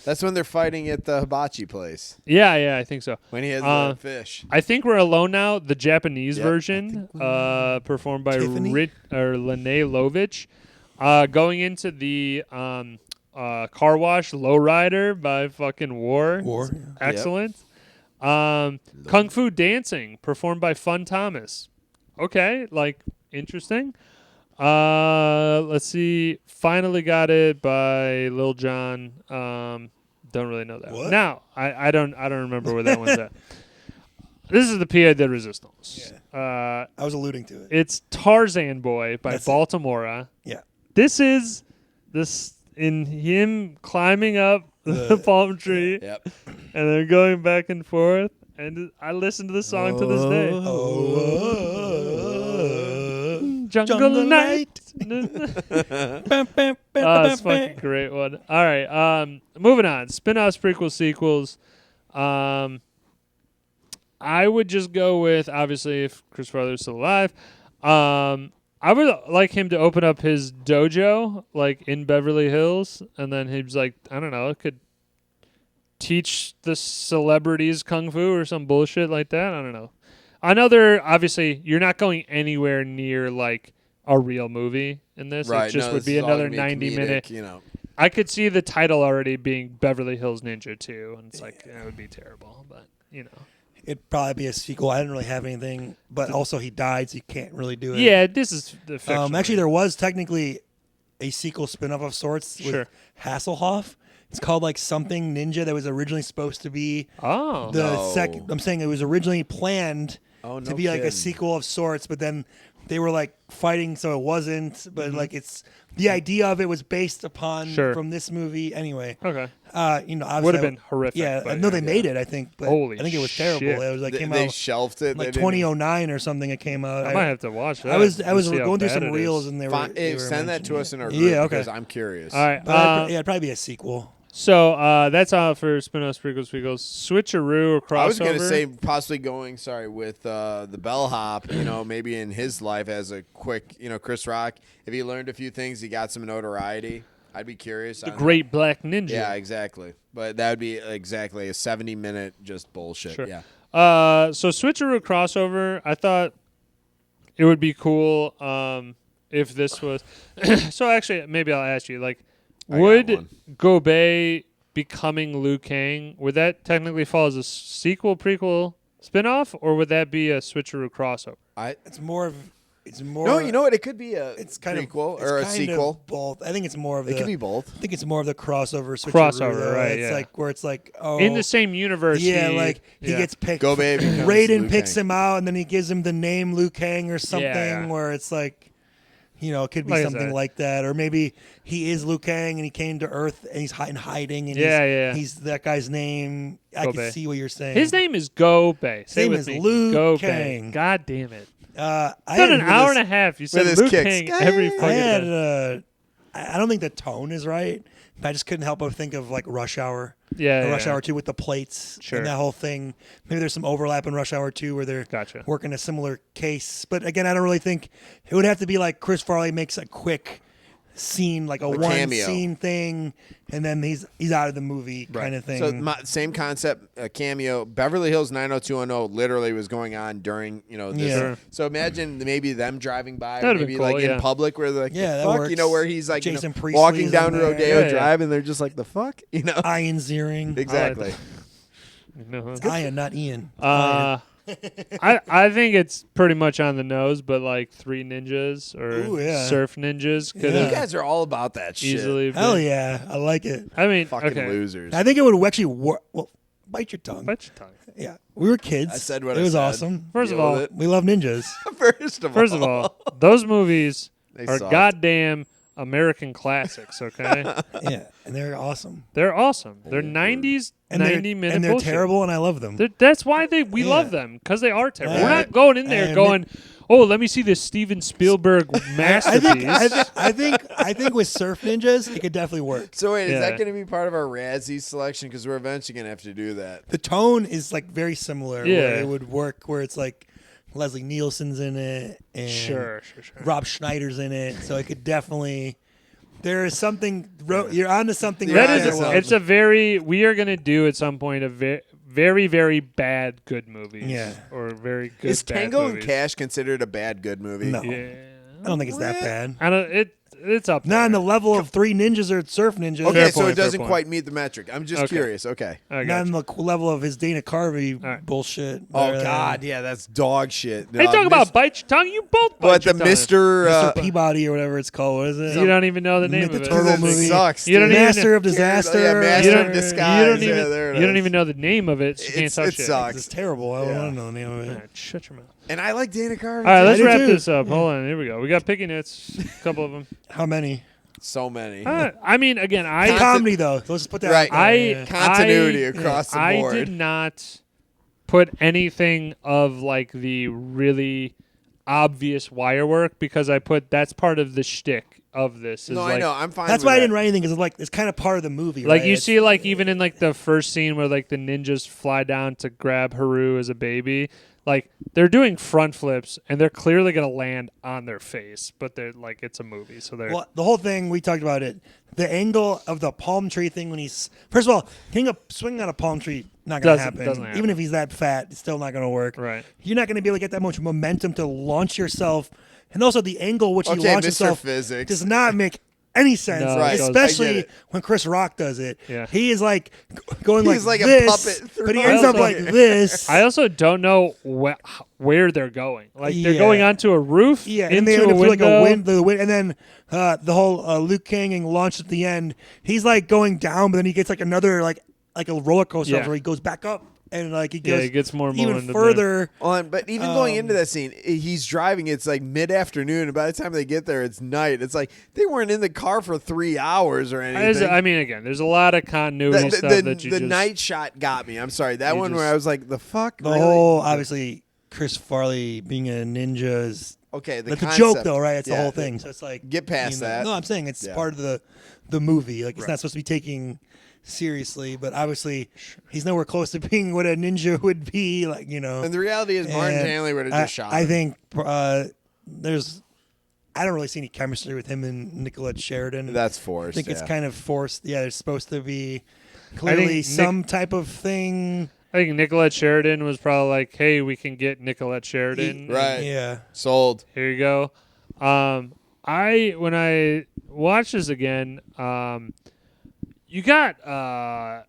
Speaker 2: That's when they're fighting at the hibachi place.
Speaker 1: Yeah, I think so.
Speaker 2: When he has the fish.
Speaker 1: I think We're Alone Now, the Japanese version, performed by Lene Lovich. Going into the Car Wash Lowrider by fucking War. Excellent. Kung Fu Dancing, performed by Fun Thomas. Okay, like interesting. Let's see. Finally Got It by Lil Jon. Don't really know that one. Now, I don't remember where that one's at. This is the Pied de Resistance.
Speaker 3: Yeah. I was alluding to it.
Speaker 1: It's Tarzan Boy by Baltimora.
Speaker 3: Yeah.
Speaker 1: This is in him climbing up the palm tree.
Speaker 2: Yep.
Speaker 1: And they're going back and forth. And I listen to this song to this day. Jungle Night. It's fucking great one. All right. Moving on. Spinoffs, prequels, sequels. I would just go with, obviously, if Chris Farley was still alive, I would like him to open up his dojo, like in Beverly Hills, and then he's like, I don't know, could teach the celebrities kung fu or some bullshit like that. I don't know. Obviously, you're not going anywhere near like a real movie in this.
Speaker 2: Right,
Speaker 1: it just would be another 90-minute.
Speaker 2: You know,
Speaker 1: I could see the title already being Beverly Hills Ninja 2, and it's like it would be terrible, but you know.
Speaker 3: it'd probably be a sequel. I didn't really have anything, but also he died, so you can't really do it.
Speaker 1: Yeah, this is the fiction.
Speaker 3: Actually, there was technically a sequel spinoff of sorts with
Speaker 1: Sure.
Speaker 3: Hasselhoff. It's called like something Ninja that was originally supposed to be
Speaker 1: Oh.
Speaker 3: the
Speaker 2: No.
Speaker 3: second. I'm saying it was originally planned
Speaker 2: Oh,
Speaker 3: to
Speaker 2: no
Speaker 3: be like a
Speaker 2: kidding.
Speaker 3: sequel of sorts, but then they were like fighting, so it wasn't. But like it's the idea of it was based upon
Speaker 1: Sure.
Speaker 3: from this movie anyway.
Speaker 1: Okay.
Speaker 3: Obviously
Speaker 1: Would have been horrific.
Speaker 3: Yeah,
Speaker 1: but
Speaker 3: no, they made it. I think, but
Speaker 1: Holy
Speaker 3: I think it was
Speaker 1: shit.
Speaker 3: terrible. It was like came
Speaker 2: They
Speaker 3: out
Speaker 2: shelved it.
Speaker 3: like
Speaker 2: They didn't-
Speaker 3: 2009 or something. It came out.
Speaker 1: I might have to watch that.
Speaker 3: I was
Speaker 1: to see how
Speaker 3: going through
Speaker 1: bad
Speaker 3: some
Speaker 1: it
Speaker 3: reels
Speaker 1: is.
Speaker 3: and they were.
Speaker 2: Fine,
Speaker 3: they were
Speaker 2: send that to
Speaker 3: mentioning
Speaker 2: us in
Speaker 3: it.
Speaker 2: our group
Speaker 3: Yeah, okay.
Speaker 2: because I'm curious.
Speaker 1: All right.
Speaker 3: But yeah, it'd probably be a sequel.
Speaker 1: So that's all for Spinoffs, Prequels, Switcheroo or crossover.
Speaker 2: I was going to say possibly going, with the bellhop, maybe in his life as a quick, Chris Rock, if he learned a few things, he got some notoriety. I'd be curious.
Speaker 1: the Great Black Ninja.
Speaker 2: Yeah, exactly. But that would be exactly a 70-minute just bullshit.
Speaker 1: Sure.
Speaker 2: Yeah.
Speaker 1: So Switcheroo crossover, I thought it would be cool if this was. So actually, maybe I'll ask you, like,
Speaker 2: got
Speaker 1: would
Speaker 2: one.
Speaker 1: Gobei becoming Liu Kang, would that technically fall as a sequel, prequel, spinoff, or would that be a Switcheroo crossover?
Speaker 3: It's more.
Speaker 2: No, you know what? It could be a
Speaker 3: It's kind
Speaker 2: prequel
Speaker 3: of
Speaker 2: or a
Speaker 3: kind
Speaker 2: sequel.
Speaker 3: Of both. I think it's more of
Speaker 2: It
Speaker 3: the.
Speaker 2: could be both.
Speaker 3: I think it's more of the crossover.
Speaker 1: Crossover,
Speaker 3: though.
Speaker 1: right,
Speaker 3: It's
Speaker 1: yeah.
Speaker 3: like where it's like
Speaker 1: In the same universe.
Speaker 3: Yeah, like he
Speaker 1: yeah.
Speaker 3: gets picked.
Speaker 2: Gobei becomes
Speaker 3: Raiden
Speaker 2: Liu
Speaker 3: picks
Speaker 2: Kang.
Speaker 3: him out, and then he gives him the name Liu Kang or something.
Speaker 1: yeah.
Speaker 3: Where it's like, it could be
Speaker 1: Like I
Speaker 3: something
Speaker 1: said.
Speaker 3: like that, or maybe he is Liu Kang and he came to Earth and he's in hiding, and
Speaker 1: Yeah.
Speaker 3: he's that guy's name. I can
Speaker 1: Gobei.
Speaker 3: see what you're saying.
Speaker 1: His name is Gobei. Say
Speaker 3: name
Speaker 1: with
Speaker 3: is
Speaker 1: me.
Speaker 3: Liu
Speaker 1: Gobei.
Speaker 3: Kang.
Speaker 1: God damn it.
Speaker 3: I
Speaker 1: Done
Speaker 3: had
Speaker 1: an hour and a half. You said
Speaker 2: his
Speaker 1: Liu
Speaker 2: kicks.
Speaker 1: Kang every
Speaker 2: I
Speaker 1: fucking
Speaker 3: I had.
Speaker 1: time.
Speaker 3: I don't think the tone is right. I just couldn't help but think of like Rush Hour.
Speaker 1: Yeah,
Speaker 3: Rush
Speaker 1: yeah.
Speaker 3: Hour 2 with the plates
Speaker 1: Sure.
Speaker 3: and that whole thing. Maybe there's some overlap in Rush Hour 2 where they're
Speaker 1: Gotcha.
Speaker 3: working a similar case. But again, I don't really think it would have to be like Chris Farley makes a quick scene, like a one
Speaker 2: cameo.
Speaker 3: scene thing, and then he's out of the movie kind of thing.
Speaker 2: So same concept, a cameo. Beverly Hills 90210 literally was going on during this.
Speaker 3: Yeah.
Speaker 1: Sure.
Speaker 2: So imagine maybe them driving by, or
Speaker 1: That'd've been
Speaker 2: maybe
Speaker 1: cool,
Speaker 2: like
Speaker 1: yeah.
Speaker 2: in public where they're like,
Speaker 3: Yeah,
Speaker 2: the
Speaker 3: that
Speaker 2: fuck,
Speaker 3: works.
Speaker 2: where he's like
Speaker 3: Jason Priestley's
Speaker 2: walking down
Speaker 3: in there.
Speaker 2: Rodeo
Speaker 1: Yeah.
Speaker 2: Drive and they're just like, the fuck,
Speaker 3: Ian Ziering.
Speaker 2: exactly.
Speaker 1: No.
Speaker 3: Ian, not Ian.
Speaker 1: I think it's pretty much on the nose, but like Three Ninjas or
Speaker 3: Ooh, yeah.
Speaker 1: Surf Ninjas could
Speaker 3: Yeah.
Speaker 2: You
Speaker 1: have
Speaker 2: guys are all about that shit.
Speaker 1: easily.
Speaker 3: Hell
Speaker 1: been-
Speaker 3: yeah, I like it.
Speaker 1: I mean,
Speaker 2: Fucking
Speaker 1: okay.
Speaker 2: losers.
Speaker 3: I think it would actually work. Well, bite your tongue.
Speaker 1: Bite your tongue.
Speaker 3: Yeah, we were kids.
Speaker 2: I said what
Speaker 3: it
Speaker 2: I
Speaker 3: was
Speaker 2: said.
Speaker 3: awesome.
Speaker 1: First of
Speaker 2: Deal
Speaker 1: all,
Speaker 2: with it.
Speaker 3: We love ninjas.
Speaker 2: First of all,
Speaker 1: those movies
Speaker 2: They
Speaker 1: are
Speaker 2: sucked.
Speaker 1: goddamn American classics. Okay,
Speaker 3: Yeah, and they're awesome.
Speaker 1: they're awesome. They're 90s,
Speaker 3: And
Speaker 1: 90-minute
Speaker 3: and they're
Speaker 1: bullshit.
Speaker 3: terrible, and I love them.
Speaker 1: That's why we
Speaker 3: Yeah.
Speaker 1: love them, because they are terrible.
Speaker 3: Yeah.
Speaker 1: We're not going in there
Speaker 3: And
Speaker 1: going, "Oh, let me see this Steven Spielberg
Speaker 3: I
Speaker 1: masterpiece."
Speaker 3: think with Surf Ninjas, it could definitely work.
Speaker 2: So wait, is
Speaker 1: Yeah.
Speaker 2: that going to be part of our Razzie selection? Because we're eventually going to have to do that.
Speaker 3: The tone is like very similar.
Speaker 1: Yeah.
Speaker 3: Where it would work. Where it's like Leslie Nielsen's in it, and
Speaker 1: Sure.
Speaker 3: Rob Schneider's in it, so it could definitely. There is something. You're onto something.
Speaker 2: That
Speaker 3: right
Speaker 2: is-
Speaker 3: there, Will.
Speaker 1: It's a very. We are going to do at some point a very, very bad good movies.
Speaker 3: Yeah.
Speaker 1: Or very good.
Speaker 2: Is
Speaker 1: bad
Speaker 2: Tango and
Speaker 1: movies.
Speaker 2: Cash considered a bad good movie?
Speaker 3: No.
Speaker 1: Yeah.
Speaker 3: I don't think it's that bad.
Speaker 1: I don't. It's up.
Speaker 3: Not on
Speaker 1: there.
Speaker 3: the level of Three Ninjas or Surf Ninjas.
Speaker 2: Okay,
Speaker 1: Fair
Speaker 2: so
Speaker 1: point,
Speaker 2: it
Speaker 1: fair
Speaker 2: doesn't
Speaker 1: point.
Speaker 2: quite meet the metric. I'm just
Speaker 1: Okay.
Speaker 2: curious. Okay.
Speaker 1: I
Speaker 3: Not
Speaker 1: got
Speaker 3: on
Speaker 1: you.
Speaker 3: the level of his Dana Carvey
Speaker 1: right.
Speaker 3: bullshit.
Speaker 2: Oh
Speaker 3: Or,
Speaker 2: God, yeah, that's dog shit.
Speaker 1: Hey, talk about bite your tongue. You both bite
Speaker 2: what
Speaker 1: your
Speaker 2: the
Speaker 1: tongue.
Speaker 2: Mister.
Speaker 3: Mr. Peabody or whatever it's called. What is it?
Speaker 1: You don't even know the name
Speaker 3: the
Speaker 1: of it.
Speaker 3: turtle movie.
Speaker 2: sucks.
Speaker 1: You don't
Speaker 2: dude.
Speaker 1: even-
Speaker 3: Master of Disaster.
Speaker 2: Yeah, Master
Speaker 1: You
Speaker 2: of
Speaker 1: don't,
Speaker 2: Disguise.
Speaker 1: you don't
Speaker 2: Yeah,
Speaker 1: even.
Speaker 2: there it
Speaker 1: You don't
Speaker 2: is.
Speaker 1: even know the name of it. So you can't touch
Speaker 2: it sucks.
Speaker 3: It's terrible. I don't
Speaker 2: Yeah.
Speaker 3: want to know the name of it.
Speaker 1: Alright, shut your mouth.
Speaker 2: And I like Dana Carvey.
Speaker 1: All right, let's
Speaker 3: do
Speaker 1: wrap
Speaker 3: too.
Speaker 1: this up. Hold on. Here we go. We got Picky Nits. A couple of them.
Speaker 3: How many?
Speaker 2: So many.
Speaker 1: I mean, again, I
Speaker 3: Comedy though. Let's just put that.
Speaker 2: Right.
Speaker 3: out there.
Speaker 1: I-
Speaker 3: Yeah.
Speaker 2: Continuity across the
Speaker 1: I
Speaker 2: board.
Speaker 1: did not put anything of like the really obvious wire work because I put that's part of the shtick of this. Is
Speaker 2: No,
Speaker 1: like,
Speaker 2: I know. I'm fine.
Speaker 3: That's
Speaker 2: with
Speaker 3: why I
Speaker 2: that.
Speaker 3: didn't write anything because it's kind of part of the movie.
Speaker 1: Like
Speaker 3: right?
Speaker 1: you
Speaker 3: It's-
Speaker 1: see, like even in like the first scene where like the ninjas fly down to grab Haru as a baby, like they're doing front flips and they're clearly gonna land on their face, but they're like it's a movie, so they're
Speaker 3: Well, the whole thing we talked about it. The angle of the palm tree thing when he's first of all swinging on a palm tree not gonna
Speaker 1: Doesn't
Speaker 3: happen.
Speaker 1: happen.
Speaker 3: Even if he's that fat, it's still not gonna work.
Speaker 1: right.
Speaker 3: You're not gonna be able to get that much momentum to launch yourself, and also the angle which he
Speaker 2: Okay,
Speaker 3: launched
Speaker 2: Mr.
Speaker 3: himself
Speaker 2: Physics.
Speaker 3: does not make any sense,
Speaker 1: No,
Speaker 2: Right.
Speaker 3: especially
Speaker 2: I get it.
Speaker 3: when Chris Rock does it.
Speaker 1: Yeah.
Speaker 3: He is like going
Speaker 2: He's like a
Speaker 3: this,
Speaker 2: puppet
Speaker 3: but he
Speaker 2: through
Speaker 3: ends up
Speaker 1: also-
Speaker 3: like this.
Speaker 1: I also don't know where they're going. Like they're
Speaker 3: Yeah.
Speaker 1: going onto a roof,
Speaker 3: Yeah,
Speaker 1: into
Speaker 3: and they
Speaker 1: a
Speaker 3: end up
Speaker 1: window.
Speaker 3: like the wind, and then the whole Luke King and launch at the end. He's like going down, but then he gets like another like a roller coaster
Speaker 1: Yeah.
Speaker 3: where he goes back up, and like he
Speaker 1: Yeah,
Speaker 3: goes
Speaker 1: it gets more
Speaker 3: even
Speaker 1: momentum
Speaker 3: further.
Speaker 2: But even going into that scene, he's driving. It's like mid-afternoon, and by the time they get there, it's night. It's like they weren't in the car for 3 hours or anything.
Speaker 1: I mean, again, there's a lot of continuity stuff that you
Speaker 2: the
Speaker 1: just.
Speaker 2: night shot got me. I'm sorry, that
Speaker 1: You
Speaker 2: one
Speaker 1: just-
Speaker 2: where I was like, the fuck.
Speaker 3: The
Speaker 2: Really?
Speaker 3: whole obviously Chris Farley being a ninja is
Speaker 2: Okay,
Speaker 3: like the
Speaker 2: concept.
Speaker 3: joke though, right? It's the
Speaker 2: Yeah,
Speaker 3: whole thing. So it's like
Speaker 2: Get past that.
Speaker 3: No, I'm saying it's
Speaker 2: Yeah.
Speaker 3: part of the movie. Like it's
Speaker 2: Right.
Speaker 3: not supposed to be taken seriously, but obviously he's nowhere close to being what a ninja would be. Like
Speaker 2: And the reality is, Martin
Speaker 3: And
Speaker 2: Hanley would have just shot
Speaker 3: I
Speaker 2: him.
Speaker 3: think there's. I don't really see any chemistry with him and Nicolette Sheridan.
Speaker 2: That's
Speaker 3: I
Speaker 2: forced.
Speaker 3: think it's
Speaker 2: yeah.
Speaker 3: kind of forced. Yeah, there's supposed to be clearly some type of thing.
Speaker 1: I think Nicolette Sheridan was probably like, "Hey, we can get Nicolette Sheridan.
Speaker 2: Right.
Speaker 3: Yeah.
Speaker 2: sold.
Speaker 1: Here you go." When I watch this again, you got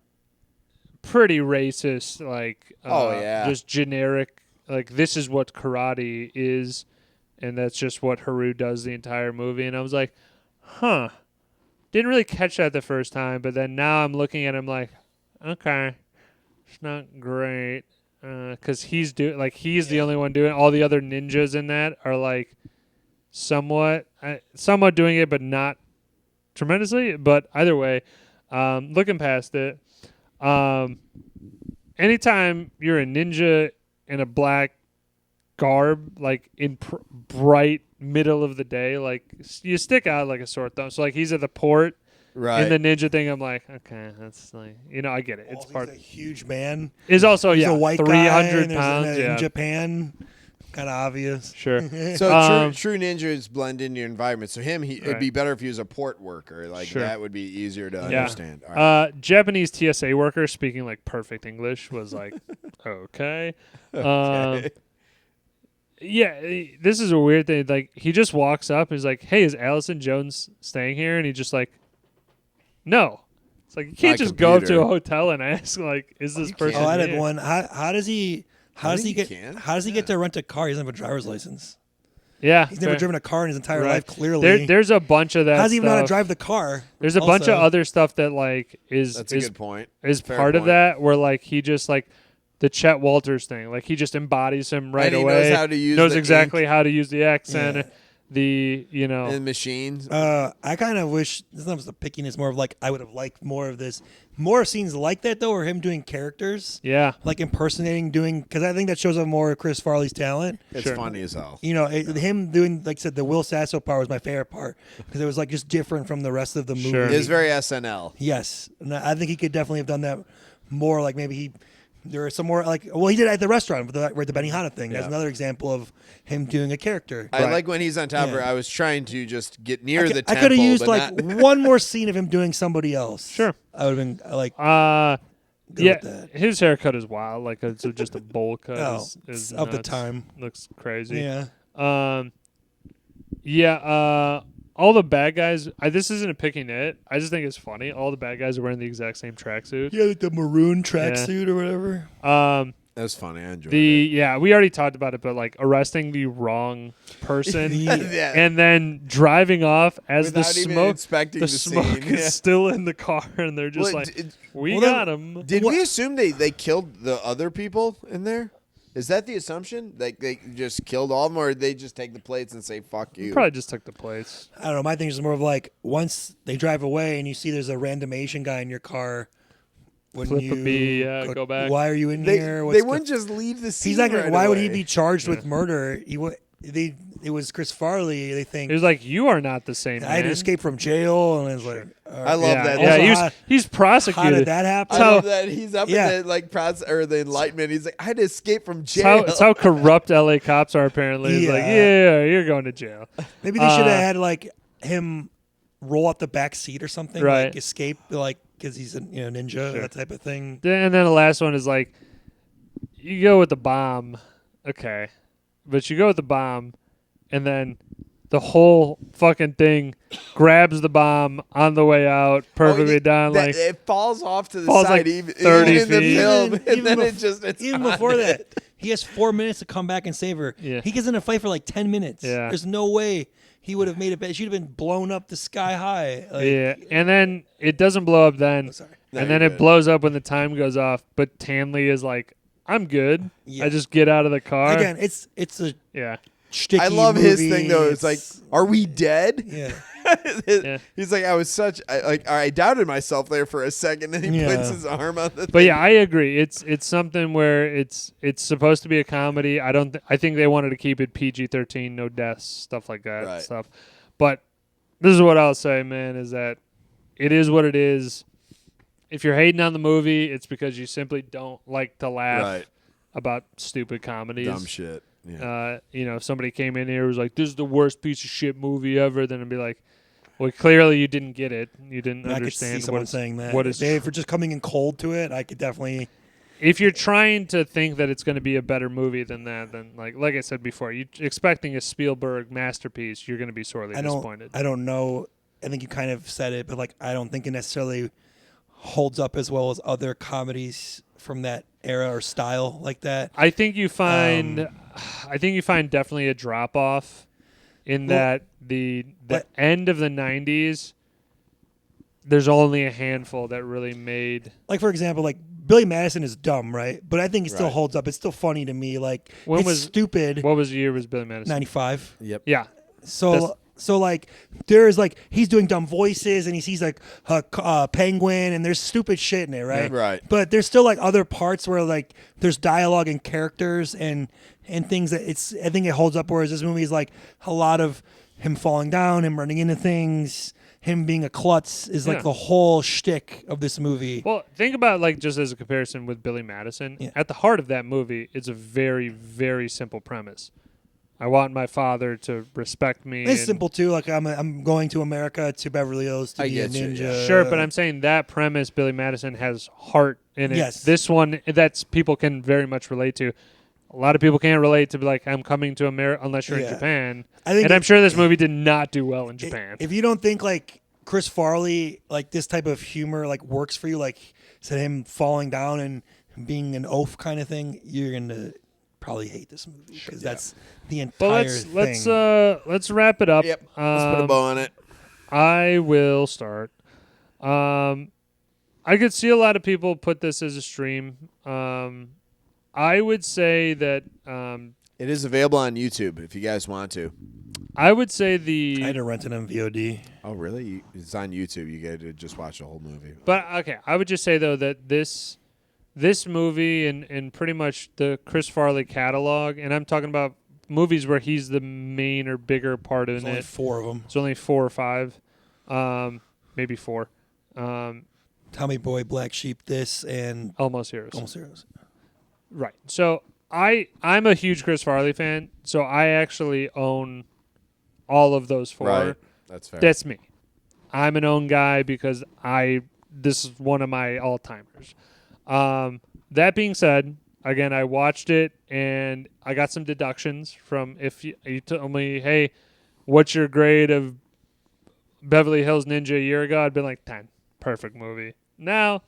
Speaker 1: pretty racist, like
Speaker 2: Oh, yeah.
Speaker 1: just generic, like this is what karate is, and that's just what Haru does the entire movie. And I was like, huh, didn't really catch that the first time, but then now I'm looking at him like, okay, it's not great, because he's the only one doing it. All the other ninjas in that are like somewhat doing it, but not tremendously. But either way, looking past it, anytime you're a ninja in a black garb, like in bright middle of the day, like you stick out like a sore thumb. So like he's at the port
Speaker 2: Right.
Speaker 1: in the ninja thing. I'm like, okay, that's like, I get it. It's
Speaker 3: He's
Speaker 1: part.
Speaker 3: a huge man.
Speaker 1: Is also
Speaker 3: He's a white guy,
Speaker 1: 300
Speaker 3: and there's
Speaker 1: pounds.
Speaker 3: in
Speaker 1: Yeah,
Speaker 3: Japan. Kind of obvious.
Speaker 1: sure.
Speaker 2: So true ninjas blend into your environment. So it'd
Speaker 1: Right.
Speaker 2: be better if he was a port worker. Like
Speaker 1: Sure.
Speaker 2: that would be easier to
Speaker 1: Yeah.
Speaker 2: understand. All right.
Speaker 1: Japanese TSA worker speaking like perfect English was like, okay. Yeah, this is a weird thing. Like he just walks up and he's like, "Hey, is Allison Jones staying here?" And he's just like, "No." It's like you can't
Speaker 2: My
Speaker 1: just go up to
Speaker 2: computer.
Speaker 1: a hotel and ask like, "Is this
Speaker 2: you
Speaker 1: person?"
Speaker 2: can't.
Speaker 3: Oh, I had
Speaker 1: here?
Speaker 3: one. How does he? How
Speaker 2: I
Speaker 3: does he
Speaker 2: think
Speaker 3: get?
Speaker 2: you can.
Speaker 3: How does he get to rent a car? He doesn't have a driver's license.
Speaker 1: Yeah,
Speaker 3: He's never
Speaker 1: fair.
Speaker 3: driven a car in his entire
Speaker 1: Right.
Speaker 3: life. Clearly,
Speaker 1: There's a bunch of that.
Speaker 3: how does he even know how to
Speaker 1: stuff.
Speaker 3: drive the car?
Speaker 1: There's a bunch
Speaker 3: also?
Speaker 1: of other stuff that like is
Speaker 2: That's a
Speaker 1: is
Speaker 2: good point.
Speaker 1: is
Speaker 2: Fair
Speaker 1: part of
Speaker 2: point.
Speaker 1: that where like he just like the Chet Walters thing, like he just embodies him right
Speaker 2: And he
Speaker 1: away.
Speaker 2: knows how to use
Speaker 1: knows
Speaker 2: the
Speaker 1: exactly how to use the accent,
Speaker 3: Yeah.
Speaker 1: the
Speaker 2: And machines.
Speaker 3: I kind of wish this is not the pickiness. More of like I would have liked more of this. More scenes like that though, or him doing characters,
Speaker 1: yeah.
Speaker 3: like impersonating, doing because I think that shows up more of Chris Farley's talent.
Speaker 2: It's
Speaker 1: sure.
Speaker 2: funny as hell.
Speaker 3: You know, him doing like I said, the Will Sasso part was my favorite part because it was like just different from the rest of the movie.
Speaker 1: Sure.
Speaker 2: It is very SNL.
Speaker 3: Yes, and I think he could definitely have done that more. Like maybe there are some more like he did at the restaurant with the Benihana thing. That's
Speaker 2: Yeah.
Speaker 3: another example of him doing a character.
Speaker 2: I like when he's on top of her.
Speaker 3: Yeah.
Speaker 2: I was trying to just get near the
Speaker 3: I
Speaker 2: temple.
Speaker 3: could have used
Speaker 2: but
Speaker 3: like
Speaker 2: not-
Speaker 3: one more scene of him doing somebody else.
Speaker 1: Sure.
Speaker 3: I would have been like, good
Speaker 1: Yeah,
Speaker 3: with that.
Speaker 1: his haircut is wild. Like it's just a bowl cut.
Speaker 3: Oh,
Speaker 1: is
Speaker 3: it's of the
Speaker 1: nuts.
Speaker 3: time.
Speaker 1: Looks crazy.
Speaker 3: yeah.
Speaker 1: All the bad guys. This isn't a picking it. I just think it's funny. All the bad guys are wearing the exact same tracksuit.
Speaker 3: Yeah, like the maroon tracksuit or whatever.
Speaker 2: That was funny. I enjoyed
Speaker 1: We already talked about it, but like arresting the wrong person
Speaker 2: it. Yeah.
Speaker 1: and then driving off as
Speaker 2: Without
Speaker 1: the
Speaker 2: even
Speaker 1: smoke.
Speaker 2: inspecting
Speaker 1: The
Speaker 2: the
Speaker 1: smoke
Speaker 2: scene.
Speaker 1: is
Speaker 2: Yeah.
Speaker 1: still in the car, and they're just
Speaker 2: Well,
Speaker 1: like, "We
Speaker 3: well,
Speaker 1: got
Speaker 3: then-
Speaker 1: him."
Speaker 2: Did we assume they killed the other people in there? Is that the assumption? Like they just killed all of them, or did they just take the plates and say "fuck you"?
Speaker 1: Probably just took the plates.
Speaker 3: I don't know. My thing is more of like once they drive away and you see there's a random Asian guy in your car. When
Speaker 1: Flip a
Speaker 3: you
Speaker 1: B, go back.
Speaker 3: Why are you in
Speaker 2: They,
Speaker 3: here?
Speaker 2: they wouldn't just leave the scene.
Speaker 3: He's not gonna.
Speaker 2: right
Speaker 3: Why would he
Speaker 2: away.
Speaker 3: be charged with murder? It was Chris Farley. They think
Speaker 1: It was like, "You are not the same."
Speaker 3: I had to
Speaker 1: man."
Speaker 3: escape from jail, and it's like,
Speaker 2: I love
Speaker 1: Yeah,
Speaker 2: that.
Speaker 1: yeah.
Speaker 3: Also,
Speaker 1: He's
Speaker 3: how
Speaker 1: prosecuted.
Speaker 3: did that happen?
Speaker 2: I love that he's up
Speaker 3: Yeah.
Speaker 2: in the or the Enlightenment. He's like, I had to escape from
Speaker 1: It's
Speaker 2: jail.
Speaker 1: how, it's how corrupt LA cops are. Apparently, it's like,
Speaker 3: Yeah.
Speaker 1: yeah, you're going to jail.
Speaker 3: Maybe they should have had like him roll out the back seat or something,
Speaker 1: Right.
Speaker 3: like escape, like because he's a ninja, that type of thing.
Speaker 1: And then the last one is like, you go with the bomb, okay, but you go with the bomb, and then the whole fucking thing, grabs the bomb on the way out, perfectly done. Like
Speaker 2: it falls off to the
Speaker 1: falls
Speaker 2: side,
Speaker 1: like
Speaker 2: even
Speaker 1: 30
Speaker 2: in the
Speaker 1: feet.
Speaker 2: film,
Speaker 3: Even
Speaker 2: and then
Speaker 3: bef-
Speaker 2: it's
Speaker 3: even
Speaker 2: on
Speaker 3: before
Speaker 2: it.
Speaker 3: that, he has 4 minutes to come back and save her.
Speaker 1: Yeah.
Speaker 3: He gets in a fight for like 10 minutes.
Speaker 1: Yeah.
Speaker 3: There's no way he would have made it. She'd have been blown up the sky high. Like,
Speaker 1: yeah, and then it doesn't blow up then,
Speaker 3: sorry.
Speaker 2: No,
Speaker 1: and then
Speaker 2: you're
Speaker 1: it
Speaker 2: good.
Speaker 1: blows up when the time goes off. But Tanley is like, "I'm good.
Speaker 3: Yeah.
Speaker 1: I just get out of the car."
Speaker 3: Again, it's a
Speaker 1: yeah,
Speaker 3: shticky
Speaker 2: I love his
Speaker 3: movie.
Speaker 2: thing though. It's like, are we dead?
Speaker 3: Yeah.
Speaker 1: Yeah.
Speaker 2: He's like, I doubted myself there for a second, and he
Speaker 3: Yeah.
Speaker 2: puts his arm on the.
Speaker 1: but yeah, I agree. It's something where it's supposed to be a comedy. I think they wanted to keep it PG-13, no deaths, stuff like that
Speaker 2: Right.
Speaker 1: stuff. But this is what I'll say, man, is that it is what it is. If you're hating on the movie, it's because you simply don't like to laugh
Speaker 2: Right.
Speaker 1: about stupid comedies.
Speaker 2: Dumb shit. Yeah.
Speaker 1: If somebody came in here and was like, "This is the worst piece of shit movie ever," then I'd be like, "Well, clearly you didn't get it. You didn't
Speaker 3: I could
Speaker 1: understand
Speaker 3: see someone
Speaker 1: what
Speaker 3: saying that.
Speaker 1: what is
Speaker 3: If we're just coming in cold to it, I could definitely.
Speaker 1: if you're trying to think that it's going to be a better movie than that, then like I said before, you expecting a Spielberg masterpiece, you're going to be sorely disappointed.
Speaker 3: I don't know. I think you kind of said it, but like I don't think it necessarily holds up as well as other comedies from that era or style like that.
Speaker 1: I think you find definitely a drop off in that the
Speaker 3: but-
Speaker 1: end of the 90s. There's only a handful that really made.
Speaker 3: Like for example, like Billy Madison is dumb, right? But I think it still
Speaker 2: Right.
Speaker 3: holds up. It's still funny to me. Like
Speaker 1: When
Speaker 3: it's
Speaker 1: was-
Speaker 3: stupid.
Speaker 1: What was the year was Billy Madison?
Speaker 3: 95.
Speaker 2: Yep.
Speaker 1: Yeah.
Speaker 3: So like there's like he's doing dumb voices and he sees like a penguin and there's stupid shit in it, right?
Speaker 2: Yeah. Right.
Speaker 3: But there's still like other parts where like there's dialogue and characters and things that I think it holds up. Whereas this movie is like a lot of him falling down, him running into things, him being a klutz is like
Speaker 1: Yeah.
Speaker 3: the whole shtick of this movie.
Speaker 1: Well, think about like just as a comparison with Billy Madison.
Speaker 3: Yeah.
Speaker 1: At the heart of that movie, it's a very, very simple premise. I want my father to respect me.
Speaker 3: It's
Speaker 1: and-
Speaker 3: simple too. Like I'm going to America to Beverly Hills to
Speaker 2: I
Speaker 3: be a
Speaker 2: get you,
Speaker 3: ninja.
Speaker 2: yeah.
Speaker 1: Sure, but I'm saying that premise, Billy Madison has heart in it.
Speaker 3: Yes.
Speaker 1: This one, that's people can very much relate to. A lot of people can't relate to be like, I'm coming to America unless you're in
Speaker 3: Yeah.
Speaker 1: Japan.
Speaker 3: I think
Speaker 1: And I'm sure this movie did not do well in
Speaker 3: I-
Speaker 1: Japan.
Speaker 3: If you don't think like Chris Farley, like this type of humor, like works for you, like said him falling down and being an oaf kind of thing, you're gonna probably hate this movie because that's the entire
Speaker 1: But
Speaker 3: thing.
Speaker 1: let's wrap it up.
Speaker 2: Yep. Let's put a bow on it.
Speaker 1: I will start. I could see a lot of people put this as a stream. I would say that
Speaker 2: It is available on YouTube if you guys want to.
Speaker 1: I would say
Speaker 3: I had to rent it on VOD.
Speaker 2: Oh, really? It's on YouTube. You get to just watch the whole movie.
Speaker 1: But okay, I would just say though that this movie and pretty much the Chris Farley catalog, and I'm talking about movies where he's the main or bigger part in
Speaker 3: There's only
Speaker 1: it.
Speaker 3: 4 of them.
Speaker 1: It's only 4 or 5, maybe 4.
Speaker 3: Tommy Boy, Black Sheep, this, and
Speaker 1: Almost Heroes.
Speaker 3: Almost Heroes.
Speaker 1: Right. So I'm a huge Chris Farley fan. So I actually own all of those 4.
Speaker 2: Right. That's fair.
Speaker 1: That's me. I'm an own guy because this is one of my all timers. That being said, again, I watched it and I got some deductions from if you told me, hey, what's your grade of Beverly Hills Ninja a year ago? I'd been like 10. Perfect movie. Now, a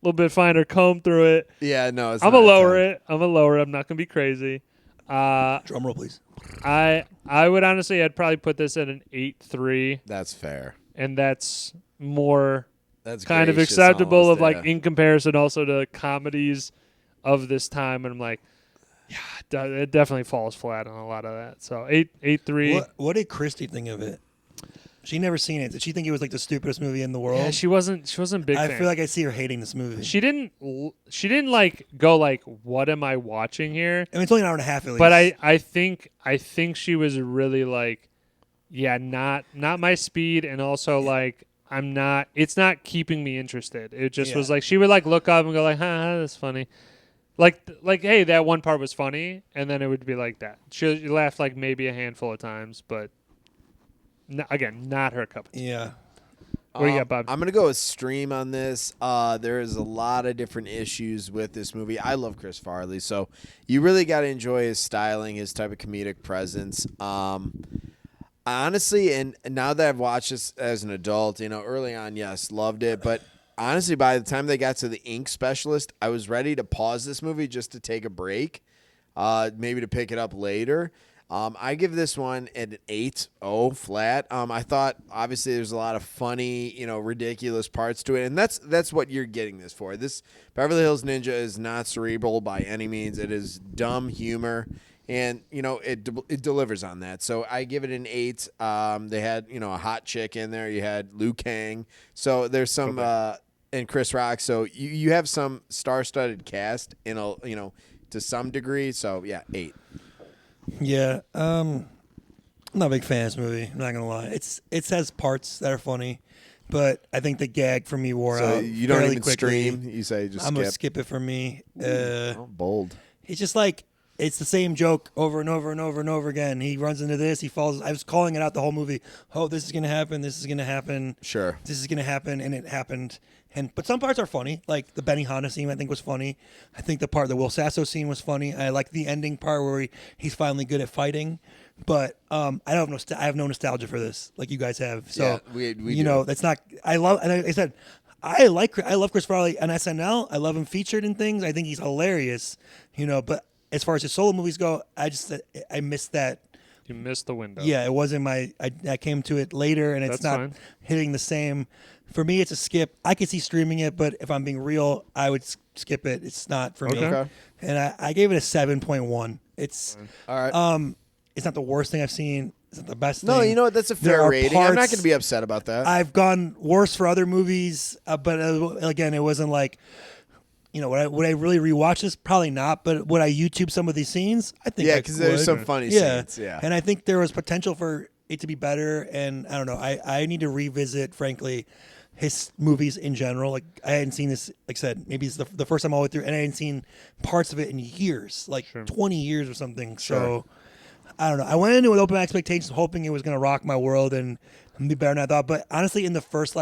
Speaker 1: little bit finer comb through it.
Speaker 2: Yeah, no, it's
Speaker 1: I'm
Speaker 2: not
Speaker 1: gonna
Speaker 2: a
Speaker 1: lower
Speaker 2: 10.
Speaker 1: it. I'm not gonna be crazy.
Speaker 3: Drum roll, please.
Speaker 1: I would honestly, I'd probably put this at an 8.3,
Speaker 2: That's fair.
Speaker 1: and that's more
Speaker 2: That's
Speaker 1: kind of
Speaker 2: gracious
Speaker 1: acceptable
Speaker 2: almost,
Speaker 1: of like
Speaker 2: yeah.
Speaker 1: in comparison also to comedies of this time. And I'm like, yeah, it definitely falls flat on a lot of that. So 8.3.
Speaker 3: What did Christy think of it? She never seen it. Did she think it was like the stupidest movie in the world?
Speaker 1: Yeah, she wasn't a big
Speaker 3: I
Speaker 1: fan.
Speaker 3: feel like I see her hating this movie.
Speaker 1: she didn't like go like, what am I watching here?
Speaker 3: I mean, it's only an hour and a half at least.
Speaker 1: But I think she was really like, yeah, not my speed, and also like it's not keeping me interested. It just was
Speaker 3: Yeah.
Speaker 1: like she would like look up and go like, huh, that's funny. Like hey, that one part was funny, and then it would be like that. She laughed like maybe a handful of times, but again, not her cup of tea.
Speaker 3: Yeah.
Speaker 1: What do you got, Bob?
Speaker 2: I'm gonna go with stream on this. There is a lot of different issues with this movie. I love Chris Farley, so you really got to enjoy his styling, his type of comedic presence. Honestly, and now that I've watched this as an adult, early on, yes, loved it. But honestly, by the time they got to the ink specialist, I was ready to pause this movie just to take a break, maybe to pick it up later. I give this one an 8.0 flat. I thought obviously there's a lot of funny, ridiculous parts to it, and that's what you're getting this for. This Beverly Hills Ninja is not cerebral by any means. It is dumb humor. And, it delivers on that. So I give it an 8. They had, a hot chick in there. You had Liu Kang. So there's some and Chris Rock. So you have some star-studded cast to some degree. So, yeah, 8.
Speaker 3: Yeah. I'm not a big fan of this movie. I'm not going to lie. It has parts that are funny, but I think the gag for me wore out.
Speaker 2: You don't
Speaker 3: fairly
Speaker 2: even
Speaker 3: quickly.
Speaker 2: stream? You say just
Speaker 3: I'm
Speaker 2: skip?
Speaker 3: going to skip it for me.
Speaker 2: Bold.
Speaker 3: It's just like it's the same joke over and over and over and over again. He runs into this. He falls. I was calling it out the whole movie. Oh, this is going to happen. This is going to happen.
Speaker 2: Sure.
Speaker 3: This is going to happen, and it happened. But some parts are funny. Like the Benihana scene, I think was funny. I think the Will Sasso scene was funny. I like the ending part where he's finally good at fighting. But I have no nostalgia for this like you guys have. So
Speaker 2: yeah, we do.
Speaker 3: That's not. I love. And I said. I love Chris Farley on SNL. I love him featured in things. I think he's hilarious, But as far as his solo movies go, I missed that.
Speaker 1: You missed the window.
Speaker 3: Yeah, it wasn't I came to it later, and it's
Speaker 1: That's
Speaker 3: not
Speaker 1: fine.
Speaker 3: hitting the same. For me, it's a skip. I could see streaming it, but if I'm being real, I would skip it. It's not for me.
Speaker 2: Okay.
Speaker 3: And I gave it a 7.1. It's
Speaker 2: All right.
Speaker 3: It's not the worst thing I've seen. It's not the best
Speaker 2: No,
Speaker 3: thing.
Speaker 2: you know what? That's a
Speaker 3: There
Speaker 2: fair
Speaker 3: are
Speaker 2: rating. I'm not
Speaker 3: parts-
Speaker 2: going to be upset about that.
Speaker 3: I've gone worse for other movies, but again, it wasn't like, would I really rewatch this? Probably not. But would I YouTube some of these scenes? I think
Speaker 2: yeah,
Speaker 3: because
Speaker 2: there's some funny scenes. Yeah.
Speaker 3: And I think there was potential for it to be better. And I don't know. I need to revisit, frankly, his movies in general. Like I hadn't seen this. Like I said, maybe it's the first time all the way through, and I hadn't seen parts of it in years, like 20 years or something.
Speaker 2: Sure.
Speaker 3: So. I don't know. I went into it with open expectations, hoping it was going to rock my world and be better than I thought. But honestly, in the first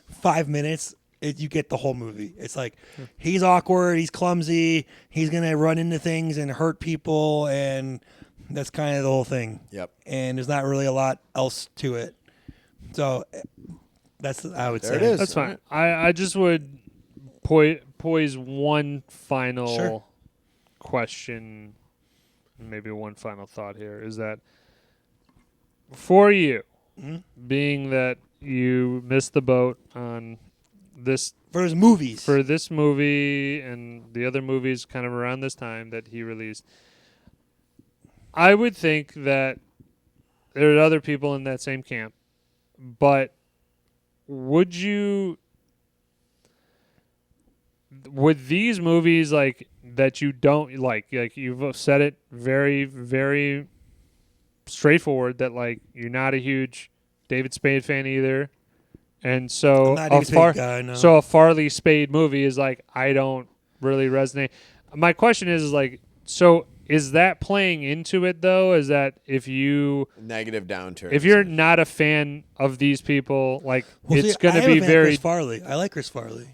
Speaker 3: 5 minutes, you get the whole movie. It's like he's awkward, he's clumsy, he's going to run into things and hurt people, and that's kind of the whole thing.
Speaker 2: Yep.
Speaker 3: And there's not really a lot else to it. So that's I would say.
Speaker 2: It is.
Speaker 1: That's fine. I just would poise one final question. Maybe one final thought here is that for you, being that you missed the boat on this
Speaker 3: For his movies.
Speaker 1: for this movie and the other movies kind of around this time that he released, I would think that there are other people in that same camp, but would these movies that you don't like you've said it very, very straightforward that you're not a huge David Spade fan either, and so
Speaker 3: I'm not a David Spade guy, no.
Speaker 1: so a Farley Spade movie is I don't really resonate. My question is so is that playing into it though? Is that if you
Speaker 2: Negative downturn.
Speaker 1: if you're not a fan of these people, it's going to be very
Speaker 3: Chris Farley. I like Chris Farley.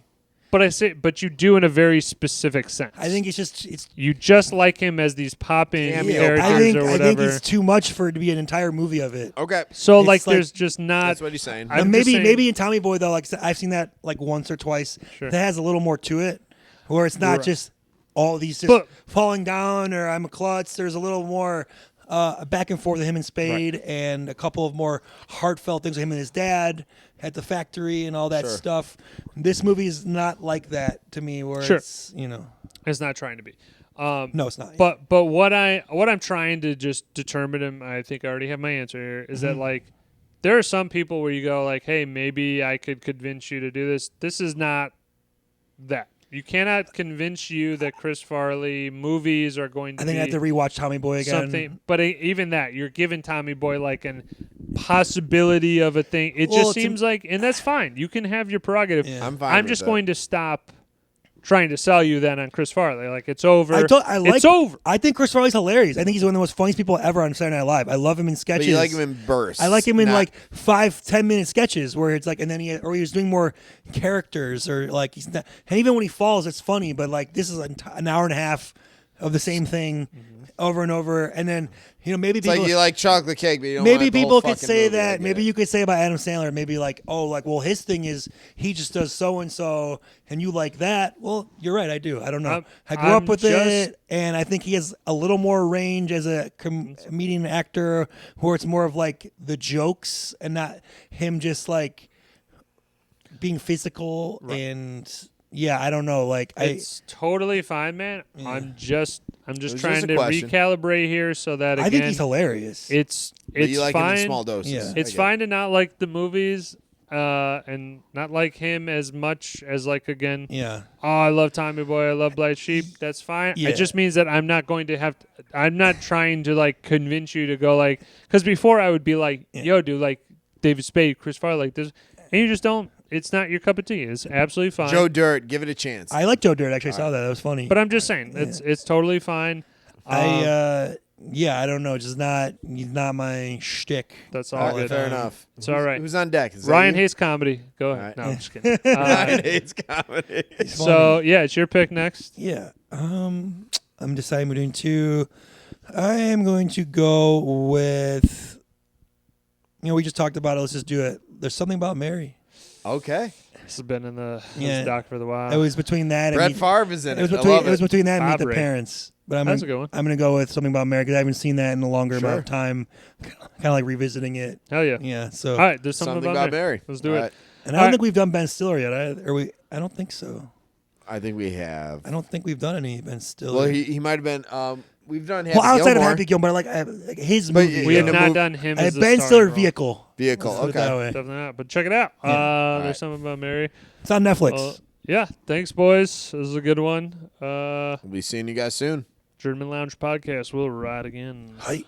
Speaker 1: But you do in a very specific sense.
Speaker 3: I think it's
Speaker 1: you just like him as these popping
Speaker 2: Cameo
Speaker 1: characters
Speaker 2: parts.
Speaker 1: or
Speaker 3: I
Speaker 1: whatever.
Speaker 3: think it's too much for it to be an entire movie of it.
Speaker 2: Okay.
Speaker 1: So
Speaker 3: it's
Speaker 1: there's just not.
Speaker 2: That's what he's saying.
Speaker 1: I'm just saying-
Speaker 3: Maybe in Tommy Boy though, I've seen that once or twice.
Speaker 1: Sure.
Speaker 3: That has a little more to it, where it's not
Speaker 1: Right.
Speaker 3: just all these just
Speaker 1: But-
Speaker 3: falling down or I'm a klutz. There's a little more back and forth with him and Spade, and a couple of more heartfelt things with him and his dad at the factory and all that
Speaker 2: Sure.
Speaker 3: stuff. This movie is not like that to me, where
Speaker 1: Sure.
Speaker 3: it's
Speaker 1: It's not trying to be.
Speaker 3: no, it's not.
Speaker 1: But what I'm trying to just determine, and I think I already have my answer here, is that there are some people where you go hey, maybe I could convince you to do this. This is not that. You cannot convince you that Chris Farley movies are going to
Speaker 3: I think
Speaker 1: be
Speaker 3: I have to rewatch Tommy Boy again.
Speaker 1: something. But even that, you're giving Tommy Boy an possibility of a thing. It
Speaker 3: Well,
Speaker 1: just seems and that's fine. You can have your prerogative.
Speaker 3: Yeah.
Speaker 2: I'm fine.
Speaker 1: I'm
Speaker 2: with
Speaker 1: just
Speaker 2: that.
Speaker 1: going to stop trying to sell you then on Chris Farley. It's over.
Speaker 3: It's
Speaker 1: over.
Speaker 3: I think Chris Farley's hilarious. I think he's one of the most funniest people ever on Saturday Night Live. I love him in sketches.
Speaker 2: But you like him in bursts.
Speaker 3: I like him in
Speaker 2: not-
Speaker 3: 5-10 minute sketches where it's and then he was doing more characters or he's not. And even when he falls, it's funny. But this is an hour and a half of the same thing. over and over, and then maybe
Speaker 2: It's
Speaker 3: people
Speaker 2: like you like chocolate cake, but you don't
Speaker 3: maybe
Speaker 2: like the
Speaker 3: people
Speaker 2: whole
Speaker 3: could
Speaker 2: fucking
Speaker 3: say
Speaker 2: movie. I
Speaker 3: that.
Speaker 2: get
Speaker 3: Maybe
Speaker 2: it.
Speaker 3: you could say about Adam Sandler, maybe like, oh, like, well, his thing is he just does so and so, and you like that. Well, you're right, I do. I don't know. I grew up with it, and I think he has a little more range as a comedian actor, where it's more of like the jokes and not him just like being physical and. Yeah, I don't know. Like,
Speaker 1: it's totally fine, man. I'm just trying
Speaker 2: a
Speaker 1: to
Speaker 2: question.
Speaker 1: recalibrate here so that again,
Speaker 3: I think he's hilarious.
Speaker 1: It's
Speaker 2: But you like
Speaker 1: fine.
Speaker 2: him in small doses.
Speaker 3: Yeah.
Speaker 1: It's fine to not like the movies, and not like him as much as like again.
Speaker 3: Yeah.
Speaker 1: Oh, I love Tommy Boy. I love Black Sheep. That's fine.
Speaker 3: Yeah.
Speaker 1: It just means that I'm not going to have. I'm not trying to like convince you to go like. Because before I would be like, yo, dude, like David Spade, Chris Farley, like this, and you just don't. It's not your cup of tea. It's absolutely fine.
Speaker 2: Joe Dirt, give it a chance.
Speaker 3: I like Joe Dirt. Actually, I saw that. That was funny.
Speaker 1: But I'm just saying, it's totally fine.
Speaker 3: I don't know. Just he's not my shtick.
Speaker 1: That's
Speaker 2: all
Speaker 1: all
Speaker 2: right,
Speaker 1: good.
Speaker 2: fair enough.
Speaker 1: It's all right.
Speaker 2: Who's on deck? Is that
Speaker 1: Ryan
Speaker 2: you?
Speaker 1: hates comedy. Go ahead.
Speaker 2: All right.
Speaker 1: No, I'm just kidding.
Speaker 2: Ryan hates comedy.
Speaker 1: So yeah, it's your pick next.
Speaker 3: Yeah. I'm deciding between two. I am going to go with. We just talked about it. Let's just do it. There's something about Mary.
Speaker 2: Okay.
Speaker 1: This has been in the
Speaker 3: Yeah.
Speaker 1: doc for the while.
Speaker 3: It was between that
Speaker 2: Brett
Speaker 3: and
Speaker 2: Favre is in it.
Speaker 3: it was
Speaker 2: I
Speaker 3: between
Speaker 2: love
Speaker 3: it was between that and Meet the
Speaker 1: Fabre.
Speaker 3: Parents. But I'm
Speaker 1: That's
Speaker 3: gonna,
Speaker 1: a good one.
Speaker 3: I'm gonna go with something about Mary because I haven't seen that in a longer amount of time. Kind of like revisiting it.
Speaker 1: Hell yeah.
Speaker 3: Yeah. So
Speaker 1: All right, there's something, about Mary.
Speaker 2: Mary.
Speaker 1: Let's do
Speaker 2: All
Speaker 1: it.
Speaker 2: right.
Speaker 3: and I don't think we've done Ben Stiller yet. Are we? I don't think so.
Speaker 2: I think we have.
Speaker 3: I don't think we've done any Ben Stiller.
Speaker 2: Well, he might have been. We've done Happy
Speaker 3: outside
Speaker 2: Gilmore.
Speaker 3: of Happy Gilmore, like his
Speaker 2: But
Speaker 3: movie.
Speaker 1: We have
Speaker 2: Yeah.
Speaker 1: not done him as a
Speaker 3: Ben
Speaker 1: starring
Speaker 3: Stiller
Speaker 1: role.
Speaker 3: vehicle.
Speaker 2: Vehicle.
Speaker 3: Let's put it that
Speaker 2: Okay.
Speaker 3: way.
Speaker 1: Definitely not. But check it out.
Speaker 2: right.
Speaker 1: There's something about Mary.
Speaker 3: It's on Netflix.
Speaker 1: Yeah. Thanks, boys. This is a good one.
Speaker 2: We'll be seeing you guys soon.
Speaker 1: Journeymen Lounge podcast. We'll ride again.
Speaker 3: Hi.